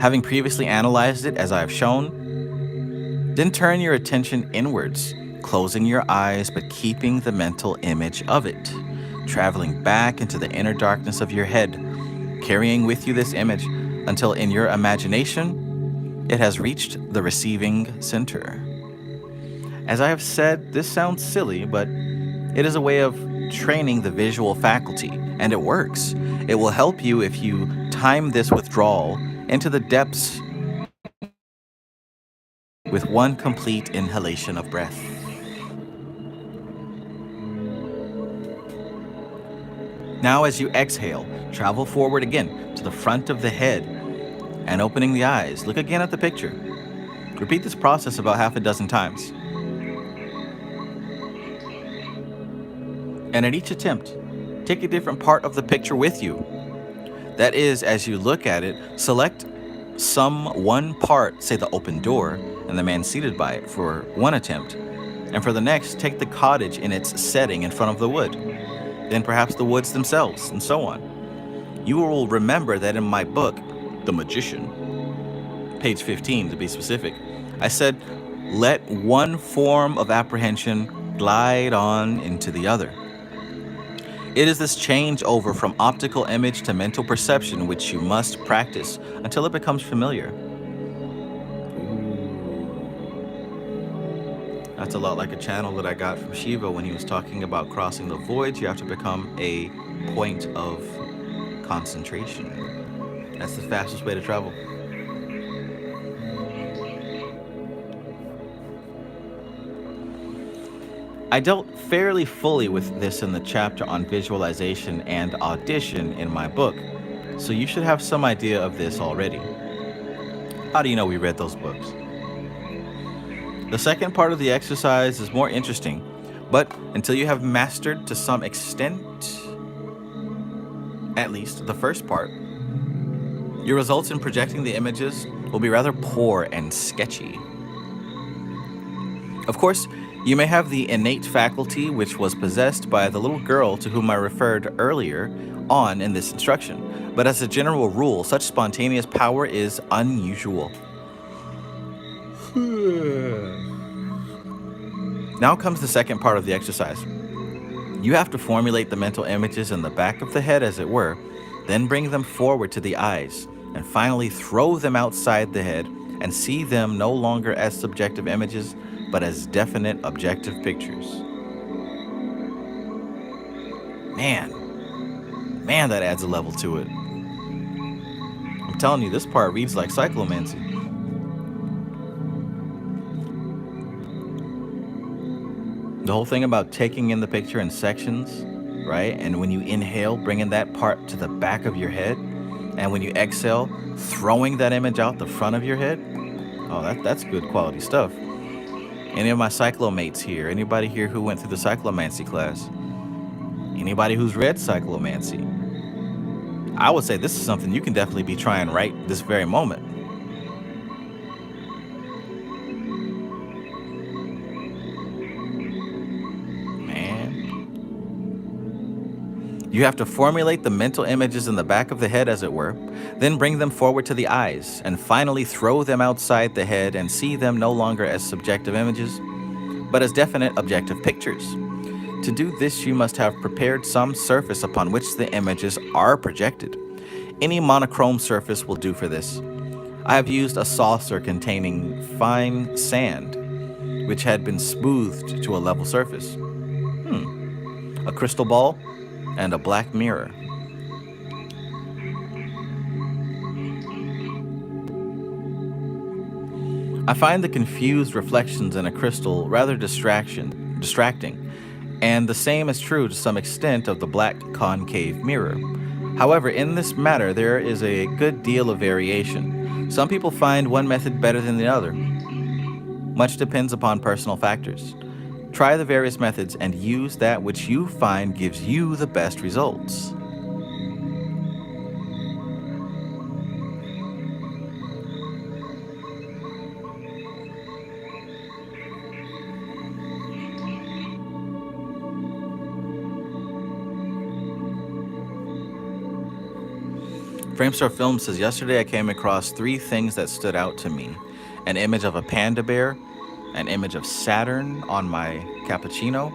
Having previously analyzed it as I have shown, then turn your attention inwards, closing your eyes but keeping the mental image of it, traveling back into the inner darkness of your head, carrying with you this image until in your imagination it has reached the receiving center. As I have said, this sounds silly, but it is a way of training the visual faculty, and it works. It will help you if you time this withdrawal into the depths with one complete inhalation of breath. Now, as you exhale, travel forward again to the front of the head and opening the eyes. Look again at the picture. Repeat this process about half a dozen times. And at each attempt, take a different part of the picture with you. That is, as you look at it, select one part, say the open door and the man seated by it, for one attempt. And for the next, take the cottage in its setting in front of the wood. Then perhaps the woods themselves, and so on. You will remember that in my book, The Magician, page 15 to be specific, I said, let one form of apprehension glide on into the other. It is this change over from optical image to mental perception which you must practice until it becomes familiar. That's a lot like a channel that I got from Shiva when he was talking about crossing the void. You have to become a point of concentration. That's the fastest way to travel. I dealt fairly fully with this in the chapter on visualization and audition in my book, so you should have some idea of this already. How do you know we read those books? The second part of the exercise is more interesting, but until you have mastered to some extent, at least the first part, your results in projecting the images will be rather poor and sketchy. Of course, you may have the innate faculty which was possessed by the little girl to whom I referred earlier on in this instruction, but as a general rule, such spontaneous power is unusual. Now comes the second part of the exercise. You have to formulate the mental images in the back of the head, as it were, then bring them forward to the eyes, and finally throw them outside the head and see them no longer as subjective images, but as definite objective pictures. Man, that adds a level to it. I'm telling you, this part reads like cyclomancy. The whole thing about taking in the picture in sections, right? And when you inhale, bringing that part to the back of your head, and when you exhale, throwing that image out the front of your head. Oh, that's good quality stuff. Any of my cyclomates here? Anybody here who went through the cyclomancy class? Anybody who's read cyclomancy? I would say this is something you can definitely be trying right this very moment. You have to formulate the mental images in the back of the head, as it were, then bring them forward to the eyes, and finally throw them outside the head and see them no longer as subjective images, but as definite objective pictures. To do this, you must have prepared some surface upon which the images are projected. Any monochrome surface will do for this. I have used a saucer containing fine sand, which had been smoothed to a level surface. A crystal ball, and a black mirror. I find the confused reflections in a crystal rather distracting, and the same is true to some extent of the black concave mirror. However, in this matter, there is a good deal of variation. Some people find one method better than the other. Much depends upon personal factors. Try the various methods and use that which you find gives you the best results. Framestar Film says, yesterday I came across 3 things that stood out to me. An image of a panda bear, an image of Saturn on my cappuccino,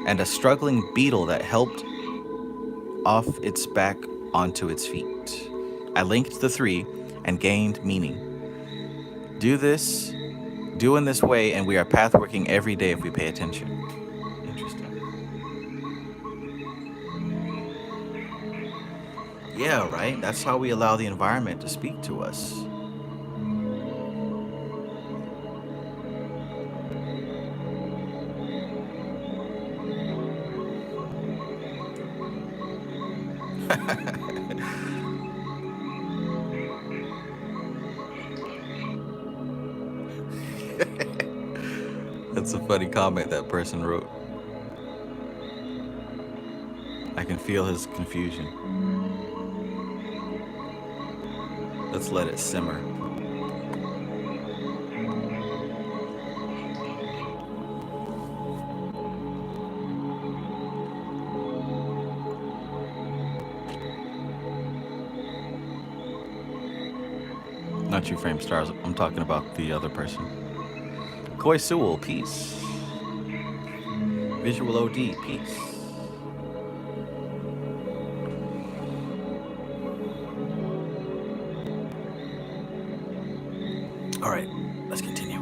and a struggling beetle that helped off its back onto its feet. I linked the 3 and gained meaning. Do in this way, and we are pathworking every day if we pay attention. Interesting. Yeah, right? That's how we allow the environment to speak to us. That's a funny comment that person wrote. I can feel his confusion. Let's let it simmer. Not you, Frame Stars. I'm talking about the other person. Koi Sewell, peace. Visual OD, peace. All right, let's continue.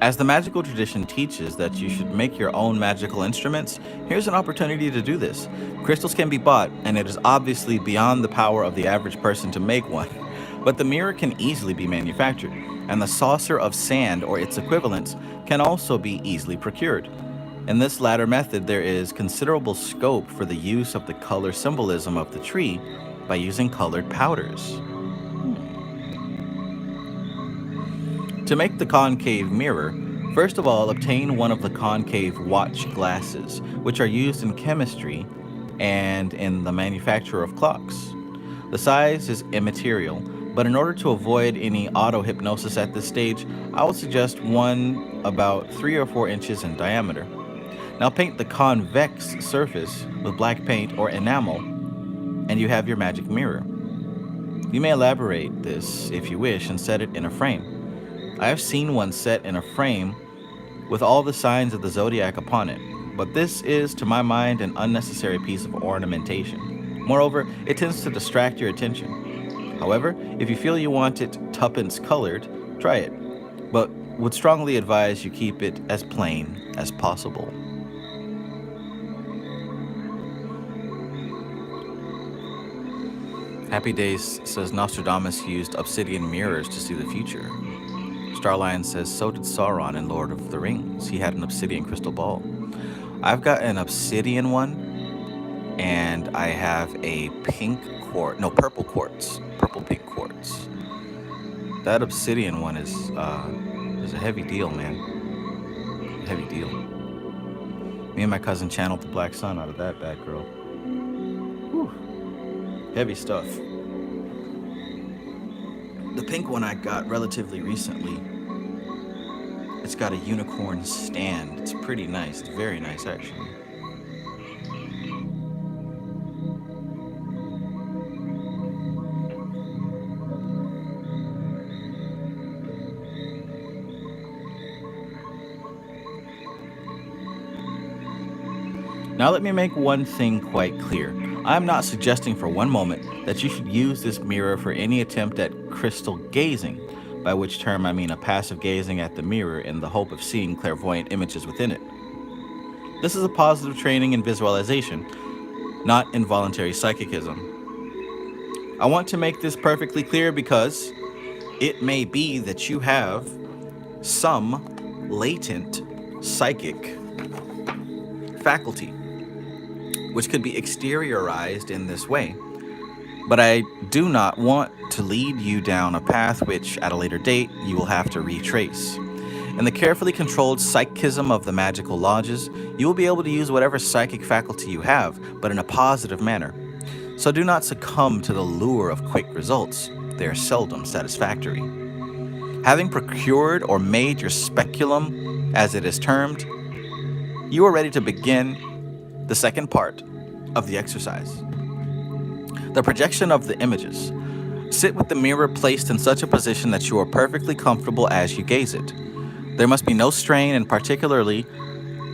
As the magical tradition teaches that you should make your own magical instruments, here's an opportunity to do this. Crystals can be bought, and it is obviously beyond the power of the average person to make one. But the mirror can easily be manufactured, and the saucer of sand or its equivalents can also be easily procured. In this latter method, there is considerable scope for the use of the color symbolism of the tree by using colored powders. To make the concave mirror, first of all, obtain one of the concave watch glasses, which are used in chemistry and in the manufacture of clocks. The size is immaterial, but in order to avoid any auto-hypnosis at this stage, I would suggest one about 3 or 4 inches in diameter. Now paint the convex surface with black paint or enamel, and you have your magic mirror. You may elaborate this if you wish and set it in a frame. I have seen one set in a frame with all the signs of the zodiac upon it, but this is, to my mind, an unnecessary piece of ornamentation. Moreover, it tends to distract your attention. However, if you feel you want it tuppence colored, try it, but would strongly advise you keep it as plain as possible. Happy Days says Nostradamus used obsidian mirrors to see the future. Starlion says, so did Sauron in Lord of the Rings. He had an obsidian crystal ball. I've got an obsidian one, and I have a purple quartz, purple-pink quartz. That obsidian one is a heavy deal, man. Heavy deal. Me and my cousin channeled the Black Sun out of that bad girl. Whew. Heavy stuff. The pink one I got relatively recently. It's got a unicorn stand. It's pretty nice. It's very nice, actually. Now let me make one thing quite clear. I am not suggesting for one moment that you should use this mirror for any attempt at crystal gazing, by which term I mean a passive gazing at the mirror in the hope of seeing clairvoyant images within it. This is a positive training in visualization, not involuntary psychicism. I want to make this perfectly clear because it may be that you have some latent psychic faculty, which could be exteriorized in this way. But I do not want to lead you down a path which, at a later date, you will have to retrace. In the carefully controlled psychism of the magical lodges, you will be able to use whatever psychic faculty you have, but in a positive manner. So do not succumb to the lure of quick results. They are seldom satisfactory. Having procured or made your speculum, as it is termed, you are ready to begin the second part of the exercise. The projection of the images. Sit with the mirror placed in such a position that you are perfectly comfortable as you gaze it. There must be no strain, and particularly,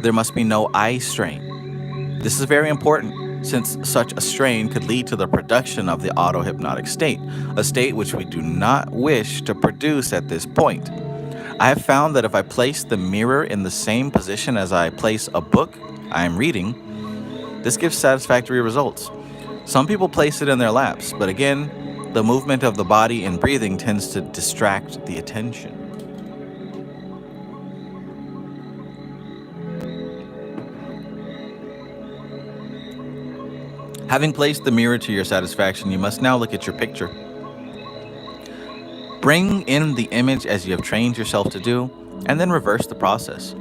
there must be no eye strain. This is very important, since such a strain could lead to the production of the auto-hypnotic state, a state which we do not wish to produce at this point. I have found that if I place the mirror in the same position as I place a book I am reading, this gives satisfactory results. Some people place it in their laps, but again, the movement of the body and breathing tends to distract the attention. Having placed the mirror to your satisfaction, you must now look at your picture. Bring in the image as you have trained yourself to do, and then reverse the process.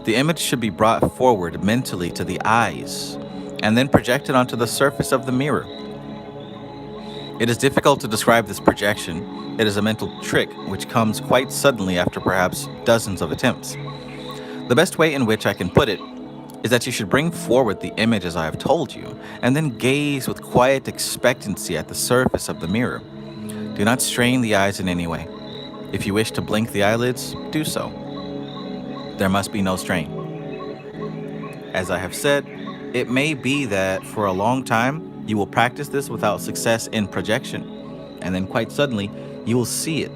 The image should be brought forward mentally to the eyes, and then projected onto the surface of the mirror. It is difficult to describe this projection. It is a mental trick which comes quite suddenly after perhaps dozens of attempts. The best way in which I can put it is that you should bring forward the image as I have told you, and then gaze with quiet expectancy at the surface of the mirror. Do not strain the eyes in any way. If you wish to blink the eyelids, do so. There must be no strain. As I have said, it may be that for a long time you will practice this without success in projection, and then quite suddenly you will see it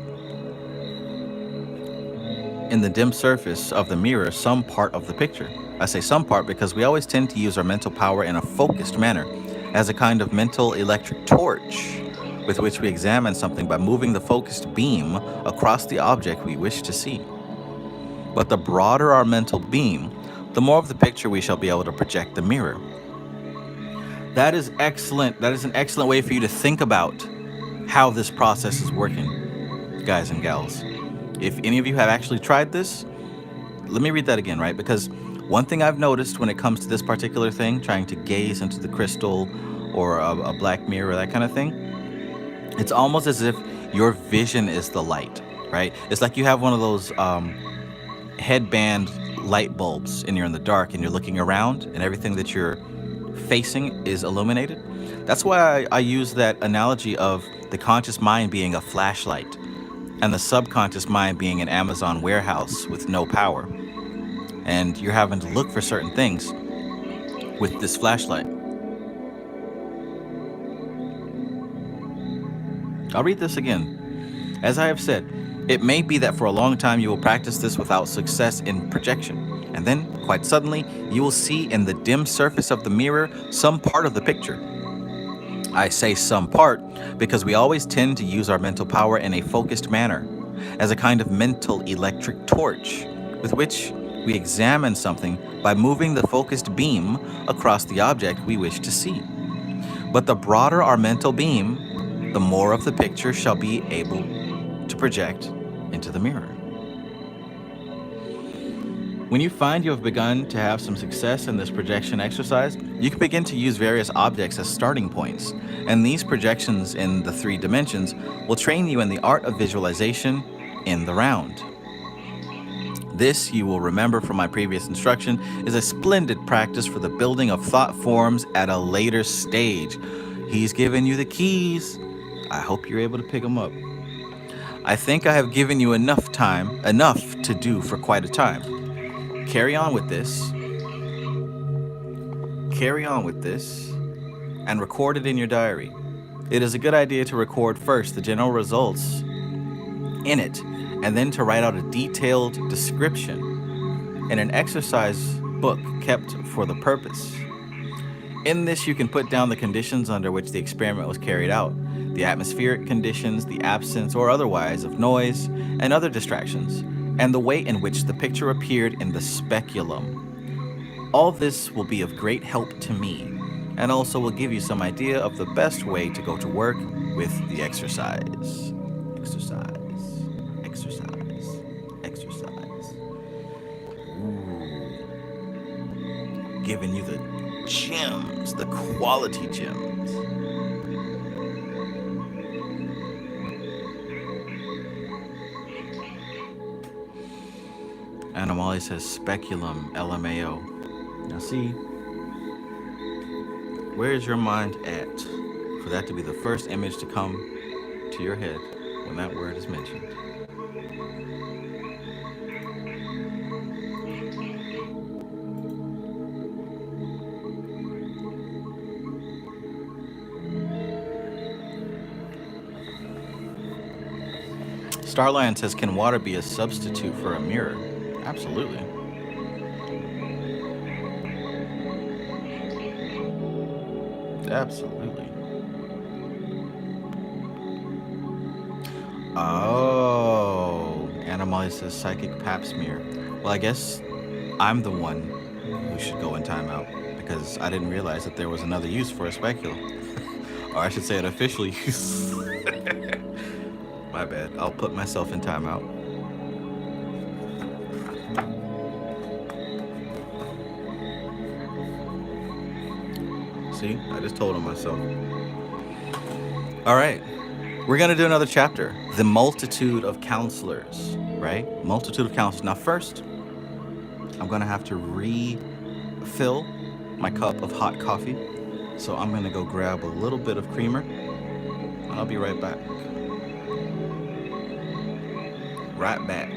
in the dim surface of the mirror, some part of the picture. I say some part because we always tend to use our mental power in a focused manner, as a kind of mental electric torch with which we examine something by moving the focused beam across the object we wish to see. But the broader our mental beam, the more of the picture we shall be able to project the mirror. That is excellent. That is an excellent way for you to think about how this process is working, guys and gals. If any of you have actually tried this, let me read that again, right? Because one thing I've noticed when it comes to this particular thing, trying to gaze into the crystal or a black mirror, that kind of thing, it's almost as if your vision is the light, right? It's like you have one of those headband light bulbs and you're in the dark and you're looking around and everything that you're facing is illuminated. That's why I use that analogy of the conscious mind being a flashlight and the subconscious mind being an Amazon warehouse with no power. And you're having to look for certain things with this flashlight. I'll read this again. As I have said, it may be that for a long time you will practice this without success in projection, and then, quite suddenly, you will see in the dim surface of the mirror some part of the picture. I say some part because we always tend to use our mental power in a focused manner, as a kind of mental electric torch, with which we examine something by moving the focused beam across the object we wish to see. But the broader our mental beam, the more of the picture shall be able to project into the mirror. When you find you have begun to have some success in this projection exercise, you can begin to use various objects as starting points, and these projections in the 3 dimensions will train you in the art of visualization in the round. This, you will remember from my previous instruction, is a splendid practice for the building of thought forms at a later stage. He's given you the keys. I hope you're able to pick them up. I think I have given you enough to do for quite a time. Carry on with this, and record it in your diary. It is a good idea to record first the general results in it, and then to write out a detailed description in an exercise book kept for the purpose. In this, you can put down the conditions under which the experiment was carried out, the atmospheric conditions, the absence or otherwise of noise and other distractions, and the way in which the picture appeared in the speculum. All this will be of great help to me, and also will give you some idea of the best way to go to work with the exercise. Exercise. Ooh. Giving you the gems, the quality gems. Animali says speculum, LMAO. Now see, where is your mind at for that to be the first image to come to your head when that word is mentioned? Starlion says, can water be a substitute for a mirror? Absolutely. Absolutely. Oh, Animali says psychic pap smear. Well, I guess I'm the one who should go in timeout because I didn't realize that there was another use for a speculum. Or I should say an official use. My bad. I'll put myself in timeout. See, I just told him myself. All right, we're gonna do another chapter, the multitude of counselors, right? Multitude of counselors. Now first, I'm gonna have to refill my cup of hot coffee. So I'm gonna go grab a little bit of creamer and I'll be right back. Right back.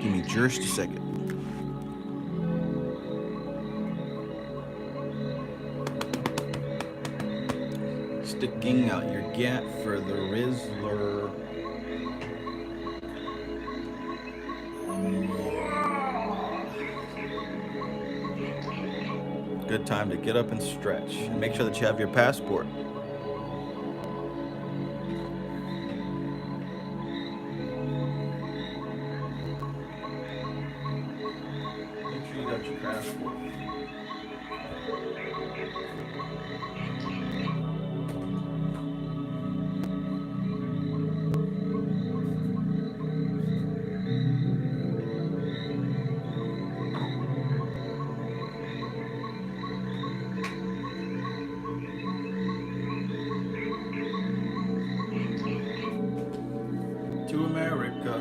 Give me just a second. Sticking out your gat for the Rizzler. Good time to get up and stretch. And make sure that you have your passport. Make sure you got your passport. To America.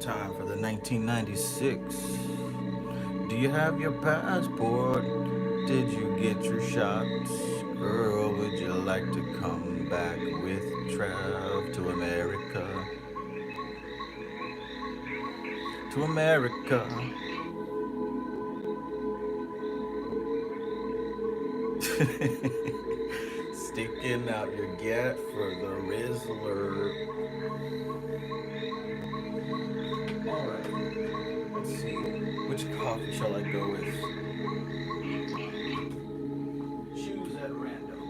Time for the 1996. Do you have your passport? Did you get your shots? Girl, would you like to come back with Trav to America? To America. Sticking out your gat for the Rizzler. Alright, let's see. Which coffee shall I go with? Choose at random.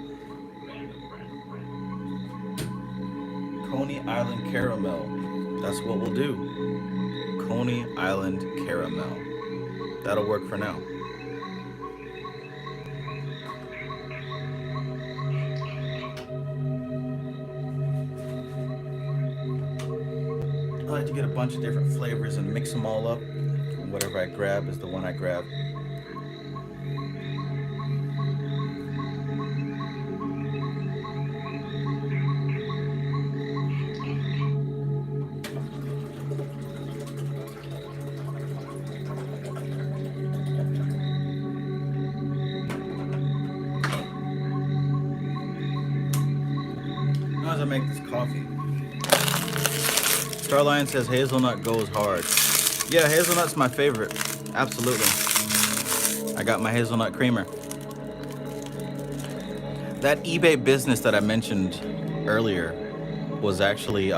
Coney Island Caramel. That's what we'll do. Coney Island Caramel. That'll work for now. I like to get a bunch of different flavors and mix them all up. And whatever I grab is the one I grab. Now as I make this coffee, Starline says hazelnut goes hard. Yeah, hazelnut's my favorite. Absolutely. I got my hazelnut creamer. That eBay business that I mentioned earlier was actually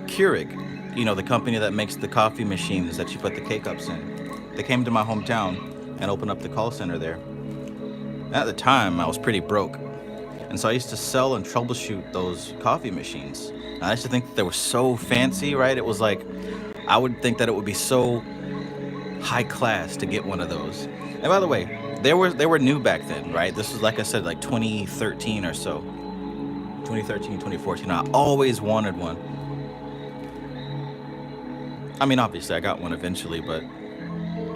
Keurig, you know, the company that makes the coffee machines that you put the K-Cups in. They came to my hometown and opened up the call center there. At the time, I was pretty broke. And so I used to sell and troubleshoot those coffee machines. And I used to think that they were so fancy, right? It was like, I would think that it would be so high class to get one of those. And by the way, they were new back then, right? This was, like I said, like 2013 or so. 2013, 2014. I always wanted one. I mean, obviously I got one eventually, but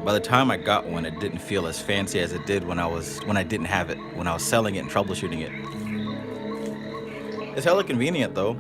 by the time I got one, it didn't feel as fancy as it did when I didn't have it, when I was selling it and troubleshooting it. It's hella convenient though.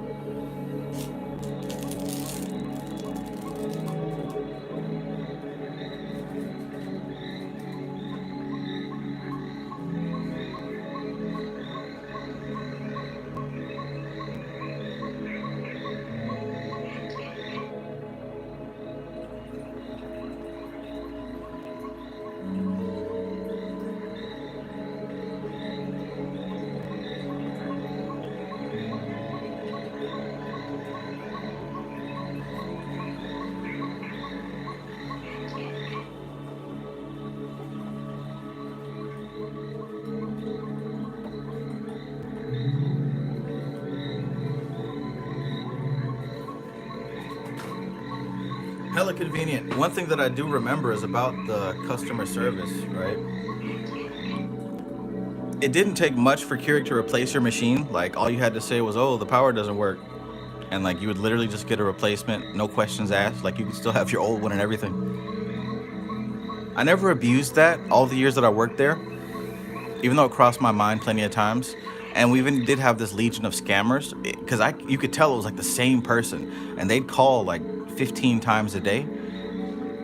Hella convenient. One thing that I do remember is about the customer service, right? It didn't take much for Keurig to replace your machine. Like, all you had to say was, oh, the power doesn't work. And like, you would literally just get a replacement, no questions asked. Like, you could still have your old one and everything. I never abused that all the years that I worked there, even though it crossed my mind plenty of times. And we even did have this legion of scammers, because you could tell it was like the same person, and they'd call like 15 times a day,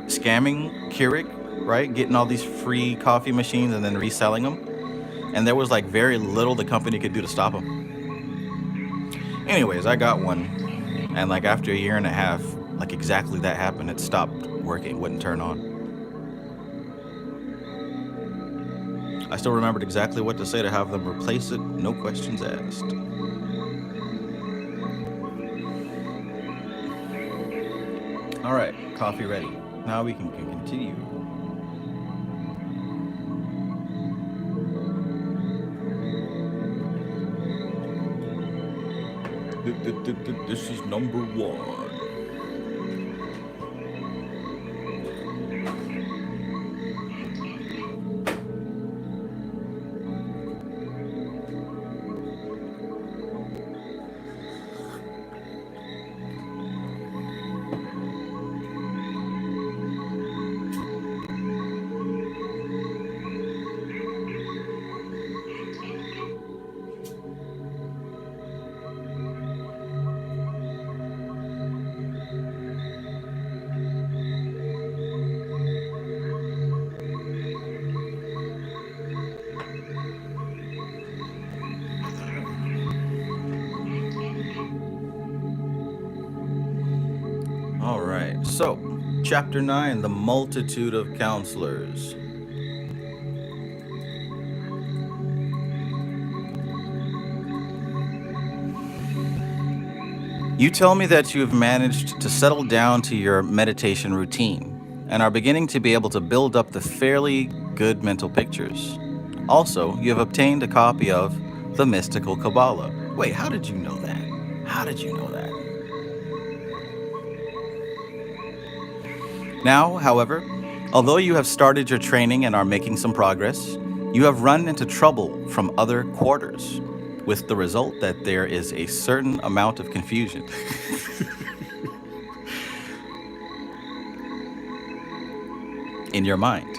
scamming Keurig, right? Getting all these free coffee machines and then reselling them. And there was like very little the company could do to stop them. Anyways, I got one, and like after a year and a half, like exactly that happened. It stopped working, wouldn't turn on. I still remembered exactly what to say to have them replace it, no questions asked. All right, coffee ready. Now we can continue. This is number one. All right, so chapter 9, the multitude of counselors. You tell me that you have managed to settle down to your meditation routine and are beginning to be able to build up the fairly good mental pictures. Also, you have obtained a copy of the Mystical Kabbalah. Wait, how did you know that? How did you know that? Now, however, although you have started your training and are making some progress, you have run into trouble from other quarters, with the result that there is a certain amount of confusion. In your mind.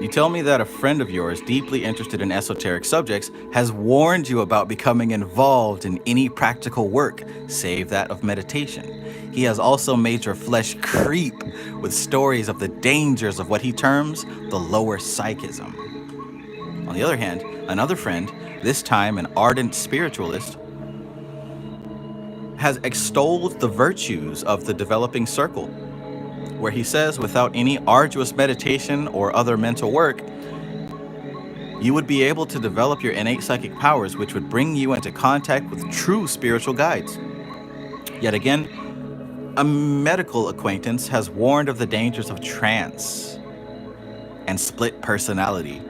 You tell me that a friend of yours, deeply interested in esoteric subjects, has warned you about becoming involved in any practical work, save that of meditation. He has also made your flesh creep with stories of the dangers of what he terms the lower psychism. On the other hand, another friend, this time an ardent spiritualist, has extolled the virtues of the developing circle, where he says without any arduous meditation or other mental work, you would be able to develop your innate psychic powers, which would bring you into contact with true spiritual guides. Yet again, a medical acquaintance has warned of the dangers of trance and split personality.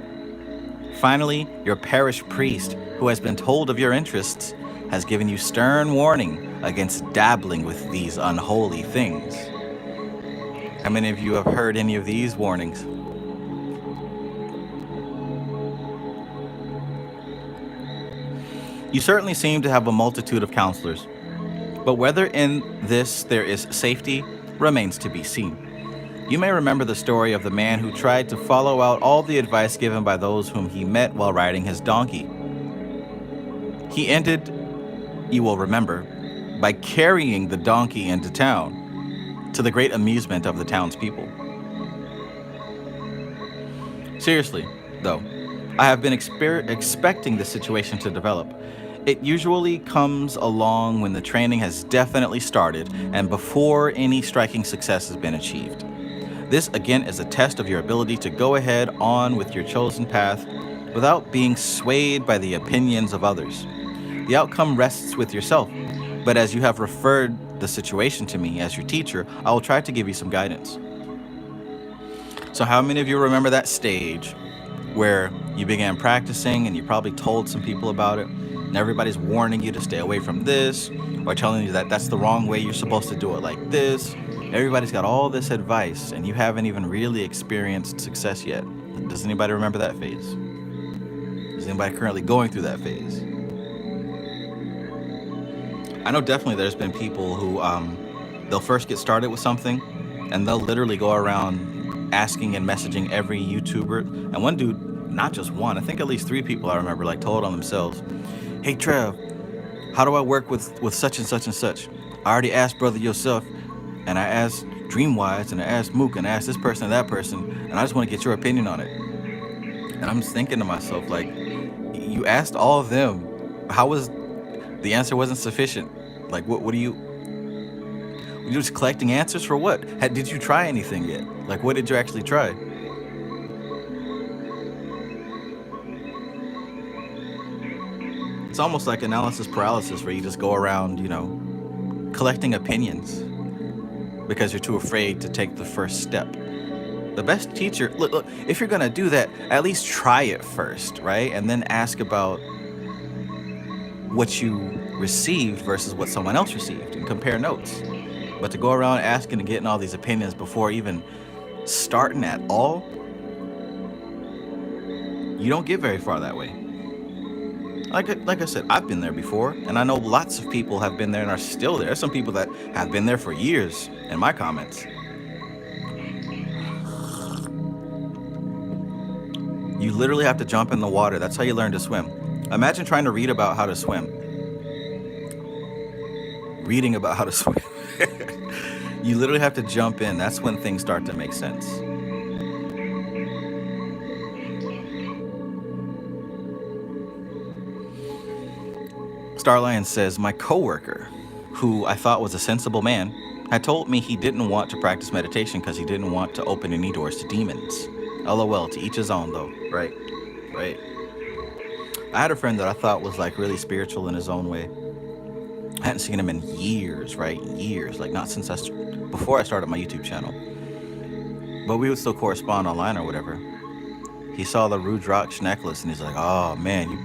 Finally, your parish priest, who has been told of your interests, has given you stern warning against dabbling with these unholy things. How many of you have heard any of these warnings? You certainly seem to have a multitude of counselors, but whether in this there is safety remains to be seen. You may remember the story of the man who tried to follow out all the advice given by those whom he met while riding his donkey. He ended, you will remember, by carrying the donkey into town, to the great amusement of the townspeople. Seriously, though, I have been expecting this situation to develop. It usually comes along when the training has definitely started and before any striking success has been achieved. This again is a test of your ability to go ahead on with your chosen path without being swayed by the opinions of others. The outcome rests with yourself, but as you have referred the situation to me as your teacher, I will try to give you some guidance. So how many of you remember that stage where you began practicing and you probably told some people about it, and everybody's warning you to stay away from this, or telling you that that's the wrong way, you're supposed to do it like this? Everybody's got all this advice and you haven't even really experienced success yet. Does anybody remember that phase? Is anybody currently going through that phase? I know definitely there's been people who they'll first get started with something and they'll literally go around asking and messaging every YouTuber. And one dude, not just one, I think at least 3 people I remember, like, told on themselves, "Hey Trev, how do I work with such and such and such? I already asked Brother Yosef, and I asked Dreamwise, and I asked Mook, and I asked this person and that person, and I just want to get your opinion on it." And I'm just thinking to myself, like, you asked all of them. How was the answer wasn't sufficient? Like, what do you? You're just collecting answers for what? Did you try anything yet? Like, what did you actually try? It's almost like analysis paralysis, where you just go around, collecting opinions because you're too afraid to take the first step. The best teacher, look, if you're gonna do that, at least try it first, right? And then ask about what you received versus what someone else received and compare notes. But to go around asking and getting all these opinions before even starting at all, you don't get very far that way. Like I said, I've been there before, and I know lots of people have been there and are still there. There's some people that have been there for years in my comments. You literally have to jump in the water. That's how you learn to swim. Imagine trying to read about how to swim. Reading about how to swim. You literally have to jump in. That's when things start to make sense. Starlion says, my coworker, who I thought was a sensible man, had told me he didn't want to practice meditation because he didn't want to open any doors to demons. LOL, to each his own though. Right. I had a friend that I thought was like really spiritual in his own way. I hadn't seen him in years, right? Years, like not since before I started my YouTube channel. But we would still correspond online or whatever. He saw the Rudraksh necklace and he's like, oh man, you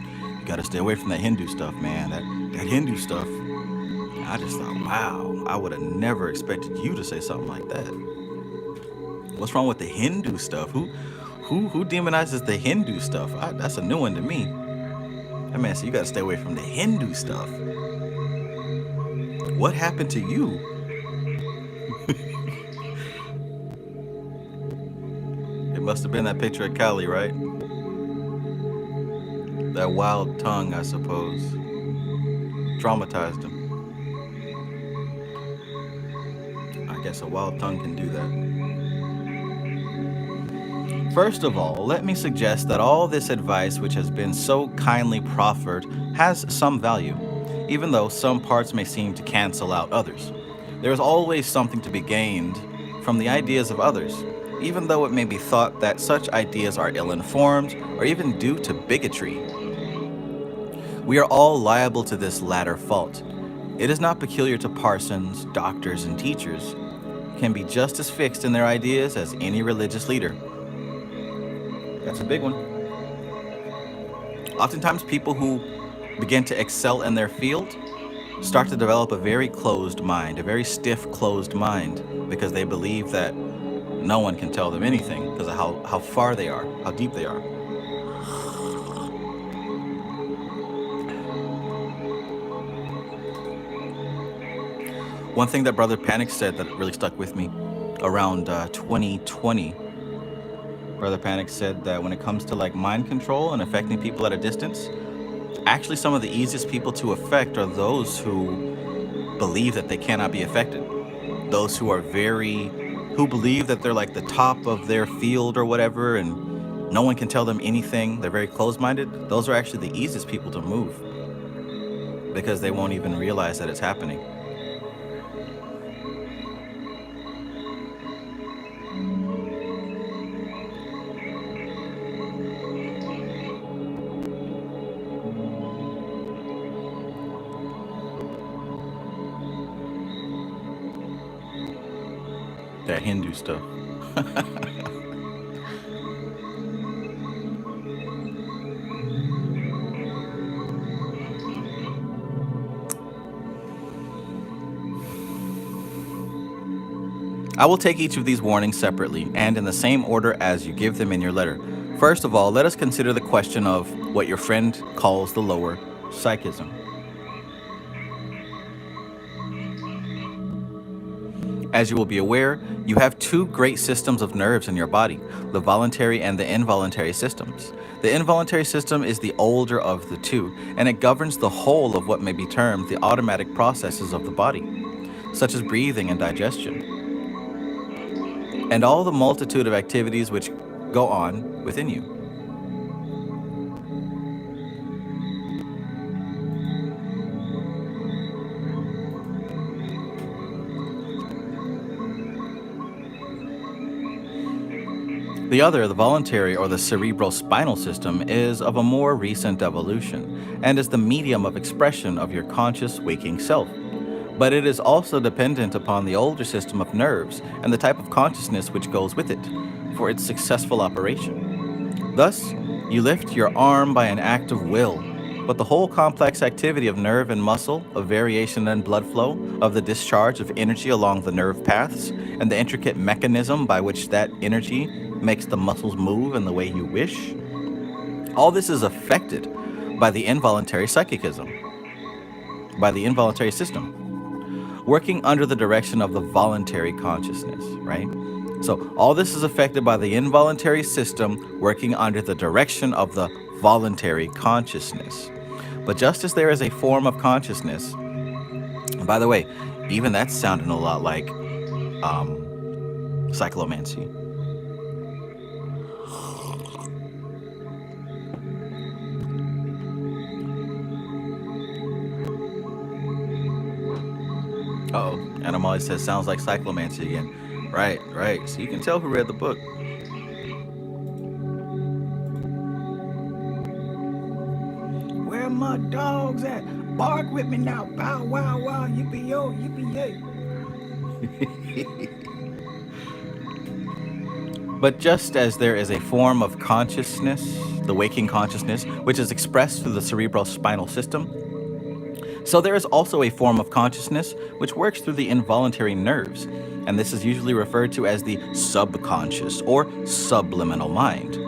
gotta stay away from that Hindu stuff, man. That Hindu stuff. And I just thought, wow, I would have never expected you to say something like that. What's wrong with the Hindu stuff? Who demonizes the Hindu stuff? That's a new one to me. That man said, you gotta stay away from the Hindu stuff. What happened to you? It must have been that picture of Cali, right? That wild tongue, I suppose, traumatized him. I guess a wild tongue can do that. First of all, let me suggest that all this advice which has been so kindly proffered has some value. even though some parts may seem to cancel out others. There is always something to be gained from the ideas of others, even though it may be thought that such ideas are ill-informed or even due to bigotry. We are all liable to this latter fault. It is not peculiar to parsons, doctors, and teachers, can be just as fixed in their ideas as any religious leader. That's a big one. Oftentimes, people who begin to excel in their field start to develop a very closed mind, a very stiff, closed mind, because they believe that no one can tell them anything because of how far they are, how deep they are. One thing that Brother Panic said that really stuck with me around 2020, Brother Panic said that when it comes to like mind control and affecting people at a distance, actually some of the easiest people to affect are those who believe that they cannot be affected. Those who believe that they're like the top of their field or whatever and no one can tell them anything. They're very closed-minded. Those are actually the easiest people to move because they won't even realize that it's happening. That Hindu stuff. I will take each of these warnings separately and in the same order as you give them in your letter. First of all, let us consider the question of what your friend calls the lower psychism. As you will be aware, you have two great systems of nerves in your body, the voluntary and the involuntary systems. The involuntary system is the older of the two, and it governs the whole of what may be termed the automatic processes of the body, such as breathing and digestion, and all the multitude of activities which go on within you. The other, the voluntary or the cerebrospinal system, is of a more recent evolution and is the medium of expression of your conscious waking self. But it is also dependent upon the older system of nerves and the type of consciousness which goes with it for its successful operation. Thus, you lift your arm by an act of will, but the whole complex activity of nerve and muscle, of variation and blood flow, of the discharge of energy along the nerve paths, and the intricate mechanism by which that energy makes the muscles move in the way you wish, all this is affected by the involuntary psychism, by the involuntary system, working under the direction of the voluntary consciousness, right? So all this is affected by the involuntary system working under the direction of the voluntary consciousness. But just as there is a form of consciousness, and by the way, even that's sounding a lot like cyclomancy. Uh-oh, Animali says, sounds like cyclomancy again. Right. So you can tell who read the book. Where my dogs at? Bark with me now. Bow, wow, wow, yippee-yo, yippee-yay. But just as there is a form of consciousness, the waking consciousness, which is expressed through the cerebrospinal system, so there is also a form of consciousness which works through the involuntary nerves, and this is usually referred to as the subconscious or subliminal mind.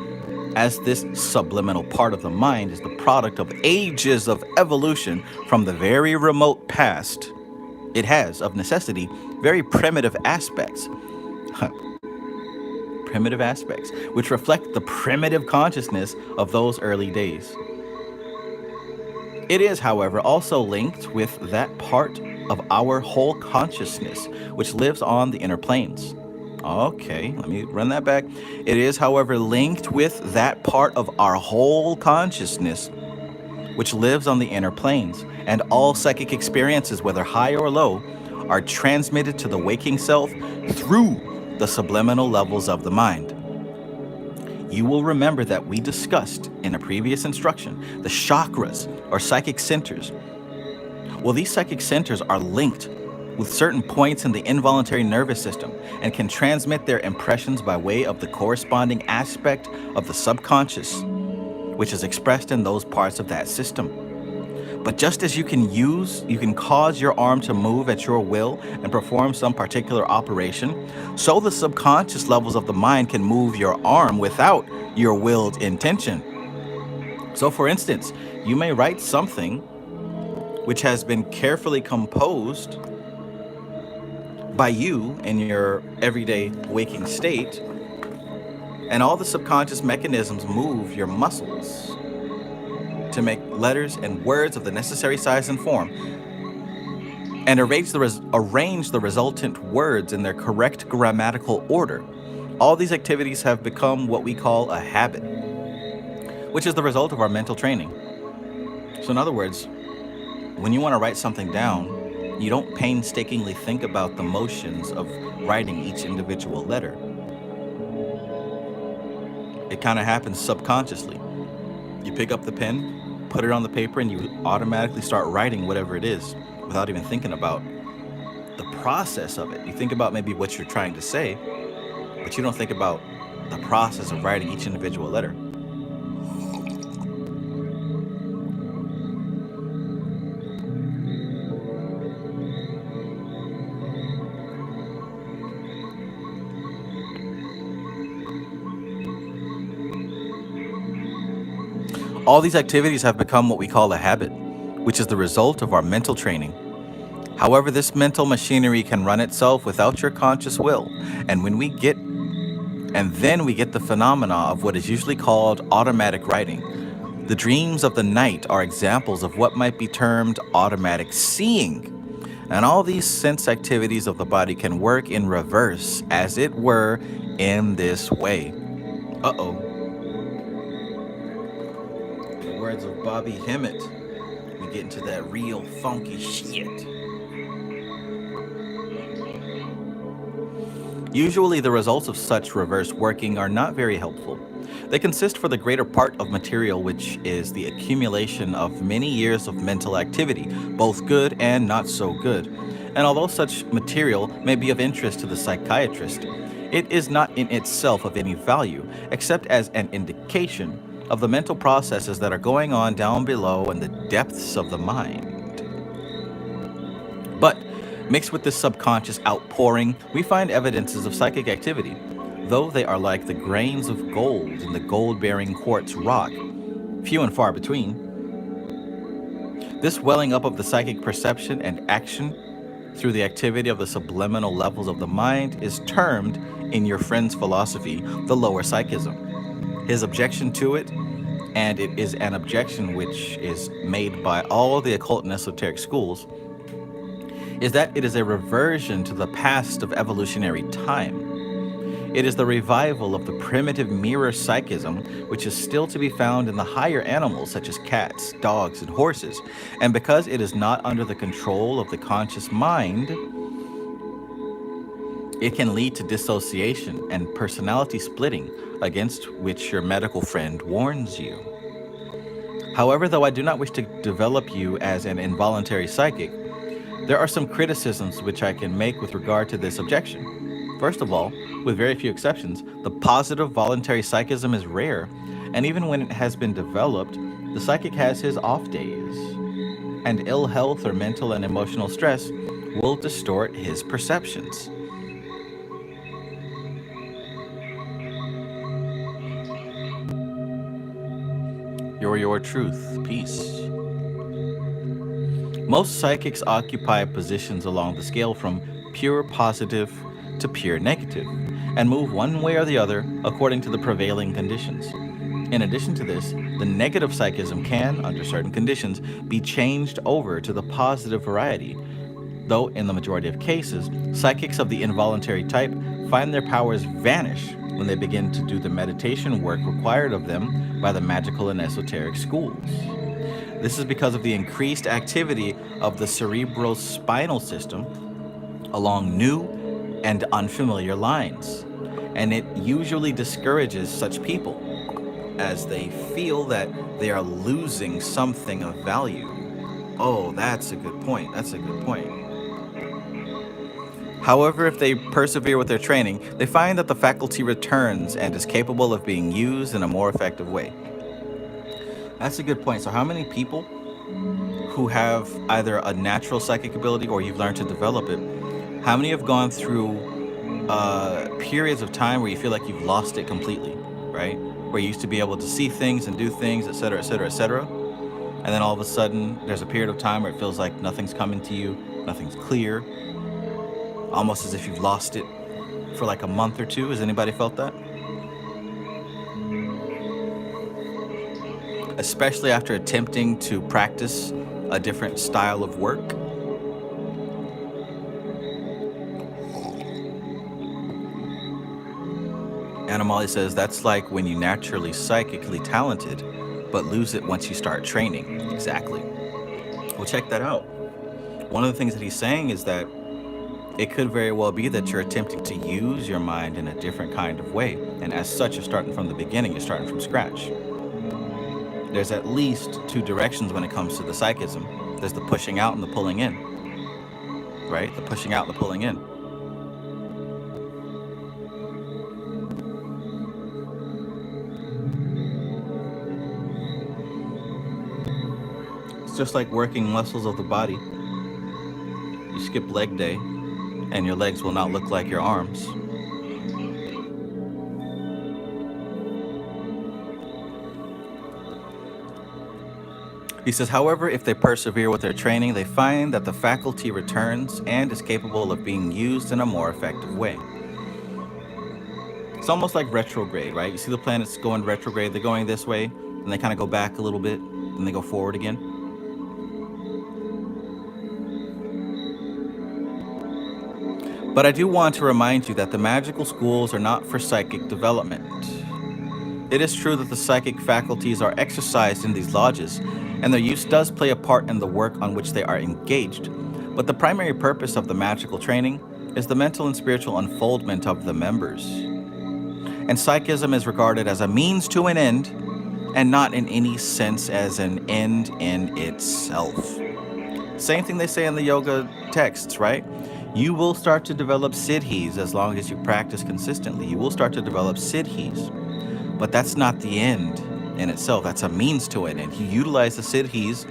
As this subliminal part of the mind is the product of ages of evolution from the very remote past, it has, of necessity, very primitive aspects. Primitive aspects, which reflect the primitive consciousness of those early days. It is, however, also linked with that part of our whole consciousness, which lives on the inner planes. Okay, let me run that back. It is, however, linked with that part of our whole consciousness, which lives on the inner planes, and all psychic experiences, whether high or low, are transmitted to the waking self through the subliminal levels of the mind. You will remember that we discussed in a previous instruction the chakras, or psychic centers. Well, these psychic centers are linked with certain points in the involuntary nervous system and can transmit their impressions by way of the corresponding aspect of the subconscious, which is expressed in those parts of that system. But just as you can cause your arm to move at your will and perform some particular operation, so the subconscious levels of the mind can move your arm without your willed intention. So for instance, you may write something which has been carefully composed by you in your everyday waking state, and all the subconscious mechanisms move your muscles to make letters and words of the necessary size and form, and arrange the resultant words in their correct grammatical order. All these activities have become what we call a habit, which is the result of our mental training. So in other words, when you want to write something down, you don't painstakingly think about the motions of writing each individual letter. It kind of happens subconsciously. You pick up the pen, put it on the paper, and you automatically start writing whatever it is without even thinking about the process of it. You think about maybe what you're trying to say, but you don't think about the process of writing each individual letter. All these activities have become what we call a habit, which is the result of our mental training. However, this mental machinery can run itself without your conscious will, and then we get the phenomena of what is usually called automatic writing. The dreams of the night are examples of what might be termed automatic seeing. And all these sense activities of the body can work in reverse, as it were, in this way. Words of Bobby Hemmett, we get into that real funky shit. Usually the results of such reverse working are not very helpful. They consist for the greater part of material which is the accumulation of many years of mental activity, both good and not so good. And although such material may be of interest to the psychiatrist, it is not in itself of any value, except as an indication of the mental processes that are going on down below in the depths of the mind. But mixed with this subconscious outpouring, we find evidences of psychic activity, though they are like the grains of gold in the gold-bearing quartz rock, few and far between. This welling up of the psychic perception and action through the activity of the subliminal levels of the mind is termed, in your friend's philosophy, the lower psychism. His objection to it, and it is an objection which is made by all the occult and esoteric schools, is that it is a reversion to the past of evolutionary time. It is the revival of the primitive mirror psychism, which is still to be found in the higher animals such as cats, dogs, and horses. And because it is not under the control of the conscious mind, it can lead to dissociation and personality splitting, against which your medical friend warns you. However, though I do not wish to develop you as an involuntary psychic, there are some criticisms which I can make with regard to this objection. First of all, with very few exceptions, the positive voluntary psychism is rare, and even when it has been developed, the psychic has his off days, and ill health or mental and emotional stress will distort his perceptions. Your truth. Peace. Most psychics occupy positions along the scale from pure positive to pure negative, and move one way or the other according to the prevailing conditions. In addition to this, the negative psychism can, under certain conditions, be changed over to the positive variety, though in the majority of cases, psychics of the involuntary type find their powers vanish when they begin to do the meditation work required of them by the magical and esoteric schools. This is because of the increased activity of the cerebrospinal system along new and unfamiliar lines. And it usually discourages such people as they feel that they are losing something of value. Oh, that's a good point. That's a good point. However, if they persevere with their training, they find that the faculty returns and is capable of being used in a more effective way. That's a good point. So how many people who have either a natural psychic ability or you've learned to develop it, how many have gone through periods of time where you feel like you've lost it completely, right? Where you used to be able to see things and do things, etc., etc., etc., and then all of a sudden there's a period of time where it feels like nothing's coming to you, nothing's clear, almost as if you've lost it for like a month or two. Has anybody felt that? Especially after attempting to practice a different style of work. Animali says that's like when you're naturally psychically talented, but lose it once you start training. Exactly. Well, check that out. One of the things that he's saying is that it could very well be that you're attempting to use your mind in a different kind of way. And as such, you're starting from the beginning, you're starting from scratch. There's at least two directions when it comes to the psychism. There's the pushing out and the pulling in, right? The pushing out and the pulling in. It's just like working muscles of the body. You skip leg day, and your legs will not look like your arms. He says, however, if they persevere with their training, they find that the faculty returns and is capable of being used in a more effective way. It's almost like retrograde, right? You see the planets going retrograde, they're going this way, and they kind of go back a little bit, and they go forward again. But I do want to remind you that the magical schools are not for psychic development. It is true that the psychic faculties are exercised in these lodges, and their use does play a part in the work on which they are engaged. But the primary purpose of the magical training is the mental and spiritual unfoldment of the members. And Psychism is regarded as a means to an end, and not in any sense as an end in itself. Same thing they say in the yoga texts, right? You will start to develop siddhis as long as you practice consistently. You will start to develop siddhis. But that's not the end in itself. That's a means to it. And you utilize the siddhis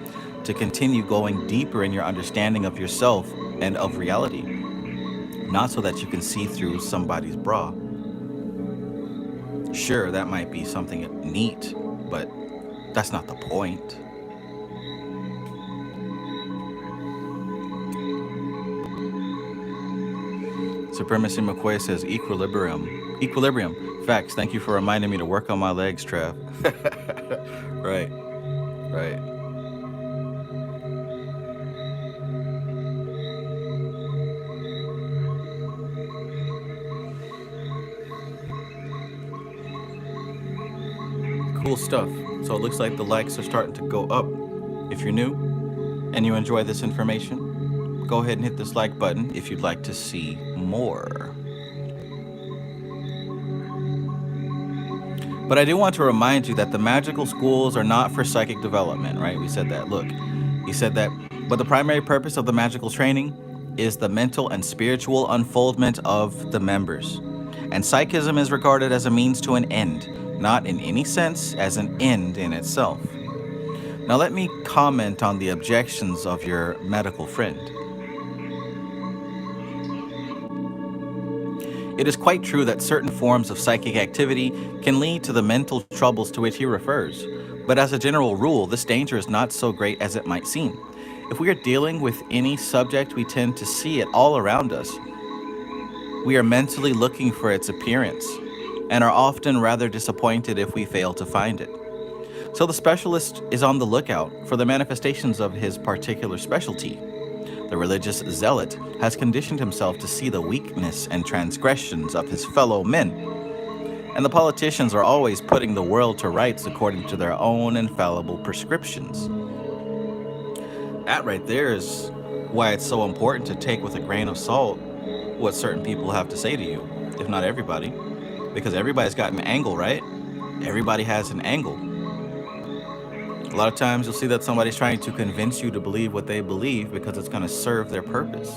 to continue going deeper in your understanding of yourself and of reality. Not so that you can see through somebody's bra. Sure, that might be something neat, but that's not the point. Supremacy McCoy says equilibrium. Equilibrium. Facts. Thank you for reminding me to work on my legs, Trav. Right. Right. Cool stuff. So it looks like the likes are starting to go up. If you're new and you enjoy this information, go ahead and hit this like button if you'd like to see more. But I do want to remind you that the magical schools are not for psychic development, right? We said that. Look, he said that. But the primary purpose of the magical training is the mental and spiritual unfoldment of the members. And Psychism is regarded as a means to an end, not in any sense as an end in itself. Now let me comment on the objections of your medical friend. It is quite true that certain forms of psychic activity can lead to the mental troubles to which he refers, but as a general rule, this danger is not so great as it might seem. If we are dealing with any subject, we tend to see it all around us. We are mentally looking for its appearance, and are often rather disappointed if we fail to find it. So the specialist is on the lookout for the manifestations of his particular specialty. The religious zealot has conditioned himself to see the weakness and transgressions of his fellow men. And the politicians are always putting the world to rights according to their own infallible prescriptions. That right there is why it's so important to take with a grain of salt what certain people have to say to you, if not everybody, because everybody's got an angle, right? Everybody has an angle. A lot of times you'll see that somebody's trying to convince you to believe what they believe because it's going to serve their purpose.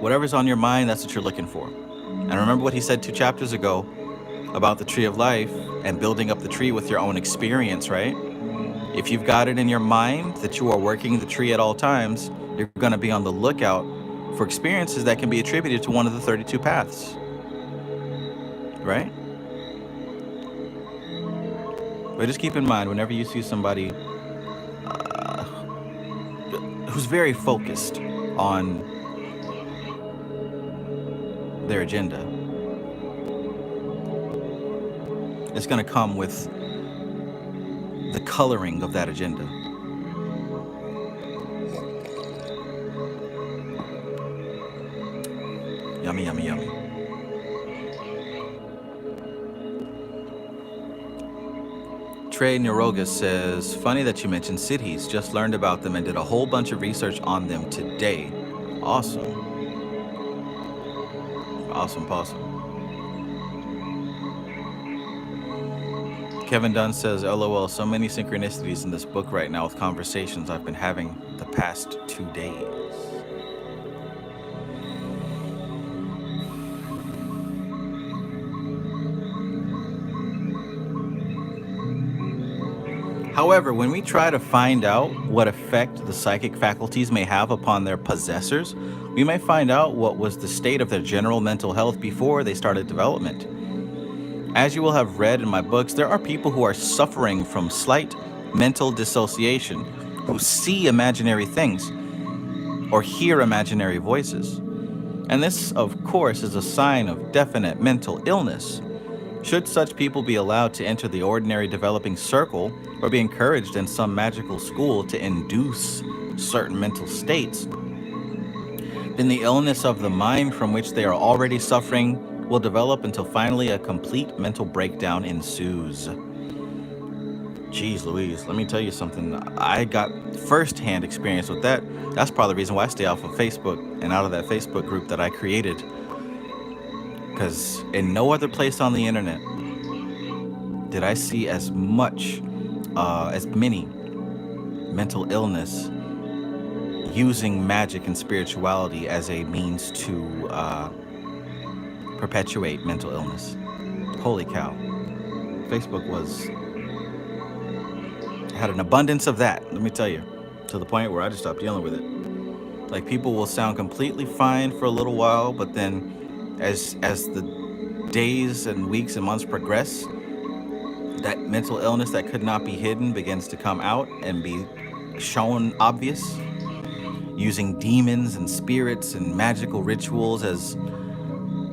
Whatever's on your mind, that's what you're looking for. And remember what he said 2 chapters ago about the tree of life and building up the tree with your own experience, right? If you've got it in your mind that you are working the tree at all times, you're going to be on the lookout for experiences that can be attributed to one of the 32 paths, right? But just keep in mind, whenever you see somebody who's very focused on their agenda, it's going to come with the coloring of that agenda. Yummy, yummy, yummy. Trey Neurogus says, funny that you mentioned cities. Just learned about them and did a whole bunch of research on them today. Awesome. Awesome, awesome. Kevin Dunn says, LOL, so many synchronicities in this book right now with conversations I've been having the past 2 days. However, when we try to find out what effect the psychic faculties may have upon their possessors, we may find out what was the state of their general mental health before they started development. As you will have read in my books, there are people who are suffering from slight mental dissociation, who see imaginary things or hear imaginary voices. And this, of course, is a sign of definite mental illness. Should such people be allowed to enter the ordinary developing circle or be encouraged in some magical school to induce certain mental states, then the illness of the mind from which they are already suffering will develop until finally a complete mental breakdown ensues. Jeez Louise, let me tell you something. I got first-hand experience with that. That's probably the reason why I stay off of Facebook and out of that Facebook group that I created. Because in no other place on the internet did I see as many mental illness using magic and spirituality as a means to perpetuate mental illness. Holy cow. Facebook had an abundance of that, let me tell you, to the point where I just stopped dealing with it. Like, people will sound completely fine for a little while, but then as the days and weeks and months progress, that mental illness that could not be hidden begins to come out and be shown obvious, using demons and spirits and magical rituals as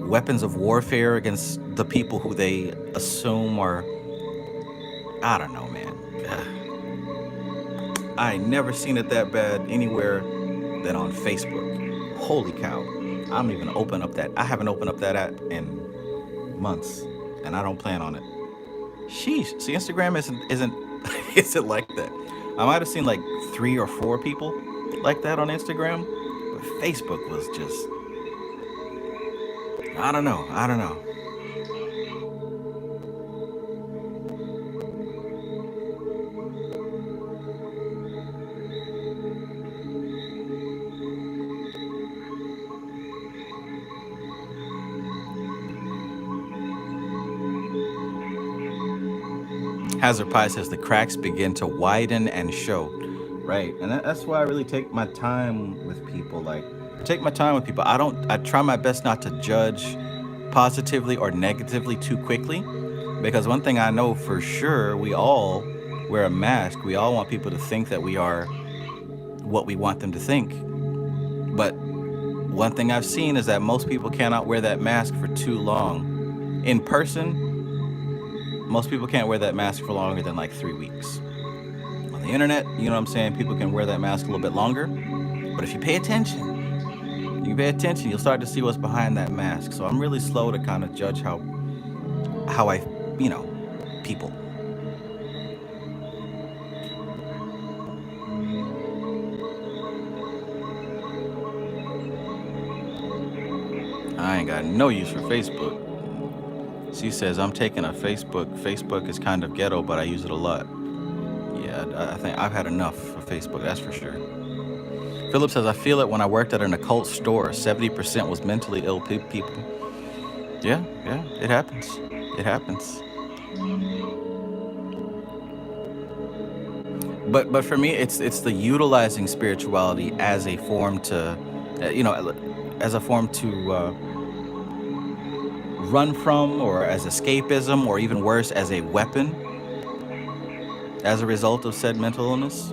weapons of warfare against the people who they assume are, I don't know, man. I ain't never seen it that bad anywhere than on Facebook. Holy cow. I haven't opened up that app in months, and I don't plan on it. Sheesh. See, Instagram isn't like that. I might have seen like 3 or 4 people like that on Instagram, but Facebook was just, I don't know. Hazard Pie says the cracks begin to widen and show. Right, and that's why I really take my time with people. I try my best not to judge positively or negatively too quickly, because one thing I know for sure, we all wear a mask. We all want people to think that we are what we want them to think. But one thing I've seen is that most people cannot wear that mask for too long. In person, most people can't wear that mask for longer than like 3 weeks. On the internet, you know what I'm saying, people can wear that mask a little bit longer. But if you pay attention, you'll start to see what's behind that mask. So I'm really slow to kind of judge how people. ain't got no use for Facebook. She says, I'm taking a Facebook. Facebook is kind of ghetto, but I use it a lot. Yeah, I think I've had enough of Facebook, that's for sure. Philip says, I feel it when I worked at an occult store. 70% was mentally ill people. Yeah, it happens. It happens. But for me, it's the utilizing spirituality as a form to, as a form to run from, or as escapism, or even worse, as a weapon, as a result of said mental illness.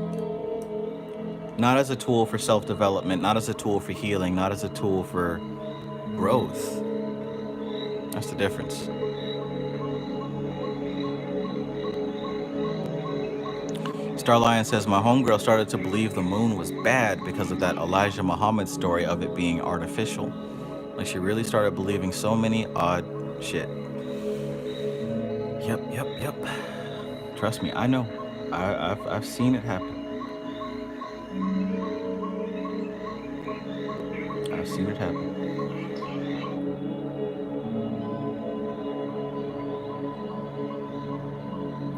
Not as a tool for self-development, not as a tool for healing, not as a tool for growth. That's the difference. Starlion says, my homegirl started to believe the moon was bad because of that Elijah Muhammad story of it being artificial. Like, she really started believing so many odd shit. Yep. Trust me, I know. I've seen it happen. I've seen it happen.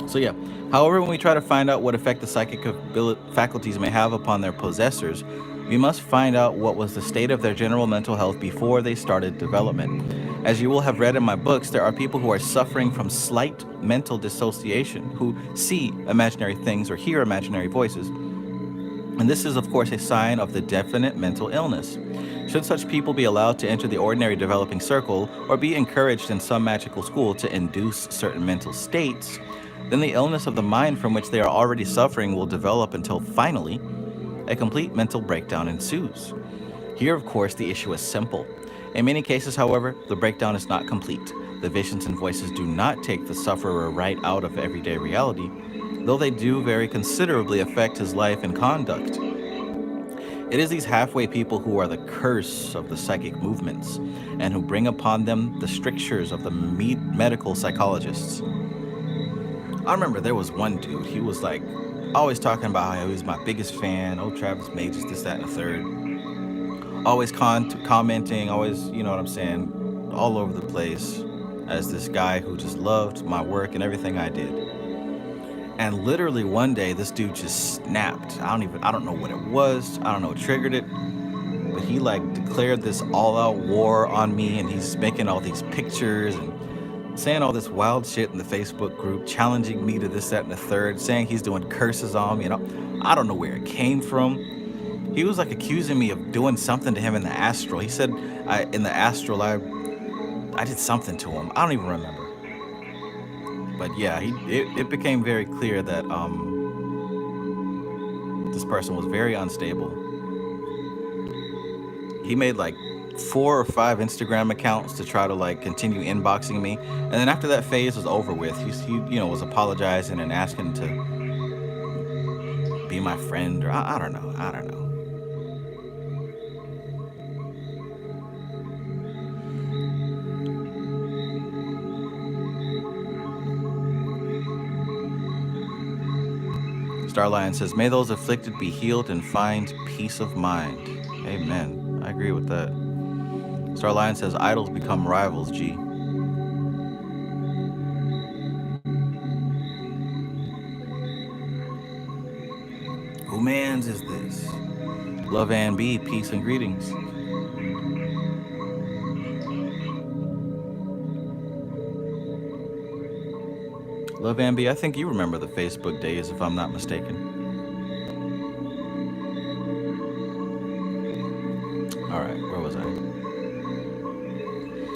So yeah, however, when we try to find out what effect the psychic faculties may have upon their possessors, we must find out what was the state of their general mental health before they started development. As you will have read in my books, there are people who are suffering from slight mental dissociation, who see imaginary things or hear imaginary voices. And this is, of course, a sign of the definite mental illness. Should such people be allowed to enter the ordinary developing circle, or be encouraged in some magical school to induce certain mental states, then the illness of the mind from which they are already suffering will develop until finally a complete mental breakdown ensues. Here, of course, the issue is simple. In many cases, however, the breakdown is not complete. The visions and voices do not take the sufferer right out of everyday reality, though they do very considerably affect his life and conduct. It is these halfway people who are the curse of the psychic movements, and who bring upon them the strictures of the medical psychologists. I remember there was one dude, he was like always talking about how he was my biggest fan, Travis Magus, this, that, and the third. Always commenting, always, you know what I'm saying, all over the place, as this guy who just loved my work and everything I did. And literally one day, this dude just snapped. I don't know what it was, I don't know what triggered it, but he like declared this all-out war on me, and he's making all these pictures and saying all this wild shit in the Facebook group, challenging me to this, that, and the third, saying he's doing curses on me. I don't know where it came from. He was like accusing me of doing something to him in the astral. He said in the astral I did something to him. I don't even remember. But yeah, it became very clear that this person was very unstable. He made like 4 or 5 Instagram accounts to try to like continue inboxing me, and then after that phase was over with, he was apologizing and asking to be my friend, or I don't know. Starlion says, may those afflicted be healed and find peace of mind. Amen. I agree with that. Starlion says, idols become rivals, G. Who mans is this? Love and B, peace and greetings. Love and B, I think you remember the Facebook days, if I'm not mistaken. All right, where was I?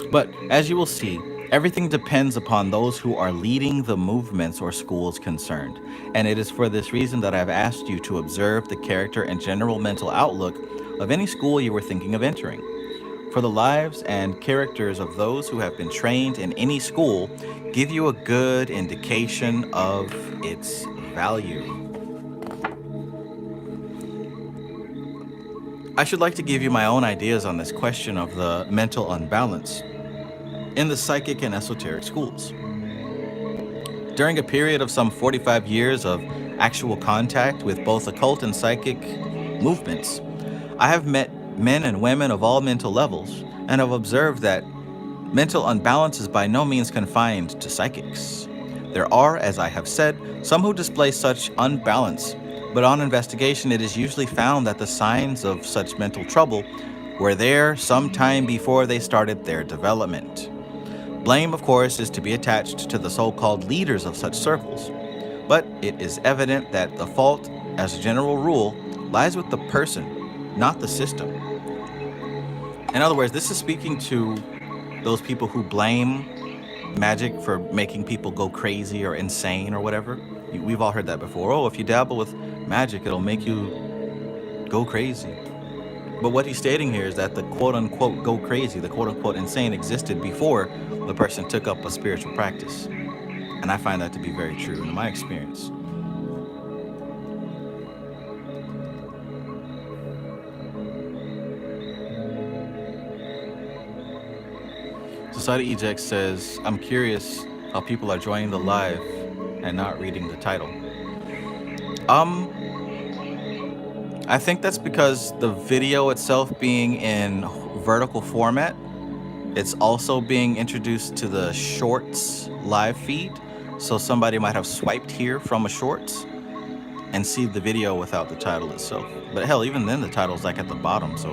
But as you will see, everything depends upon those who are leading the movements or schools concerned. And it is for this reason that I've asked you to observe the character and general mental outlook of any school you were thinking of entering. For the lives and characters of those who have been trained in any school give you a good indication of its value. I should like to give you my own ideas on this question of the mental unbalance in the psychic and esoteric schools. During a period of some 45 years of actual contact with both occult and psychic movements, I have met men and women of all mental levels, and have observed that mental unbalance is by no means confined to psychics. There are, as I have said, some who display such unbalance, but on investigation it is usually found that the signs of such mental trouble were there some time before they started their development. Blame, of course, is to be attached to the so-called leaders of such circles, but it is evident that the fault, as a general rule, lies with the person, not the system. In other words, this is speaking to those people who blame magic for making people go crazy or insane or whatever. We've all heard that before. Oh, if you dabble with magic, it'll make you go crazy. But what he's stating here is that the quote-unquote go crazy, the quote-unquote insane existed before the person took up a spiritual practice. And I find that to be very true in my experience. Society Eject says, I'm curious how people are joining the live and not reading the title. I think that's because the video itself being in vertical format, it's also being introduced to the shorts live feed. So somebody might have swiped here from a shorts and see the video without the title itself. But hell, even then the title's like at the bottom, so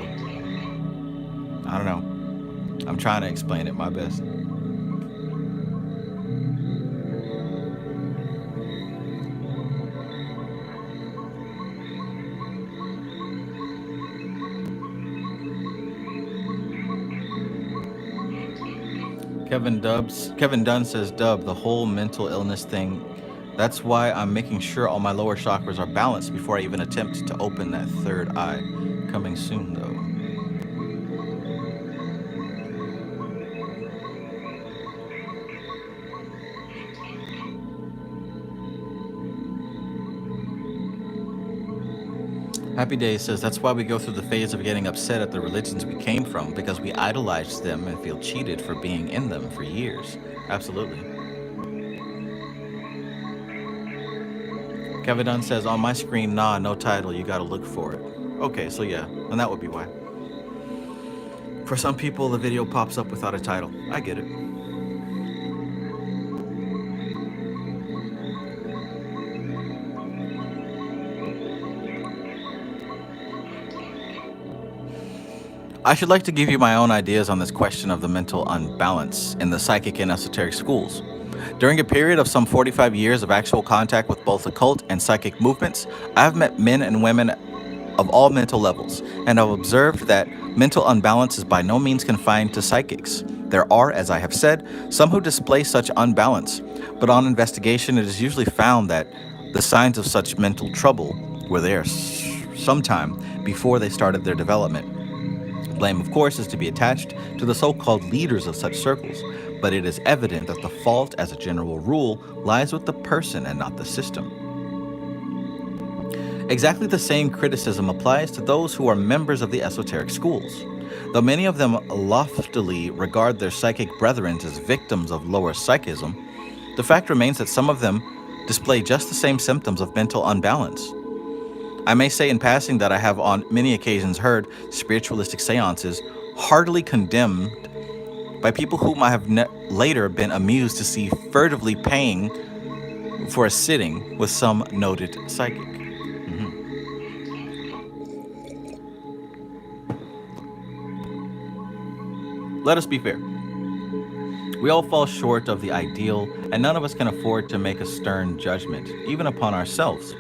I don't know. I'm trying to explain it my best. Kevin Dunn says, Dub, the whole mental illness thing, that's why I'm making sure all my lower chakras are balanced before I even attempt to open that third eye. Coming soon, though. Happy Day says, that's why we go through the phase of getting upset at the religions we came from, because we idolize them and feel cheated for being in them for years. Absolutely. Kevin Dunn says, on my screen, nah, no title, you gotta look for it. Okay, so yeah, and that would be why. For some people, the video pops up without a title. I get it. I should like to give you my own ideas on this question of the mental unbalance in the psychic and esoteric schools. During a period of some 45 years of actual contact with both occult and psychic movements, I've met men and women of all mental levels, and I've observed that mental unbalance is by no means confined to psychics. There are, as I have said, some who display such unbalance, but on investigation it is usually found that the signs of such mental trouble were there sometime before they started their development. Blame, of course, is to be attached to the so-called leaders of such circles, but it is evident that the fault, as a general rule, lies with the person and not the system. Exactly the same criticism applies to those who are members of the esoteric schools. Though many of them loftily regard their psychic brethren as victims of lower psychism, the fact remains that some of them display just the same symptoms of mental unbalance. I may say in passing that I have on many occasions heard spiritualistic seances heartily condemned by people whom I have later been amused to see furtively paying for a sitting with some noted psychic. Let us be fair. We all fall short of the ideal, and none of us can afford to make a stern judgment, even upon ourselves.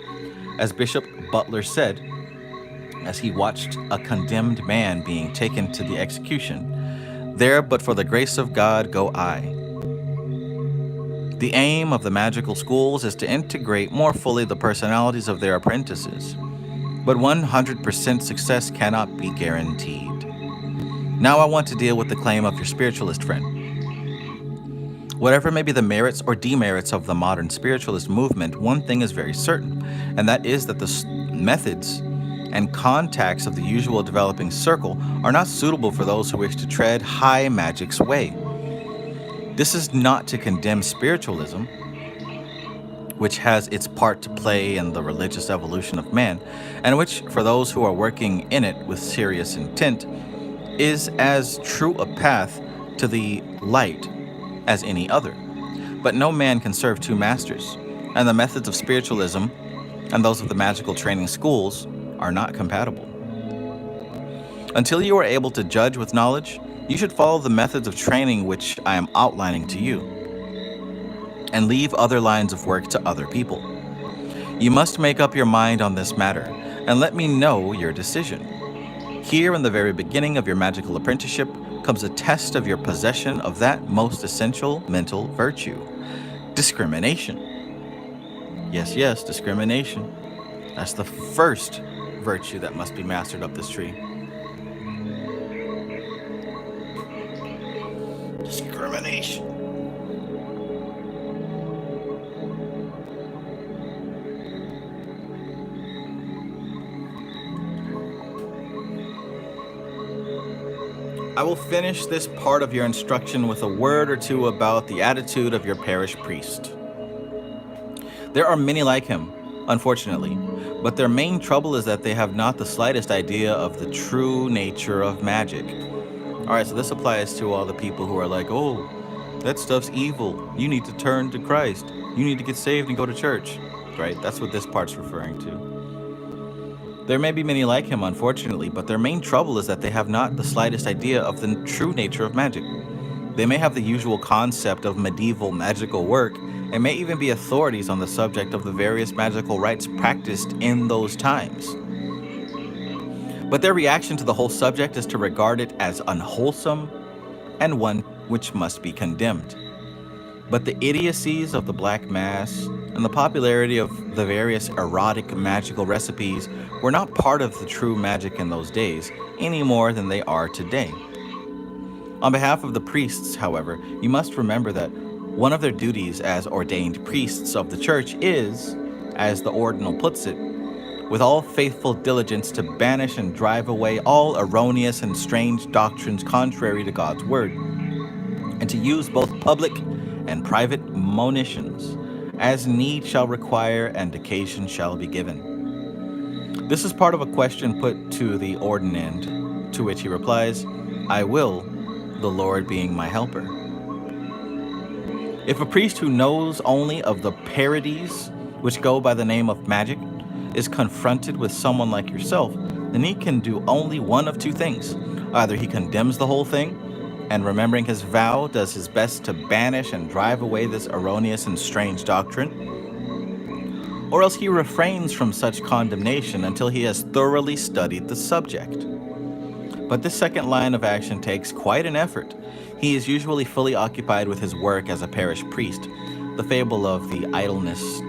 As Bishop Butler said, as he watched a condemned man being taken to the execution, there but for the grace of God go I. The aim of the magical schools is to integrate more fully the personalities of their apprentices, but 100% success cannot be guaranteed. Now I want to deal with the claim of your spiritualist friend. Whatever may be the merits or demerits of the modern spiritualist movement, one thing is very certain, and that is that the methods and contacts of the usual developing circle are not suitable for those who wish to tread high magic's way. This is not to condemn spiritualism, which has its part to play in the religious evolution of man, and which, for those who are working in it with serious intent, is as true a path to the light as any other. But no man can serve two masters, and the methods of spiritualism and those of the magical training schools are not compatible. Until you are able to judge with knowledge, you should follow the methods of training which I am outlining to you, and leave other lines of work to other people. You must make up your mind on this matter, and let me know your decision. Here in the very beginning of your magical apprenticeship comes a test of your possession of that most essential mental virtue, discrimination. Yes, discrimination. That's the first virtue that must be mastered up this tree. Discrimination. I will finish this part of your instruction with a word or two about the attitude of your parish priest. There are many like him, unfortunately, but their main trouble is that they have not the slightest idea of the true nature of magic. Alright, so this applies to all the people who are like, oh, that stuff's evil. You need to turn to Christ. You need to get saved and go to church. Right? That's what this part's referring to. There may be many like him, unfortunately, but their main trouble is that they have not the slightest idea of the true nature of magic. They may have the usual concept of medieval magical work, and may even be authorities on the subject of the various magical rites practiced in those times. But their reaction to the whole subject is to regard it as unwholesome and one which must be condemned. But the idiocies of the Black Mass and the popularity of the various erotic magical recipes were not part of the true magic in those days, any more than they are today. On behalf of the priests, however, you must remember that one of their duties as ordained priests of the church is, as the ordinal puts it, with all faithful diligence to banish and drive away all erroneous and strange doctrines contrary to God's word, and to use both public and private monitions, as need shall require and occasion shall be given. This is part of a question put to the ordinand, to which he replies, I will, the Lord being my helper. If a priest who knows only of the parodies which go by the name of Magick is confronted with someone like yourself, then he can do only one of two things. Either he condemns the whole thing, and remembering his vow, does his best to banish and drive away this erroneous and strange doctrine, or else he refrains from such condemnation until he has thoroughly studied the subject. But this second line of action takes quite an effort. He is usually fully occupied with his work as a parish priest. The fable of the idleness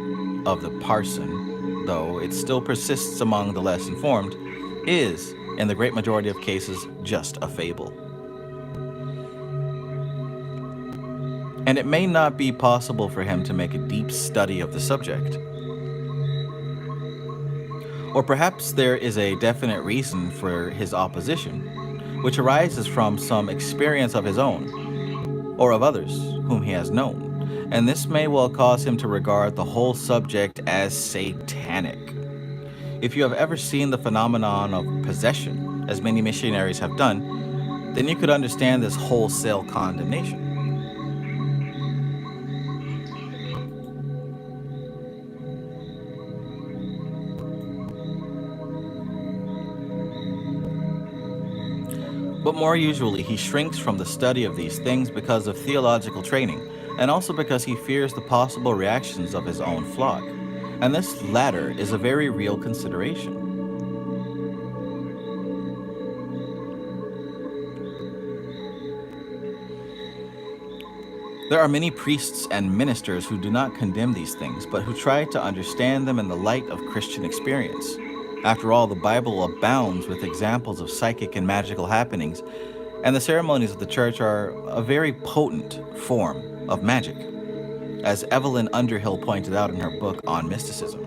of the parson, though it still persists among the less informed, is, in the great majority of cases, just a fable. And it may not be possible for him to make a deep study of the subject. Or perhaps there is a definite reason for his opposition, which arises from some experience of his own, or of others whom he has known, and this may well cause him to regard the whole subject as satanic. If you have ever seen the phenomenon of possession, as many missionaries have done, then you could understand this wholesale condemnation. But more usually, he shrinks from the study of these things because of theological training, and also because he fears the possible reactions of his own flock. And this latter is a very real consideration. There are many priests and ministers who do not condemn these things, but who try to understand them in the light of Christian experience. After all, the Bible abounds with examples of psychic and magical happenings, and the ceremonies of the church are a very potent form of magic, as Evelyn Underhill pointed out in her book on mysticism.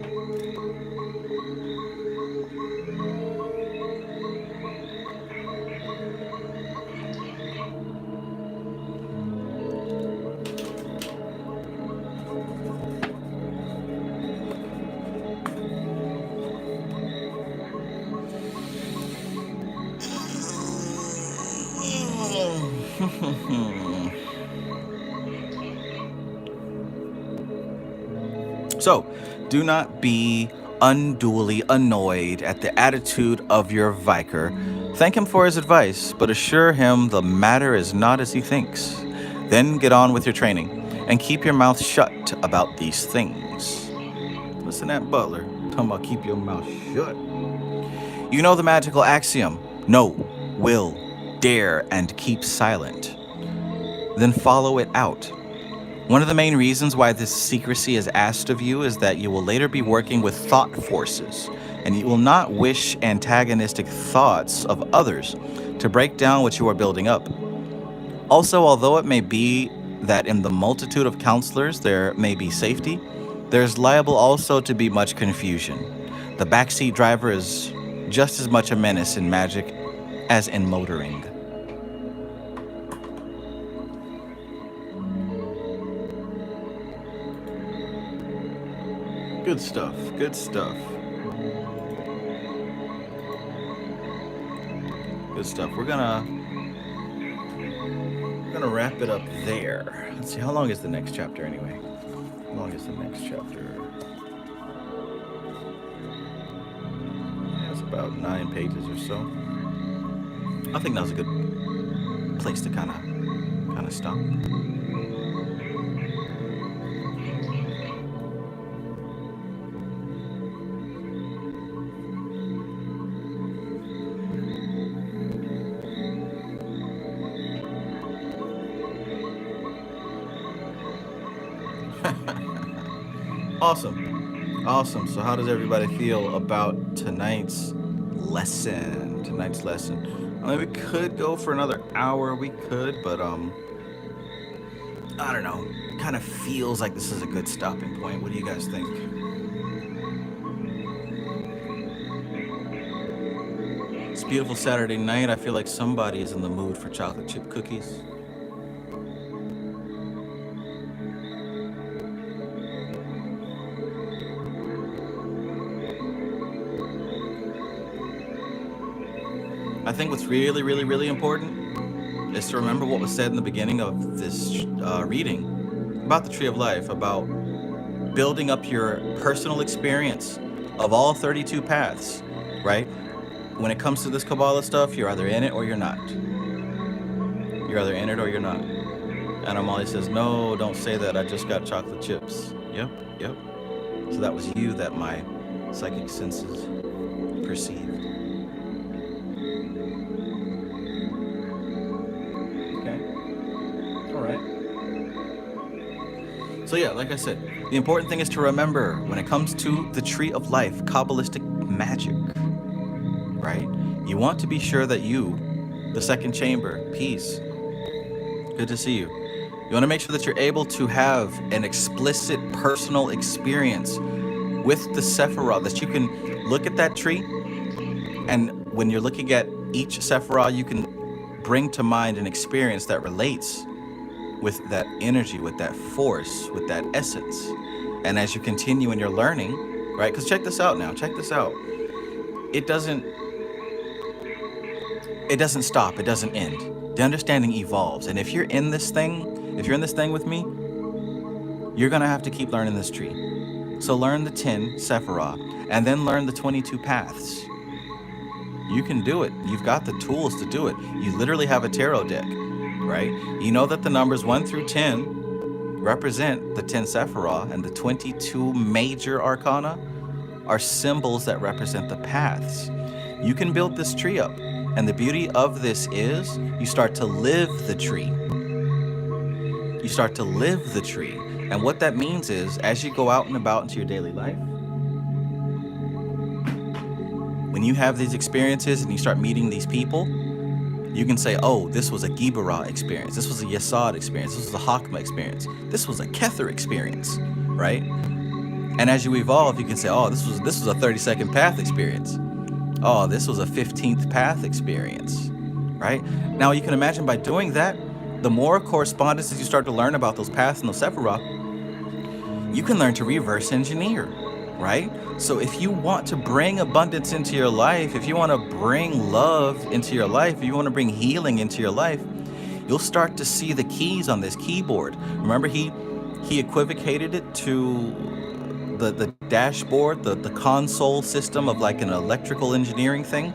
So, do not be unduly annoyed at the attitude of your vicar. Thank him for his advice, but assure him the matter is not as he thinks. Then get on with your training, and keep your mouth shut about these things. Listen to that Butler, talking about keep your mouth shut. You know the magical axiom, know, will, dare, and keep silent. Then follow it out. One of the main reasons why this secrecy is asked of you is that you will later be working with thought forces, and you will not wish antagonistic thoughts of others to break down what you are building up. Also, although it may be that in the multitude of counselors there may be safety, there's liable also to be much confusion. The backseat driver is just as much a menace in Magick as in motoring. Good stuff, good stuff. Good stuff. We're gonna wrap it up there. Let's see, how long is the next chapter anyway? How long is the next chapter? Yeah, it's about 9 pages or so. I think that was a good place to kind of stop. Awesome. So how does everybody feel about tonight's lesson? I mean, we could go for another hour. We could, but I don't know. Kind of feels like this is a good stopping point. What do you guys think? It's a beautiful Saturday night. I feel like somebody is in the mood for chocolate chip cookies. I think what's really, really, really important is to remember what was said in the beginning of this reading about the Tree of Life, about building up your personal experience of all 32 paths, right? When it comes to this Kabbalah stuff, you're either in it or you're not. You're either in it or you're not. And Amali says, no, don't say that. I just got chocolate chips. Yep. So that was you that my psychic senses perceived. So yeah, like I said, the important thing is to remember when it comes to the Tree of Life, Kabbalistic magic, right? You want to be sure that you, the second chamber, peace, good to see you. You want to make sure that you're able to have an explicit personal experience with the Sephiroth, that you can look at that tree, and when you're looking at each Sephiroth, you can bring to mind an experience that relates with that energy, with that force, with that essence. And as you continue in your learning, right? Because check this out now, check this out. It doesn't stop, it doesn't end. The understanding evolves. And if you're in this thing with me, you're gonna have to keep learning this tree. So learn the 10 Sephiroth, and then learn the 22 paths. You can do it. You've got the tools to do it. You literally have a tarot deck, right? You know that the numbers 1 through 10 represent the 10 Sephiroth, and the 22 major arcana are symbols that represent the paths. You can build this tree up, and the beauty of this is you start to live the tree. You start to live the tree. And what that means is, as you go out and about into your daily life, when you have these experiences and you start meeting these people, you can say, oh, this was a Gibara experience. This was a Yesod experience. This was a Hakma experience. This was a Kether experience, right? And as you evolve, you can say, oh, this was a 32nd path experience. Oh, this was a 15th path experience, right? Now you can imagine by doing that, the more correspondences you start to learn about those paths and those Sephiroth, you can learn to reverse engineer, right? So if you want to bring abundance into your life, if you want to bring love into your life, if you want to bring healing into your life, you'll start to see the keys on this keyboard. Remember, he equivocated it to the dashboard, the console system of like an electrical engineering thing.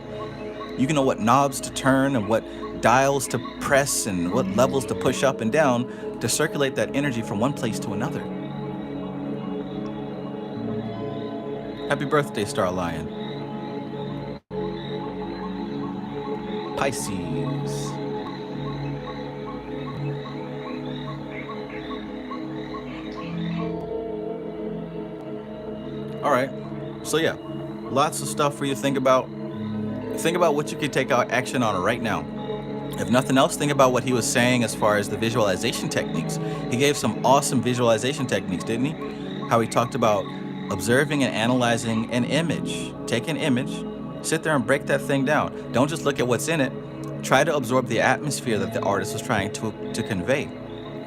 You can know what knobs to turn and what dials to press and what levels to push up and down to circulate that energy from one place to another. Happy birthday, Star Lion. Pisces. All right, so yeah, lots of stuff for you to think about. Think about what you could take action on right now. If nothing else, think about what he was saying as far as the visualization techniques. He gave some awesome visualization techniques, didn't he? How he talked about observing and analyzing an image. Take an image, sit there and break that thing down. Don't just look at what's in it. Try to absorb the atmosphere that the artist was trying to convey,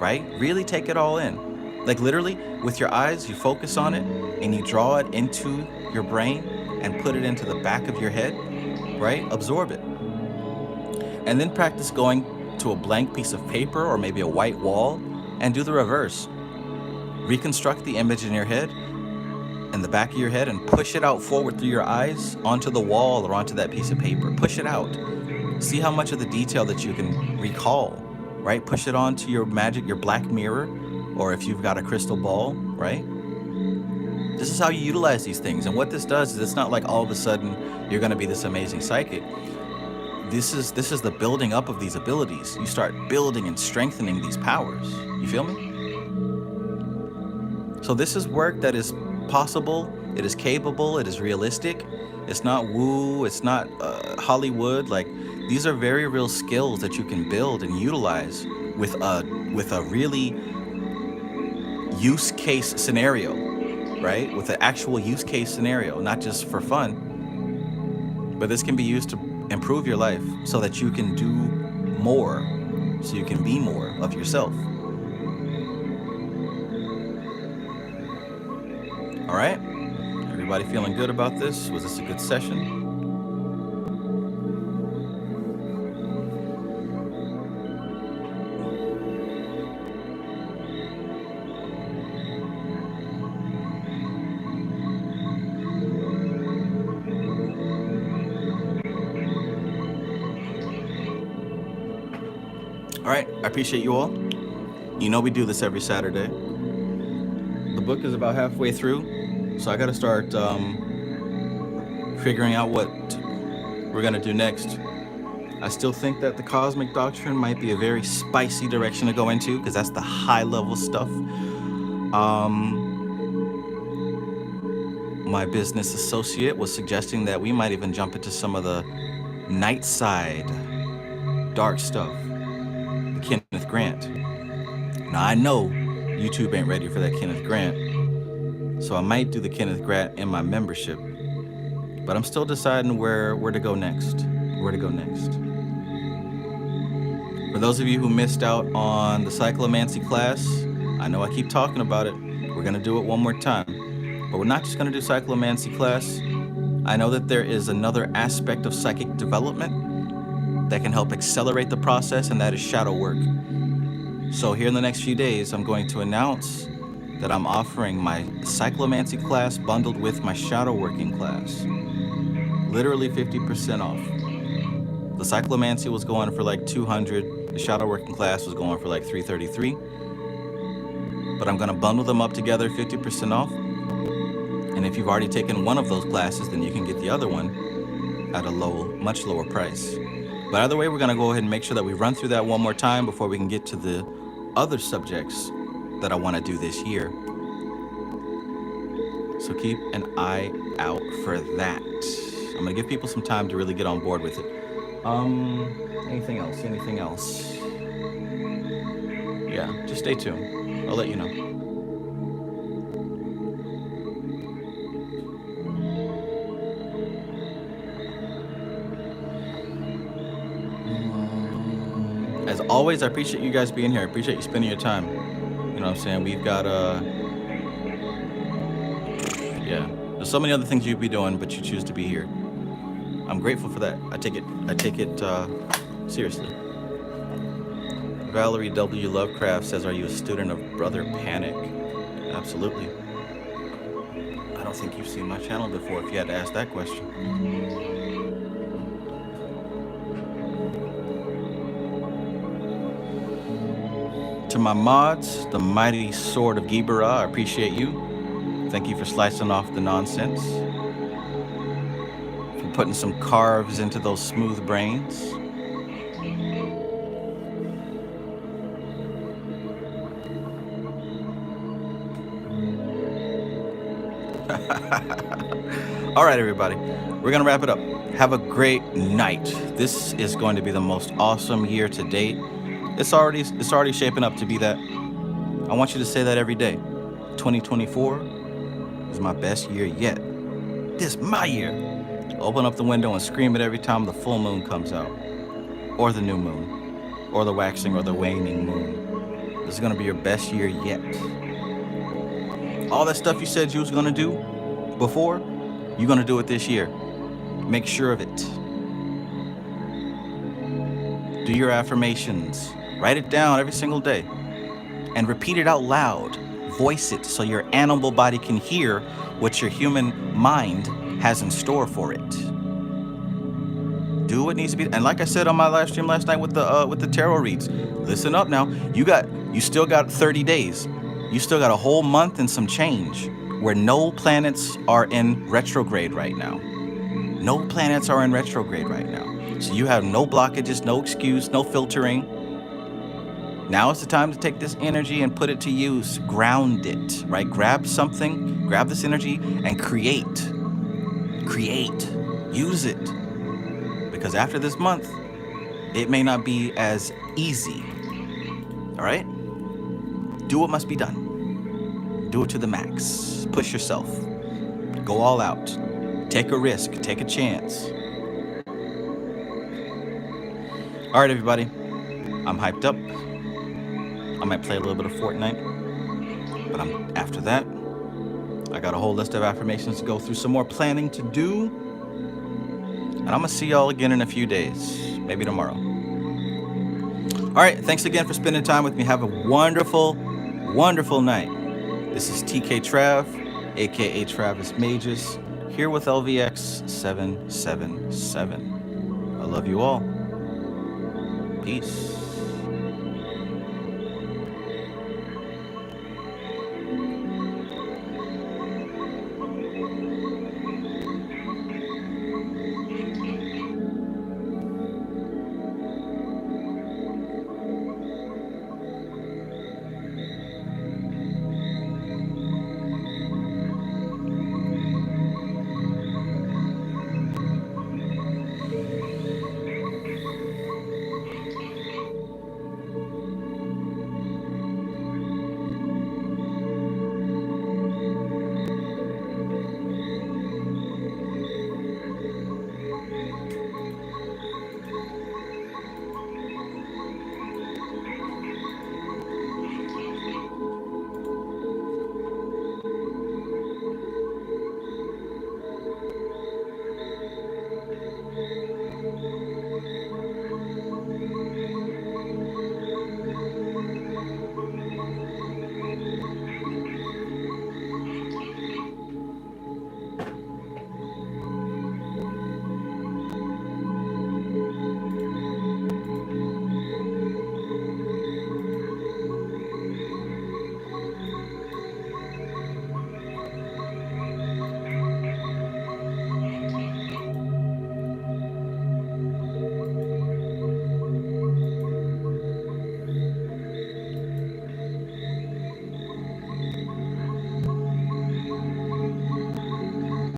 right? Really take it all in. Like literally, with your eyes, you focus on it and you draw it into your brain and put it into the back of your head, right? Absorb it. And then practice going to a blank piece of paper or maybe a white wall and do the reverse. Reconstruct the image in your head, in the back of your head, and push it out forward through your eyes onto the wall or onto that piece of paper. Push it out. See how much of the detail that you can recall, right? Push it onto your your black mirror, or if you've got a crystal ball, right? This is how you utilize these things. And what this does is it's not like all of a sudden you're going to be this amazing psychic. This is the building up of these abilities. You start building and strengthening these powers. You feel me? So this is work that is possible. It is capable. It is realistic. It's not woo. It's not Hollywood. Like, these are very real skills that you can build and utilize with a really use case scenario, right? With an actual use case scenario, not just for fun. But this can be used to improve your life so that you can do more, so you can be more of yourself. All right? Everybody feeling good about this? Was this a good session? All right, I appreciate you all. You know we do this every Saturday. The book is about halfway through, so I gotta start figuring out what we're gonna do next. I still think that the cosmic doctrine might be a very spicy direction to go into, because that's the high level stuff. My business associate was suggesting that we might even jump into some of the night side dark stuff. Kenneth Grant. Now I know YouTube ain't ready for that Kenneth Grant, so I might do the Kenneth Grant in my membership, but I'm still deciding where to go next. For those of you who missed out on the Psychomancy class, I know I keep talking about it. We're gonna do it one more time, but we're not just gonna do Psychomancy class. I know that there is another aspect of psychic development that can help accelerate the process, and that is shadow work. So here in the next few days, I'm going to announce that I'm offering my Psychomancy class bundled with my shadow working class. Literally 50% off. The Psychomancy was going for like $200. The shadow working class was going for like $333. But I'm gonna bundle them up together, 50% off. And if you've already taken one of those classes, then you can get the other one at a much lower price. But either way, we're gonna go ahead and make sure that we run through that one more time before we can get to the other subjects that I wanna do this year. So keep an eye out for that. I'm gonna give people some time to really get on board with it. Anything else? Yeah, just stay tuned. I'll let you know. As always, I appreciate you guys being here. I appreciate you spending your time. You know what I'm saying? We've got, yeah. There's so many other things you'd be doing, but you choose to be here. I'm grateful for that. I take it seriously. Valerie W. Lovecraft says, are you a student of Brother Panic? Absolutely. I don't think you've seen my channel before if you had to ask that question. To my mods, the mighty sword of Gibera, I appreciate you. Thank you for slicing off the nonsense, for putting some carves into those smooth brains. All right, everybody, we're gonna wrap it up. Have a great night. This is going to be the most awesome year to date. It's already shaping up to be that. I want you to say that every day. 2024 is my best year yet. This is my year. Open up the window and scream it every time the full moon comes out, or the new moon, or the waxing or the waning moon. This is gonna be your best year yet. All that stuff you said you was gonna do before, you're gonna do it this year. Make sure of it. Do your affirmations. Write it down every single day and repeat it out loud. Voice it so your animal body can hear what your human mind has in store for it. Do what needs to be. And like I said on my live stream last night with the tarot reads, listen up now. You still got 30 days. You still got a whole month and some change where no planets are in retrograde right now. No planets are in retrograde right now. So you have no blockages, no excuse, no filtering. Now is the time to take this energy and put it to use. Ground it, right? Grab something, grab this energy and create. Create. Use it. Because after this month, it may not be as easy. All right? Do what must be done. Do it to the max. Push yourself. Go all out. Take a risk. Take a chance. All right, everybody. I'm hyped up. I might play a little bit of Fortnite, but after that, I got a whole list of affirmations to go through, some more planning to do, and I'm gonna see y'all again in a few days, maybe tomorrow. All right, thanks again for spending time with me. Have a wonderful, wonderful night. This is TK Trav, aka Travis Magus, here with LVX777. I love you all. Peace.